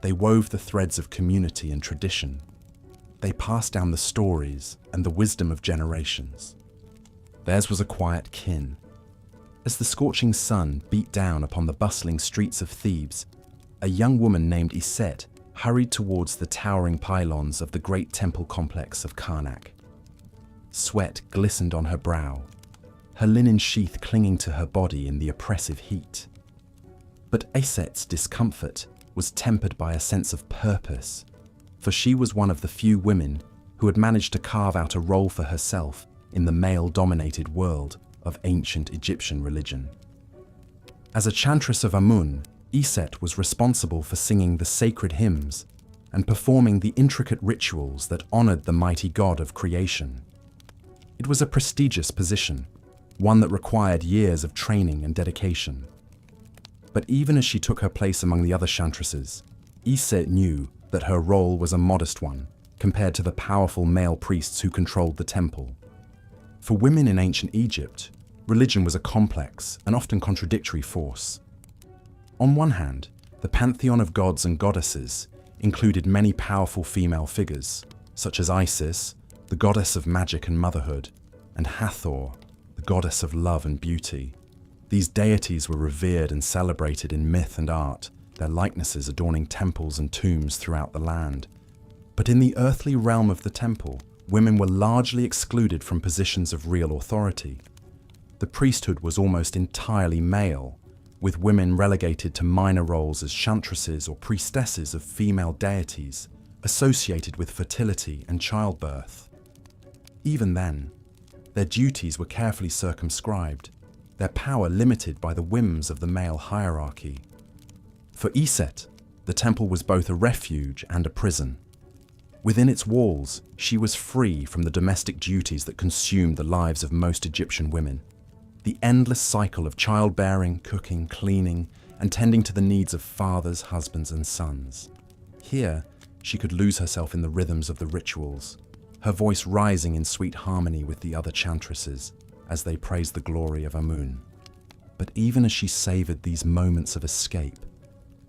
They wove the threads of community and tradition. They passed down the stories and the wisdom of generations. Theirs was a quiet kin. As the scorching sun beat down upon the bustling streets of Thebes, a young woman named Iset hurried towards the towering pylons of the great temple complex of Karnak. Sweat glistened on her brow, her linen sheath clinging to her body in the oppressive heat. But Iset's discomfort was tempered by a sense of purpose, for she was one of the few women who had managed to carve out a role for herself in the male-dominated world of ancient Egyptian religion. As a chantress of Amun, Iset was responsible for singing the sacred hymns and performing the intricate rituals that honored the mighty god of creation. It was a prestigious position, one that required years of training and dedication. But even as she took her place among the other chantresses, Iset knew that her role was a modest one compared to the powerful male priests who controlled the temple. For women in ancient Egypt, religion was a complex and often contradictory force. On one hand, the pantheon of gods and goddesses included many powerful female figures, such as Isis, the goddess of magic and motherhood, and Hathor, the goddess of love and beauty. These deities were revered and celebrated in myth and art, their likenesses adorning temples and tombs throughout the land. But in the earthly realm of the temple, women were largely excluded from positions of real authority. The priesthood was almost entirely male, with women relegated to minor roles as chantresses or priestesses of female deities associated with fertility and childbirth. Even then, their duties were carefully circumscribed, their power limited by the whims of the male hierarchy. For Iset, the temple was both a refuge and a prison. Within its walls, she was free from the domestic duties that consumed the lives of most Egyptian women. The endless cycle of childbearing, cooking, cleaning, and tending to the needs of fathers, husbands, and sons. Here, she could lose herself in the rhythms of the rituals, her voice rising in sweet harmony with the other chantresses as they praised the glory of Amun. But even as she savored these moments of escape,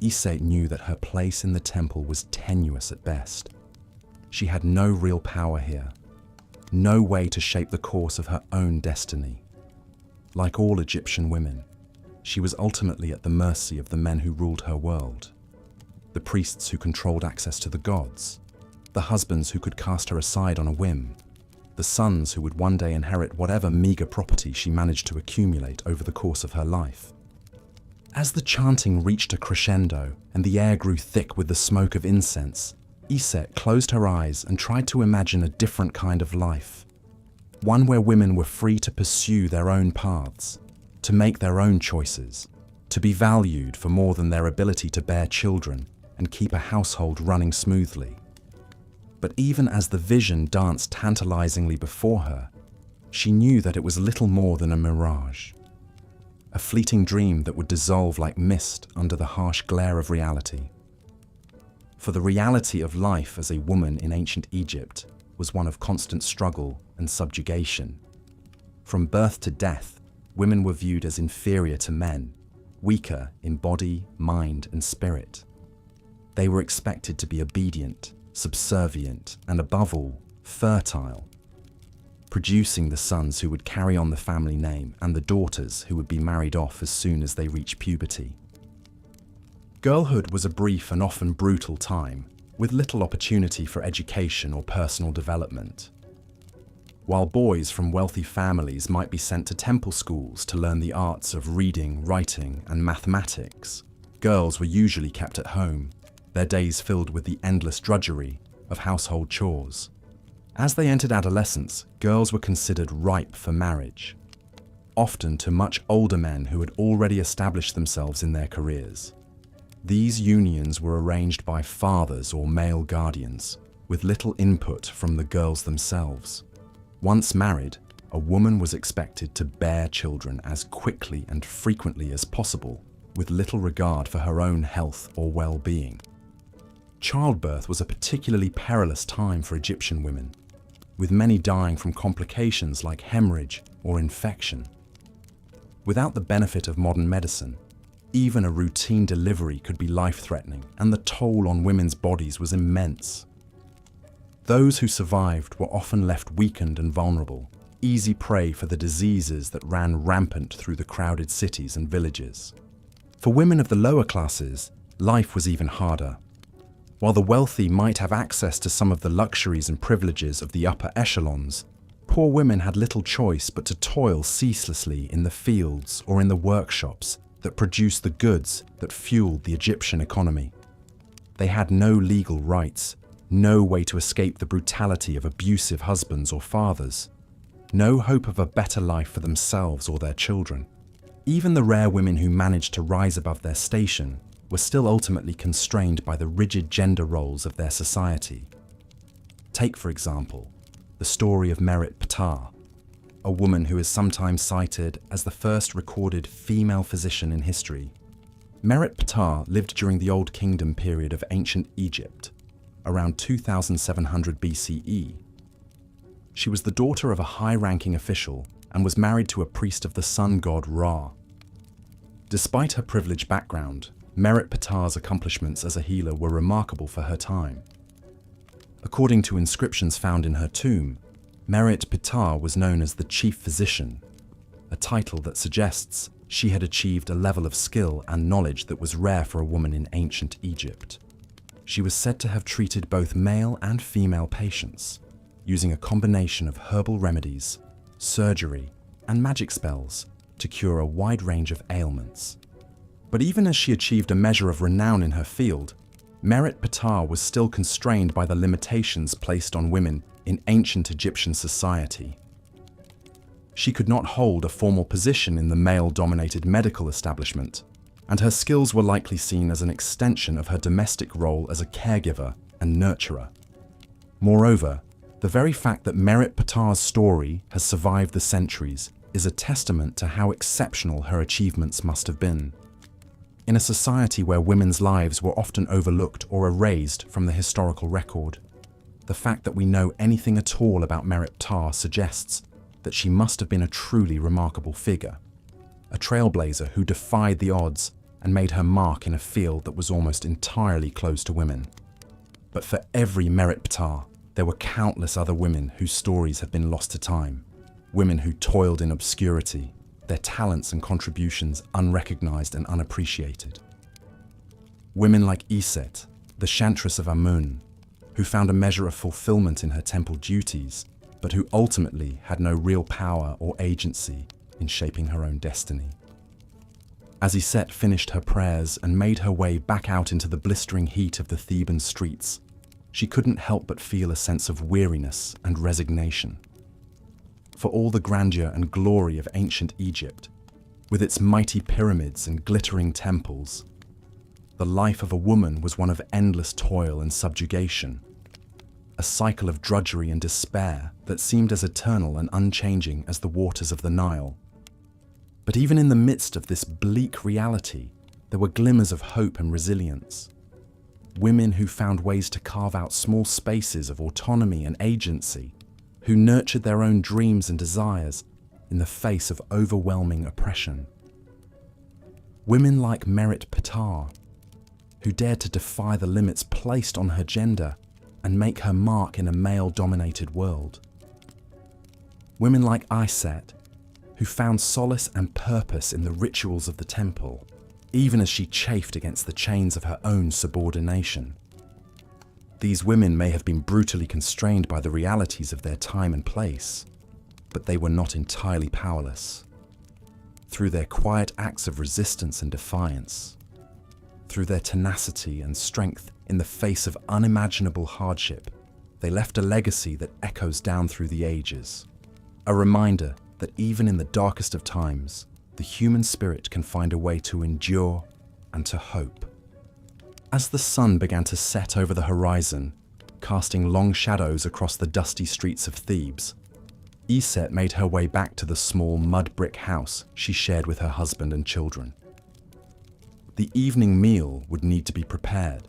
Iset knew that her place in the temple was tenuous at best. She had no real power here, no way to shape the course of her own destiny. Like all Egyptian women, she was ultimately at the mercy of the men who ruled her world, the priests who controlled access to the gods, the husbands who could cast her aside on a whim, the sons who would one day inherit whatever meager property she managed to accumulate over the course of her life. As the chanting reached a crescendo and the air grew thick with the smoke of incense, Iset closed her eyes and tried to imagine a different kind of life. One where women were free to pursue their own paths, to make their own choices, to be valued for more than their ability to bear children and keep a household running smoothly. But even as the vision danced tantalizingly before her, she knew that it was little more than a mirage. A fleeting dream that would dissolve like mist under the harsh glare of reality. For the reality of life as a woman in ancient Egypt was one of constant struggle and subjugation. From birth to death, women were viewed as inferior to men, weaker in body, mind, and spirit. They were expected to be obedient, subservient, and above all, fertile, producing the sons who would carry on the family name and the daughters who would be married off as soon as they reached puberty. Girlhood was a brief and often brutal time, with little opportunity for education or personal development. While boys from wealthy families might be sent to temple schools to learn the arts of reading, writing, and mathematics, girls were usually kept at home, their days filled with the endless drudgery of household chores. As they entered adolescence, girls were considered ripe for marriage, often to much older men who had already established themselves in their careers. These unions were arranged by fathers or male guardians, with little input from the girls themselves. Once married, a woman was expected to bear children as quickly and frequently as possible, with little regard for her own health or well-being. Childbirth was a particularly perilous time for Egyptian women, with many dying from complications like hemorrhage or infection. Without the benefit of modern medicine, even a routine delivery could be life-threatening, and the toll on women's bodies was immense. Those who survived were often left weakened and vulnerable, easy prey for the diseases that ran rampant through the crowded cities and villages. For women of the lower classes, life was even harder. While the wealthy might have access to some of the luxuries and privileges of the upper echelons, poor women had little choice but to toil ceaselessly in the fields or in the workshops that produced the goods that fueled the Egyptian economy. They had no legal rights, no way to escape the brutality of abusive husbands or fathers, no hope of a better life for themselves or their children. Even the rare women who managed to rise above their station were still ultimately constrained by the rigid gender roles of their society. Take, for example, the story of Merit Ptah, a woman who is sometimes cited as the first recorded female physician in history. Merit Ptah lived during the Old Kingdom period of ancient Egypt, around 2700 BCE. She was the daughter of a high-ranking official and was married to a priest of the sun god Ra. Despite her privileged background, Merit Ptah's accomplishments as a healer were remarkable for her time. According to inscriptions found in her tomb, Merit Ptah was known as the chief physician, a title that suggests she had achieved a level of skill and knowledge that was rare for a woman in ancient Egypt. She was said to have treated both male and female patients, using a combination of herbal remedies, surgery, and magic spells to cure a wide range of ailments. But even as she achieved a measure of renown in her field, Merit Ptah was still constrained by the limitations placed on women in ancient Egyptian society. She could not hold a formal position in the male-dominated medical establishment, and her skills were likely seen as an extension of her domestic role as a caregiver and nurturer. Moreover, the very fact that Merit Ptah's story has survived the centuries is a testament to how exceptional her achievements must have been. In a society where women's lives were often overlooked or erased from the historical record, the fact that we know anything at all about Merit Ptah suggests that she must have been a truly remarkable figure, a trailblazer who defied the odds and made her mark in a field that was almost entirely closed to women. But for every Merit Ptah, there were countless other women whose stories have been lost to time, women who toiled in obscurity, their talents and contributions unrecognized and unappreciated. Women like Iset, the chantress of Amun, who found a measure of fulfillment in her temple duties, but who ultimately had no real power or agency in shaping her own destiny. As Iset finished her prayers and made her way back out into the blistering heat of the Theban streets, she couldn't help but feel a sense of weariness and resignation. For all the grandeur and glory of ancient Egypt, with its mighty pyramids and glittering temples, the life of a woman was one of endless toil and subjugation, a cycle of drudgery and despair that seemed as eternal and unchanging as the waters of the Nile. But even in the midst of this bleak reality, there were glimmers of hope and resilience. Women who found ways to carve out small spaces of autonomy and agency, who nurtured their own dreams and desires in the face of overwhelming oppression. Women like Merit Patar, who dared to defy the limits placed on her gender and make her mark in a male-dominated world. Women like Iset, who found solace and purpose in the rituals of the temple, even as she chafed against the chains of her own subordination. These women may have been brutally constrained by the realities of their time and place, but they were not entirely powerless. Through their quiet acts of resistance and defiance, through their tenacity and strength in the face of unimaginable hardship, they left a legacy that echoes down through the ages. A reminder that even in the darkest of times, the human spirit can find a way to endure and to hope. As the sun began to set over the horizon, casting long shadows across the dusty streets of Thebes, Iset made her way back to the small mud brick house she shared with her husband and children. The evening meal would need to be prepared,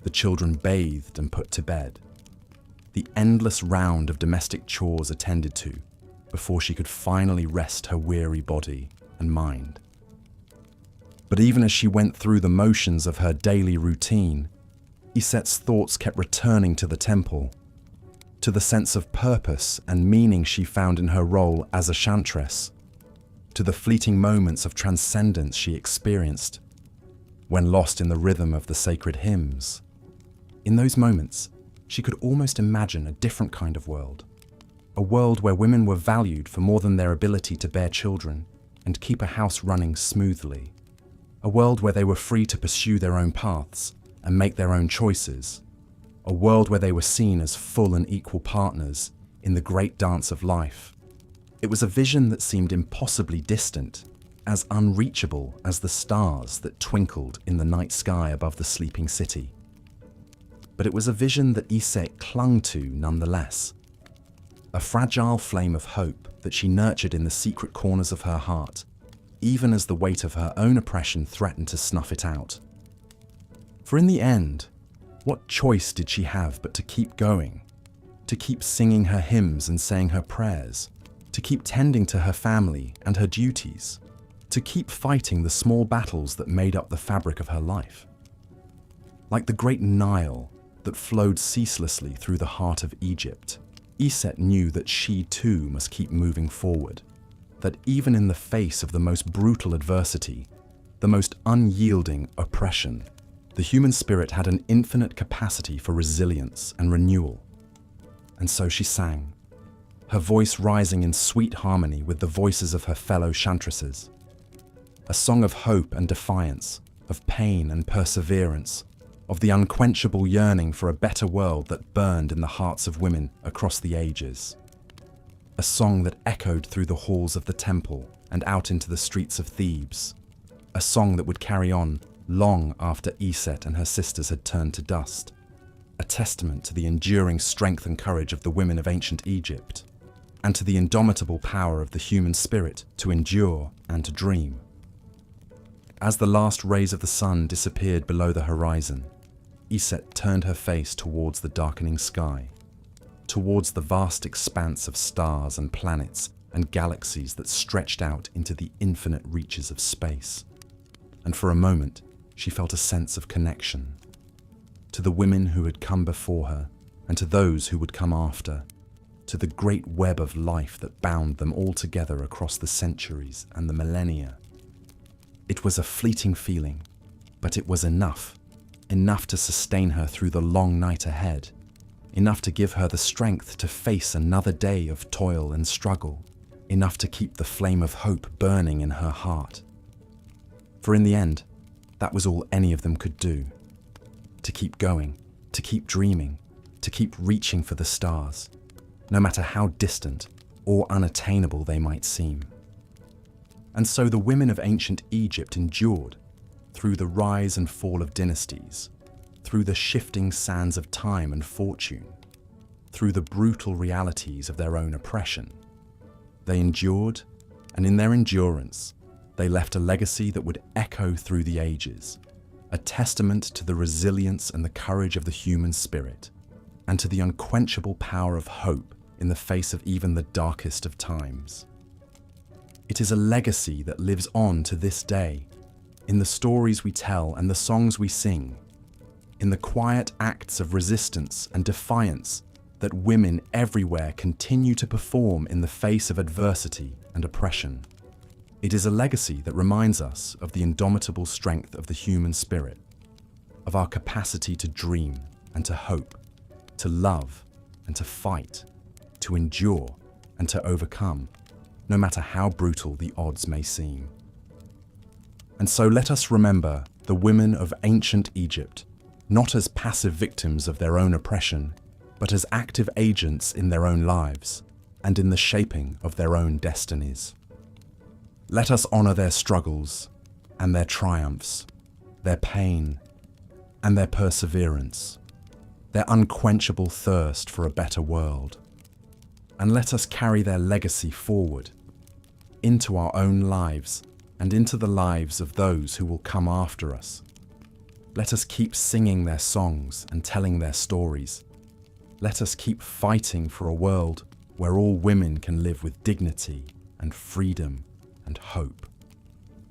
the children bathed and put to bed, the endless round of domestic chores attended to before she could finally rest her weary body and mind. But even as she went through the motions of her daily routine, Iset's thoughts kept returning to the temple, to the sense of purpose and meaning she found in her role as a chantress, to the fleeting moments of transcendence she experienced when lost in the rhythm of the sacred hymns. In those moments, she could almost imagine a different kind of world, a world where women were valued for more than their ability to bear children and keep a house running smoothly, a world where they were free to pursue their own paths and make their own choices, a world where they were seen as full and equal partners in the great dance of life. It was a vision that seemed impossibly distant, as unreachable as the stars that twinkled in the night sky above the sleeping city. But it was a vision that Iset clung to nonetheless, a fragile flame of hope that she nurtured in the secret corners of her heart, even as the weight of her own oppression threatened to snuff it out. For in the end, what choice did she have but to keep going, to keep singing her hymns and saying her prayers, to keep tending to her family and her duties, to keep fighting the small battles that made up the fabric of her life? Like the great Nile that flowed ceaselessly through the heart of Egypt, Iset knew that she too must keep moving forward, that even in the face of the most brutal adversity, the most unyielding oppression, the human spirit had an infinite capacity for resilience and renewal. And so she sang, her voice rising in sweet harmony with the voices of her fellow chantresses. A song of hope and defiance, of pain and perseverance, of the unquenchable yearning for a better world that burned in the hearts of women across the ages. A song that echoed through the halls of the temple and out into the streets of Thebes. A song that would carry on long after Iset and her sisters had turned to dust. A testament to the enduring strength and courage of the women of ancient Egypt, and to the indomitable power of the human spirit to endure and to dream. As the last rays of the sun disappeared below the horizon, Iset turned her face towards the darkening sky, towards the vast expanse of stars and planets and galaxies that stretched out into the infinite reaches of space. And for a moment, she felt a sense of connection to the women who had come before her and to those who would come after, to the great web of life that bound them all together across the centuries and the millennia. It was a fleeting feeling, but it was enough to sustain her through the long night ahead enough to give her the strength to face another day of toil and struggle, enough to keep the flame of hope burning in her heart. For in the end, that was all any of them could do. To keep going, to keep dreaming, to keep reaching for the stars, no matter how distant or unattainable they might seem. And so the women of ancient Egypt endured through the rise and fall of dynasties, through the shifting sands of time and fortune, through the brutal realities of their own oppression. They endured, and in their endurance, they left a legacy that would echo through the ages, a testament to the resilience and the courage of the human spirit, and to the unquenchable power of hope in the face of even the darkest of times. It is a legacy that lives on to this day, in the stories we tell and the songs we sing, in the quiet acts of resistance and defiance that women everywhere continue to perform in the face of adversity and oppression. It is a legacy that reminds us of the indomitable strength of the human spirit, of our capacity to dream and to hope, to love and to fight, to endure and to overcome, no matter how brutal the odds may seem. And so let us remember the women of ancient Egypt, not as passive victims of their own oppression, but as active agents in their own lives and in the shaping of their own destinies. Let us honor their struggles and their triumphs, their pain and their perseverance, their unquenchable thirst for a better world. And let us carry their legacy forward into our own lives and into the lives of those who will come after us. Let us keep singing their songs and telling their stories. Let us keep fighting for a world where all women can live with dignity and freedom and hope.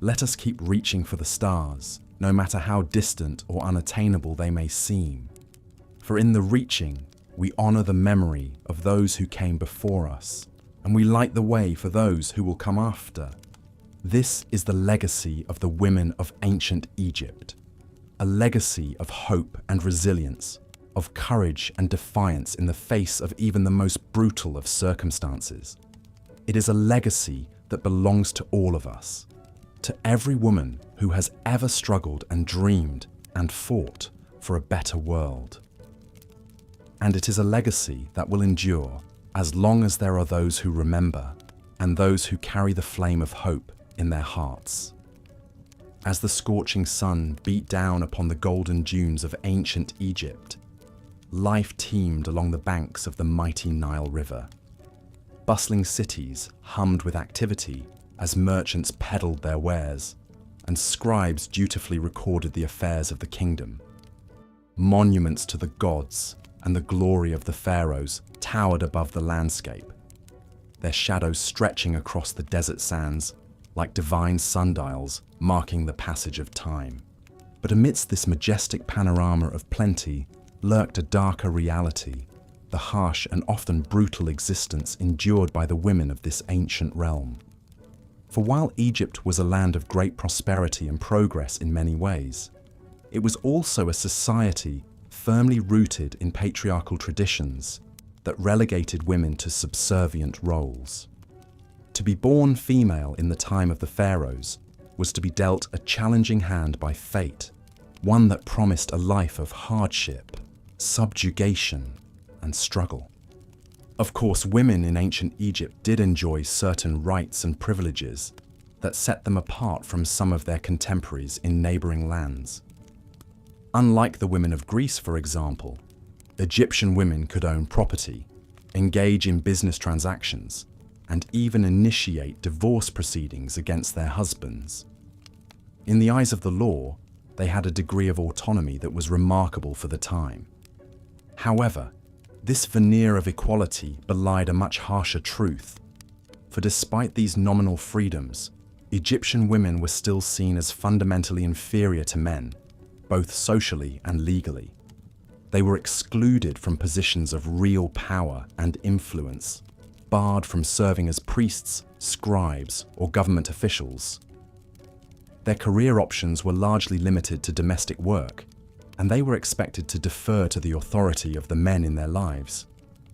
Let us keep reaching for the stars, no matter how distant or unattainable they may seem. For in the reaching, we honor the memory of those who came before us, and we light the way for those who will come after. This is the legacy of the women of ancient Egypt, a legacy of hope and resilience, of courage and defiance in the face of even the most brutal of circumstances. It is a legacy that belongs to all of us, to every woman who has ever struggled and dreamed and fought for a better world. And it is a legacy that will endure as long as there are those who remember and those who carry the flame of hope in their hearts. As the scorching sun beat down upon the golden dunes of ancient Egypt, life teemed along the banks of the mighty Nile River. Bustling cities hummed with activity as merchants peddled their wares, and scribes dutifully recorded the affairs of the kingdom. Monuments to the gods and the glory of the pharaohs towered above the landscape, their shadows stretching across the desert sands like divine sundials marking the passage of time. But amidst this majestic panorama of plenty lurked a darker reality, the harsh and often brutal existence endured by the women of this ancient realm. For while Egypt was a land of great prosperity and progress in many ways, it was also a society firmly rooted in patriarchal traditions that relegated women to subservient roles. To be born female in the time of the pharaohs was to be dealt a challenging hand by fate, one that promised a life of hardship, subjugation, and struggle. Of course, women in ancient Egypt did enjoy certain rights and privileges that set them apart from some of their contemporaries in neighboring lands. Unlike the women of Greece, for example, Egyptian women could own property, engage in business transactions, and even initiate divorce proceedings against their husbands. In the eyes of the law, they had a degree of autonomy that was remarkable for the time. However, this veneer of equality belied a much harsher truth, for despite these nominal freedoms, Egyptian women were still seen as fundamentally inferior to men, both socially and legally. They were excluded from positions of real power and influence, barred from serving as priests, scribes, or government officials. Their career options were largely limited to domestic work, and they were expected to defer to the authority of the men in their lives,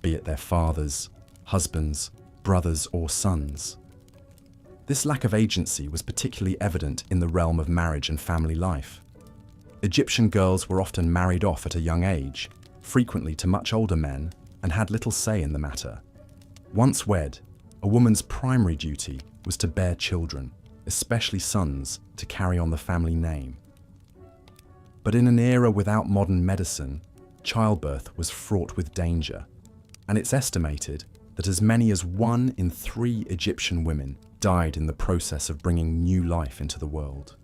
be it their fathers, husbands, brothers, or sons. This lack of agency was particularly evident in the realm of marriage and family life. Egyptian girls were often married off at a young age, frequently to much older men, and had little say in the matter. Once wed, a woman's primary duty was to bear children, especially sons, to carry on the family name. But in an era without modern medicine, childbirth was fraught with danger, and it's estimated that as many as 1 in 3 Egyptian women died in the process of bringing new life into the world.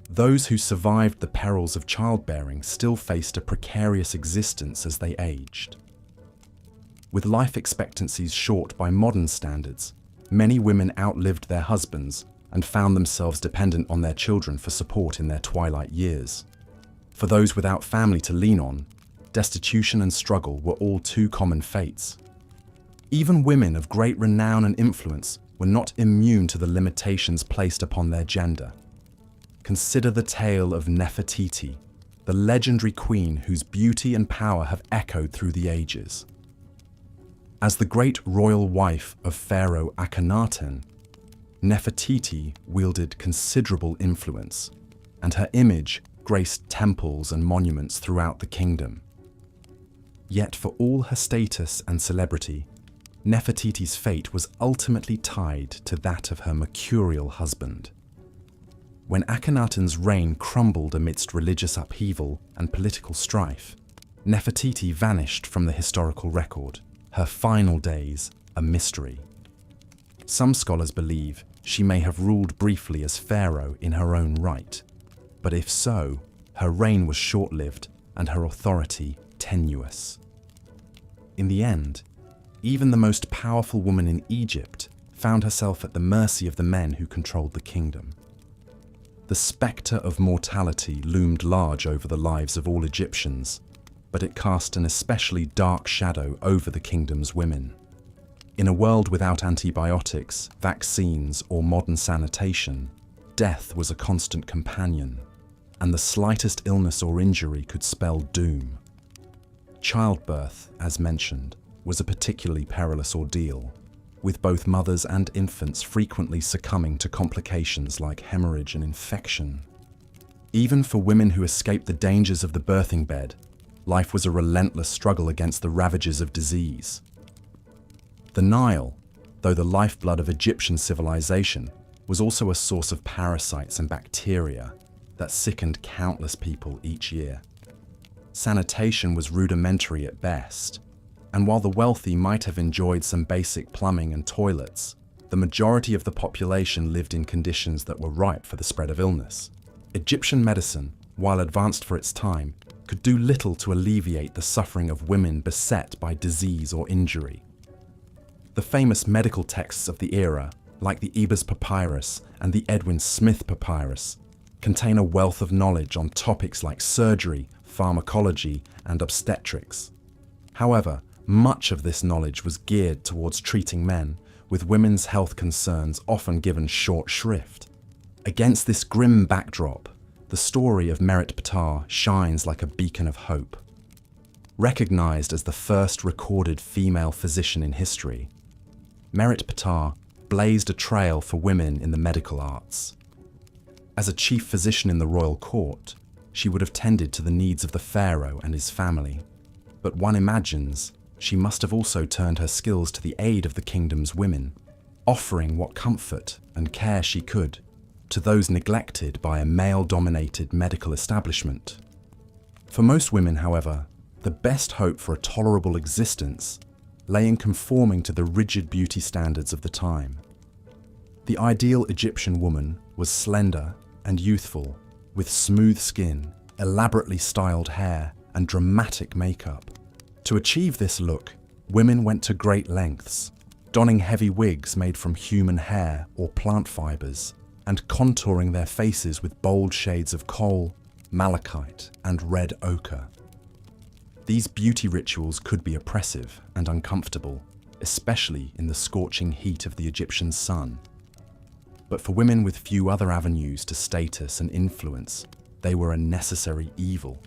Those who survived the perils of childbearing still faced a precarious existence as they aged. With life expectancies short by modern standards, many women outlived their husbands and found themselves dependent on their children for support in their twilight years. For those without family to lean on, destitution and struggle were all too common fates. Even women of great renown and influence were not immune to the limitations placed upon their gender. Consider the tale of Nefertiti, the legendary queen whose beauty and power have echoed through the ages. As the great royal wife of Pharaoh Akhenaten, Nefertiti wielded considerable influence, and her image graced temples and monuments throughout the kingdom. Yet for all her status and celebrity, Nefertiti's fate was ultimately tied to that of her mercurial husband. When Akhenaten's reign crumbled amidst religious upheaval and political strife, Nefertiti vanished from the historical record, her final days a mystery. Some scholars believe she may have ruled briefly as pharaoh in her own right, but if so, her reign was short-lived and her authority tenuous. In the end, even the most powerful woman in Egypt found herself at the mercy of the men who controlled the kingdom. The spectre of mortality loomed large over the lives of all Egyptians, but it cast an especially dark shadow over the kingdom's women. In a world without antibiotics, vaccines, or modern sanitation, death was a constant companion, and the slightest illness or injury could spell doom. Childbirth, as mentioned, was a particularly perilous ordeal, with both mothers and infants frequently succumbing to complications like hemorrhage and infection. Even for women who escaped the dangers of the birthing bed, life was a relentless struggle against the ravages of disease. The Nile, though the lifeblood of Egyptian civilization, was also a source of parasites and bacteria that sickened countless people each year. Sanitation was rudimentary at best, and while the wealthy might have enjoyed some basic plumbing and toilets, the majority of the population lived in conditions that were ripe for the spread of illness. Egyptian medicine, while advanced for its time, could do little to alleviate the suffering of women beset by disease or injury. The famous medical texts of the era, like the Ebers Papyrus and the Edwin Smith Papyrus, contain a wealth of knowledge on topics like surgery, pharmacology, and obstetrics. However, much of this knowledge was geared towards treating men, with women's health concerns often given short shrift. Against this grim backdrop, the story of Merit Ptah shines like a beacon of hope. Recognized as the first recorded female physician in history, Merit Ptah blazed a trail for women in the medical arts. As a chief physician in the royal court, she would have tended to the needs of the pharaoh and his family, but one imagines she must have also turned her skills to the aid of the kingdom's women, offering what comfort and care she could to those neglected by a male-dominated medical establishment. For most women, however, the best hope for a tolerable existence lay in conforming to the rigid beauty standards of the time. The ideal Egyptian woman was slender and youthful, with smooth skin, elaborately styled hair, and dramatic makeup. To achieve this look, women went to great lengths, donning heavy wigs made from human hair or plant fibers, and contouring their faces with bold shades of coal, malachite, and red ochre. These beauty rituals could be oppressive and uncomfortable, especially in the scorching heat of the Egyptian sun. But for women with few other avenues to status and influence, they were a necessary evil.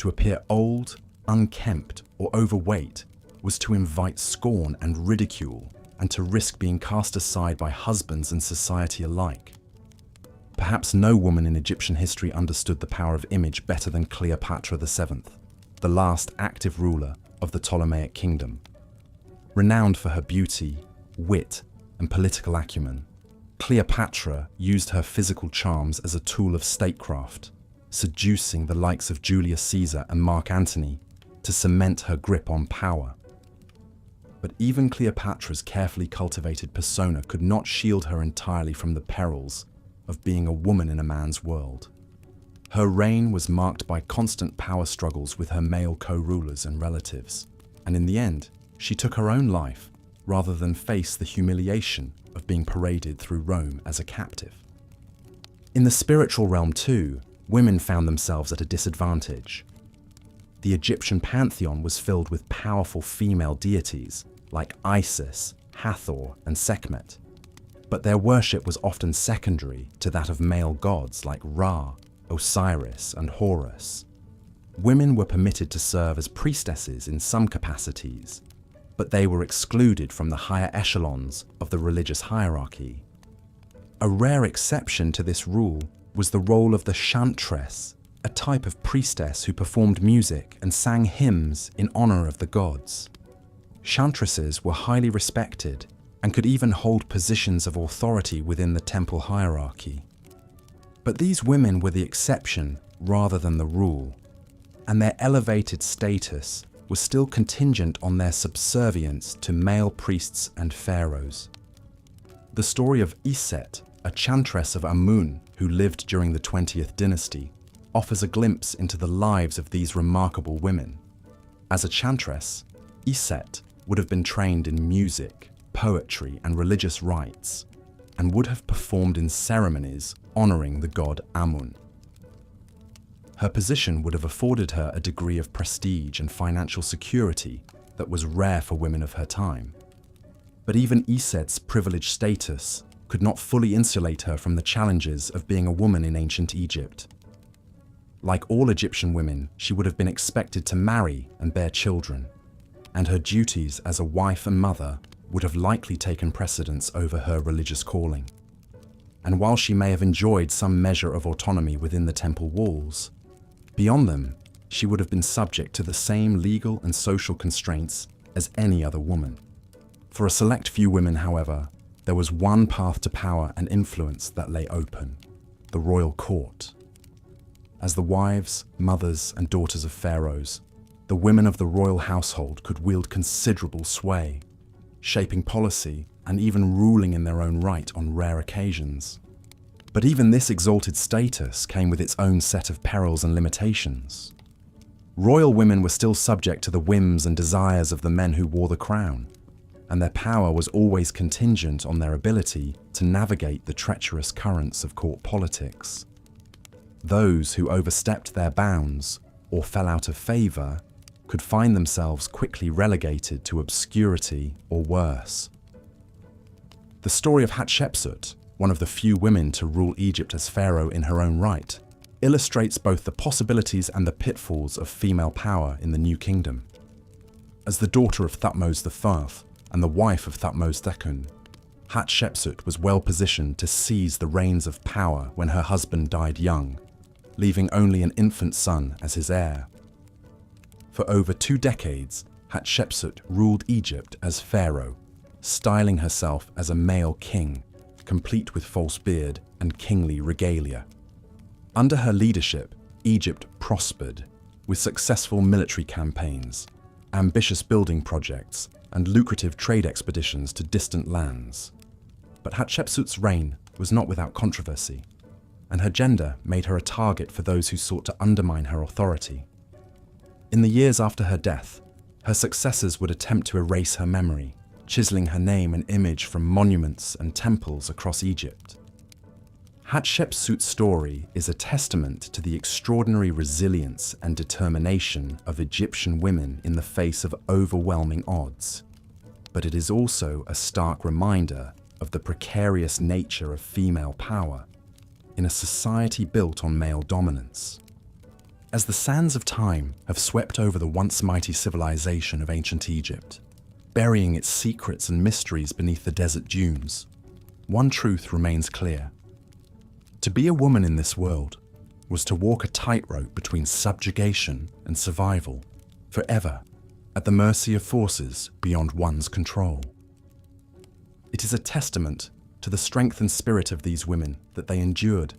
To appear old, unkempt, or overweight was to invite scorn and ridicule, and to risk being cast aside by husbands and society alike. Perhaps no woman in Egyptian history understood the power of image better than Cleopatra VII, the last active ruler of the Ptolemaic kingdom. Renowned for her beauty, wit, and political acumen, Cleopatra used her physical charms as a tool of statecraft, seducing the likes of Julius Caesar and Mark Antony to cement her grip on power. But even Cleopatra's carefully cultivated persona could not shield her entirely from the perils of being a woman in a man's world. Her reign was marked by constant power struggles with her male co-rulers and relatives, and in the end, she took her own life rather than face the humiliation of being paraded through Rome as a captive. In the spiritual realm too, women found themselves at a disadvantage. The Egyptian pantheon was filled with powerful female deities like Isis, Hathor, and Sekhmet, but their worship was often secondary to that of male gods like Ra, Osiris, and Horus. Women were permitted to serve as priestesses in some capacities, but they were excluded from the higher echelons of the religious hierarchy. A rare exception to this rule was the role of the chantress, a type of priestess who performed music and sang hymns in honor of the gods. Chantresses were highly respected and could even hold positions of authority within the temple hierarchy. But these women were the exception rather than the rule, and their elevated status was still contingent on their subservience to male priests and pharaohs. The story of Iset, a chantress of Amun who lived during the 20th dynasty, offers a glimpse into the lives of these remarkable women. As a chantress, Iset would have been trained in music, poetry, and religious rites, and would have performed in ceremonies honoring the god Amun. Her position would have afforded her a degree of prestige and financial security that was rare for women of her time. But even Iset's privileged status could not fully insulate her from the challenges of being a woman in ancient Egypt. Like all Egyptian women, she would have been expected to marry and bear children, and her duties as a wife and mother would have likely taken precedence over her religious calling. And while she may have enjoyed some measure of autonomy within the temple walls, beyond them, she would have been subject to the same legal and social constraints as any other woman. For a select few women, however, there was one path to power and influence that lay open: the royal court. As the wives, mothers, and daughters of pharaohs, the women of the royal household could wield considerable sway, shaping policy and even ruling in their own right on rare occasions. But even this exalted status came with its own set of perils and limitations. Royal women were still subject to the whims and desires of the men who wore the crown, and their power was always contingent on their ability to navigate the treacherous currents of court politics. Those who overstepped their bounds or fell out of favor could find themselves quickly relegated to obscurity or worse. The story of Hatshepsut, one of the few women to rule Egypt as pharaoh in her own right, illustrates both the possibilities and the pitfalls of female power in the New Kingdom. As the daughter of Thutmose IV and the wife of Thutmose II, Hatshepsut was well positioned to seize the reins of power when her husband died young, leaving only an infant son as his heir. For over 2 decades, Hatshepsut ruled Egypt as pharaoh, styling herself as a male king, complete with false beard and kingly regalia. Under her leadership, Egypt prospered, with successful military campaigns, ambitious building projects, and lucrative trade expeditions to distant lands. But Hatshepsut's reign was not without controversy, and her gender made her a target for those who sought to undermine her authority. In the years after her death, her successors would attempt to erase her memory, chiseling her name and image from monuments and temples across Egypt. Hatshepsut's story is a testament to the extraordinary resilience and determination of Egyptian women in the face of overwhelming odds, but it is also a stark reminder of the precarious nature of female power in a society built on male dominance. As the sands of time have swept over the once mighty civilization of ancient Egypt, burying its secrets and mysteries beneath the desert dunes, one truth remains clear. To be a woman in this world was to walk a tightrope between subjugation and survival, forever at the mercy of forces beyond one's control. It is a testament to the strength and spirit of these women that they endured,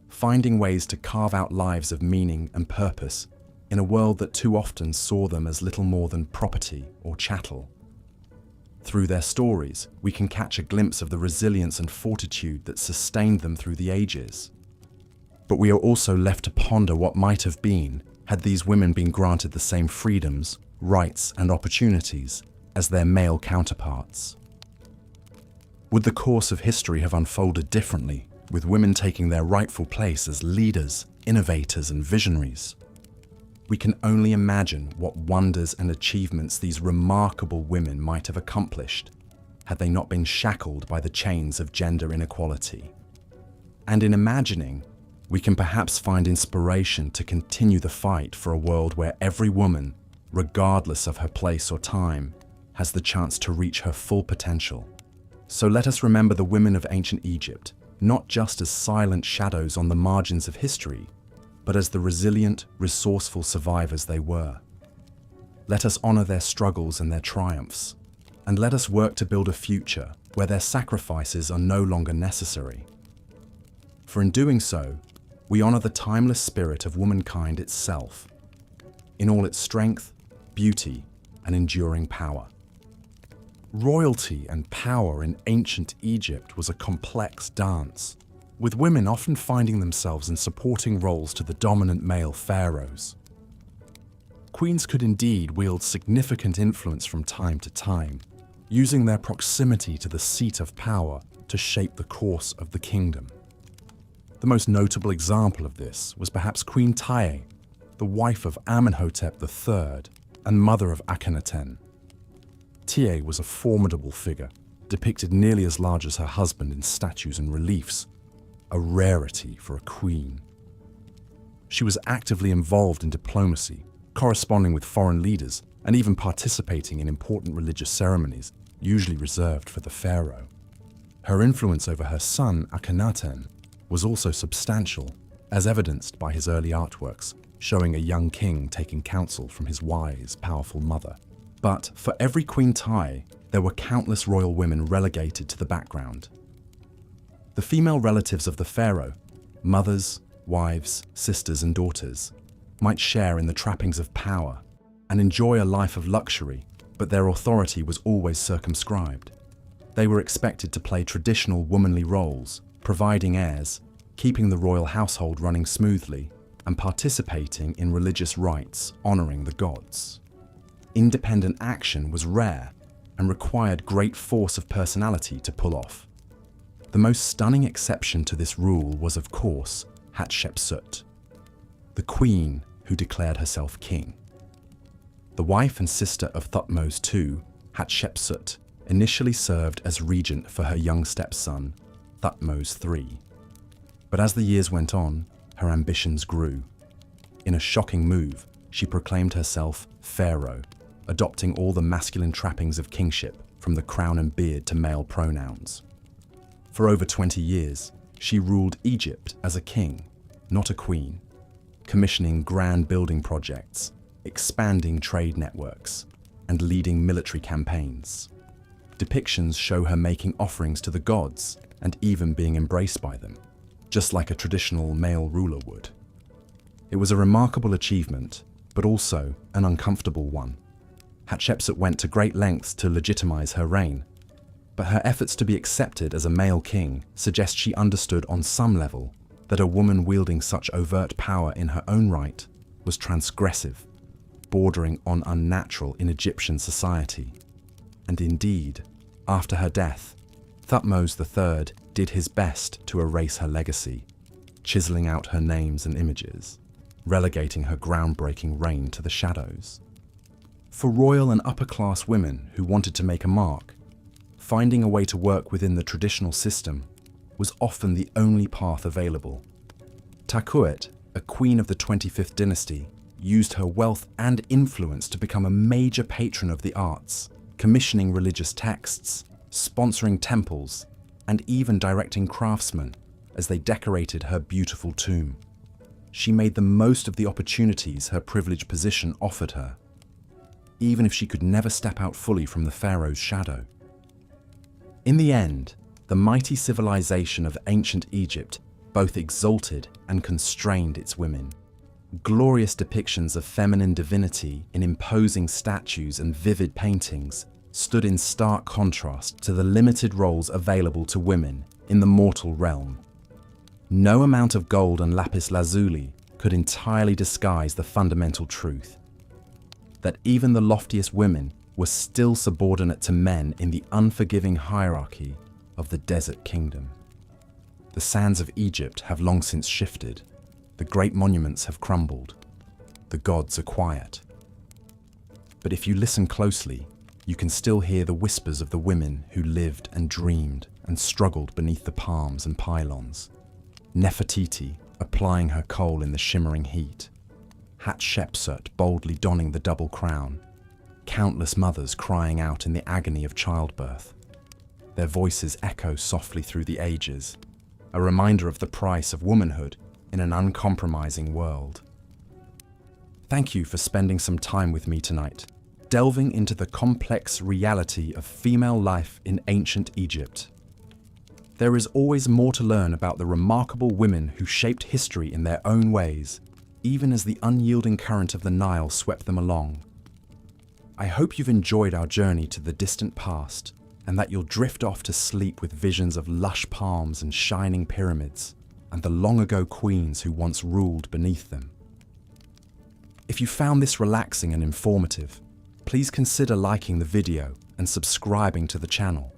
finding ways to carve out lives of meaning and purpose in a world that too often saw them as little more than property or chattel. Through their stories, we can catch a glimpse of the resilience and fortitude that sustained them through the ages. But we are also left to ponder what might have been had these women been granted the same freedoms, rights, and opportunities as their male counterparts. Would the course of history have unfolded differently, with women taking their rightful place as leaders, innovators, and visionaries? We can only imagine what wonders and achievements these remarkable women might have accomplished had they not been shackled by the chains of gender inequality. And in imagining, we can perhaps find inspiration to continue the fight for a world where every woman, regardless of her place or time, has the chance to reach her full potential. So let us remember the women of ancient Egypt, not just as silent shadows on the margins of history, but as the resilient, resourceful survivors they were. Let us honor their struggles and their triumphs, and let us work to build a future where their sacrifices are no longer necessary. For in doing so, we honor the timeless spirit of womankind itself, in all its strength, beauty, and enduring power. Royalty and power in ancient Egypt was a complex dance, with women often finding themselves in supporting roles to the dominant male pharaohs. Queens could indeed wield significant influence from time to time, using their proximity to the seat of power to shape the course of the kingdom. The most notable example of this was perhaps Queen Tiye, the wife of Amenhotep III and mother of Akhenaten. Tiye was a formidable figure, depicted nearly as large as her husband in statues and reliefs, a rarity for a queen. She was actively involved in diplomacy, corresponding with foreign leaders, and even participating in important religious ceremonies, usually reserved for the pharaoh. Her influence over her son, Akhenaten, was also substantial, as evidenced by his early artworks, showing a young king taking counsel from his wise, powerful mother. But for every Queen Tiye, there were countless royal women relegated to the background. The female relatives of the pharaoh, mothers, wives, sisters, and daughters, might share in the trappings of power and enjoy a life of luxury, but their authority was always circumscribed. They were expected to play traditional womanly roles, providing heirs, keeping the royal household running smoothly, and participating in religious rites honoring the gods. Independent action was rare and required great force of personality to pull off. The most stunning exception to this rule was, of course, Hatshepsut, the queen who declared herself king. The wife and sister of Thutmose II, Hatshepsut initially served as regent for her young stepson, Thutmose III. But as the years went on, her ambitions grew. In a shocking move, she proclaimed herself pharaoh, adopting all the masculine trappings of kingship, from the crown and beard to male pronouns. For over 20 years, she ruled Egypt as a king, not a queen, commissioning grand building projects, expanding trade networks, and leading military campaigns. Depictions show her making offerings to the gods and even being embraced by them, just like a traditional male ruler would. It was a remarkable achievement, but also an uncomfortable one. Hatshepsut went to great lengths to legitimize her reign, but her efforts to be accepted as a male king suggest she understood on some level that a woman wielding such overt power in her own right was transgressive, bordering on unnatural in Egyptian society. And indeed, after her death, Thutmose III did his best to erase her legacy, chiseling out her names and images, relegating her groundbreaking reign to the shadows. For royal and upper-class women who wanted to make a mark, finding a way to work within the traditional system was often the only path available. Takuet, a queen of the 25th dynasty, used her wealth and influence to become a major patron of the arts, commissioning religious texts, sponsoring temples, and even directing craftsmen as they decorated her beautiful tomb. She made the most of the opportunities her privileged position offered her, even if she could never step out fully from the pharaoh's shadow. In the end, the mighty civilization of ancient Egypt both exalted and constrained its women. Glorious depictions of feminine divinity in imposing statues and vivid paintings stood in stark contrast to the limited roles available to women in the mortal realm. No amount of gold and lapis lazuli could entirely disguise the fundamental truth that even the loftiest women were still subordinate to men in the unforgiving hierarchy of the desert kingdom. The sands of Egypt have long since shifted. The great monuments have crumbled. The gods are quiet. But if you listen closely, you can still hear the whispers of the women who lived and dreamed and struggled beneath the palms and pylons. Nefertiti applying her coal in the shimmering heat. Hatshepsut boldly donning the double crown. Countless mothers crying out in the agony of childbirth. Their voices echo softly through the ages, a reminder of the price of womanhood in an uncompromising world. Thank you for spending some time with me tonight, delving into the complex reality of female life in ancient Egypt. There is always more to learn about the remarkable women who shaped history in their own ways, even as the unyielding current of the Nile swept them along. I hope you've enjoyed our journey to the distant past, and that you'll drift off to sleep with visions of lush palms and shining pyramids, and the long-ago queens who once ruled beneath them. If you found this relaxing and informative, please consider liking the video and subscribing to the channel.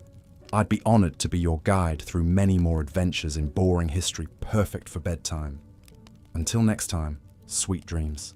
I'd be honored to be your guide through many more adventures in boring history perfect for bedtime. Until next time, sweet dreams.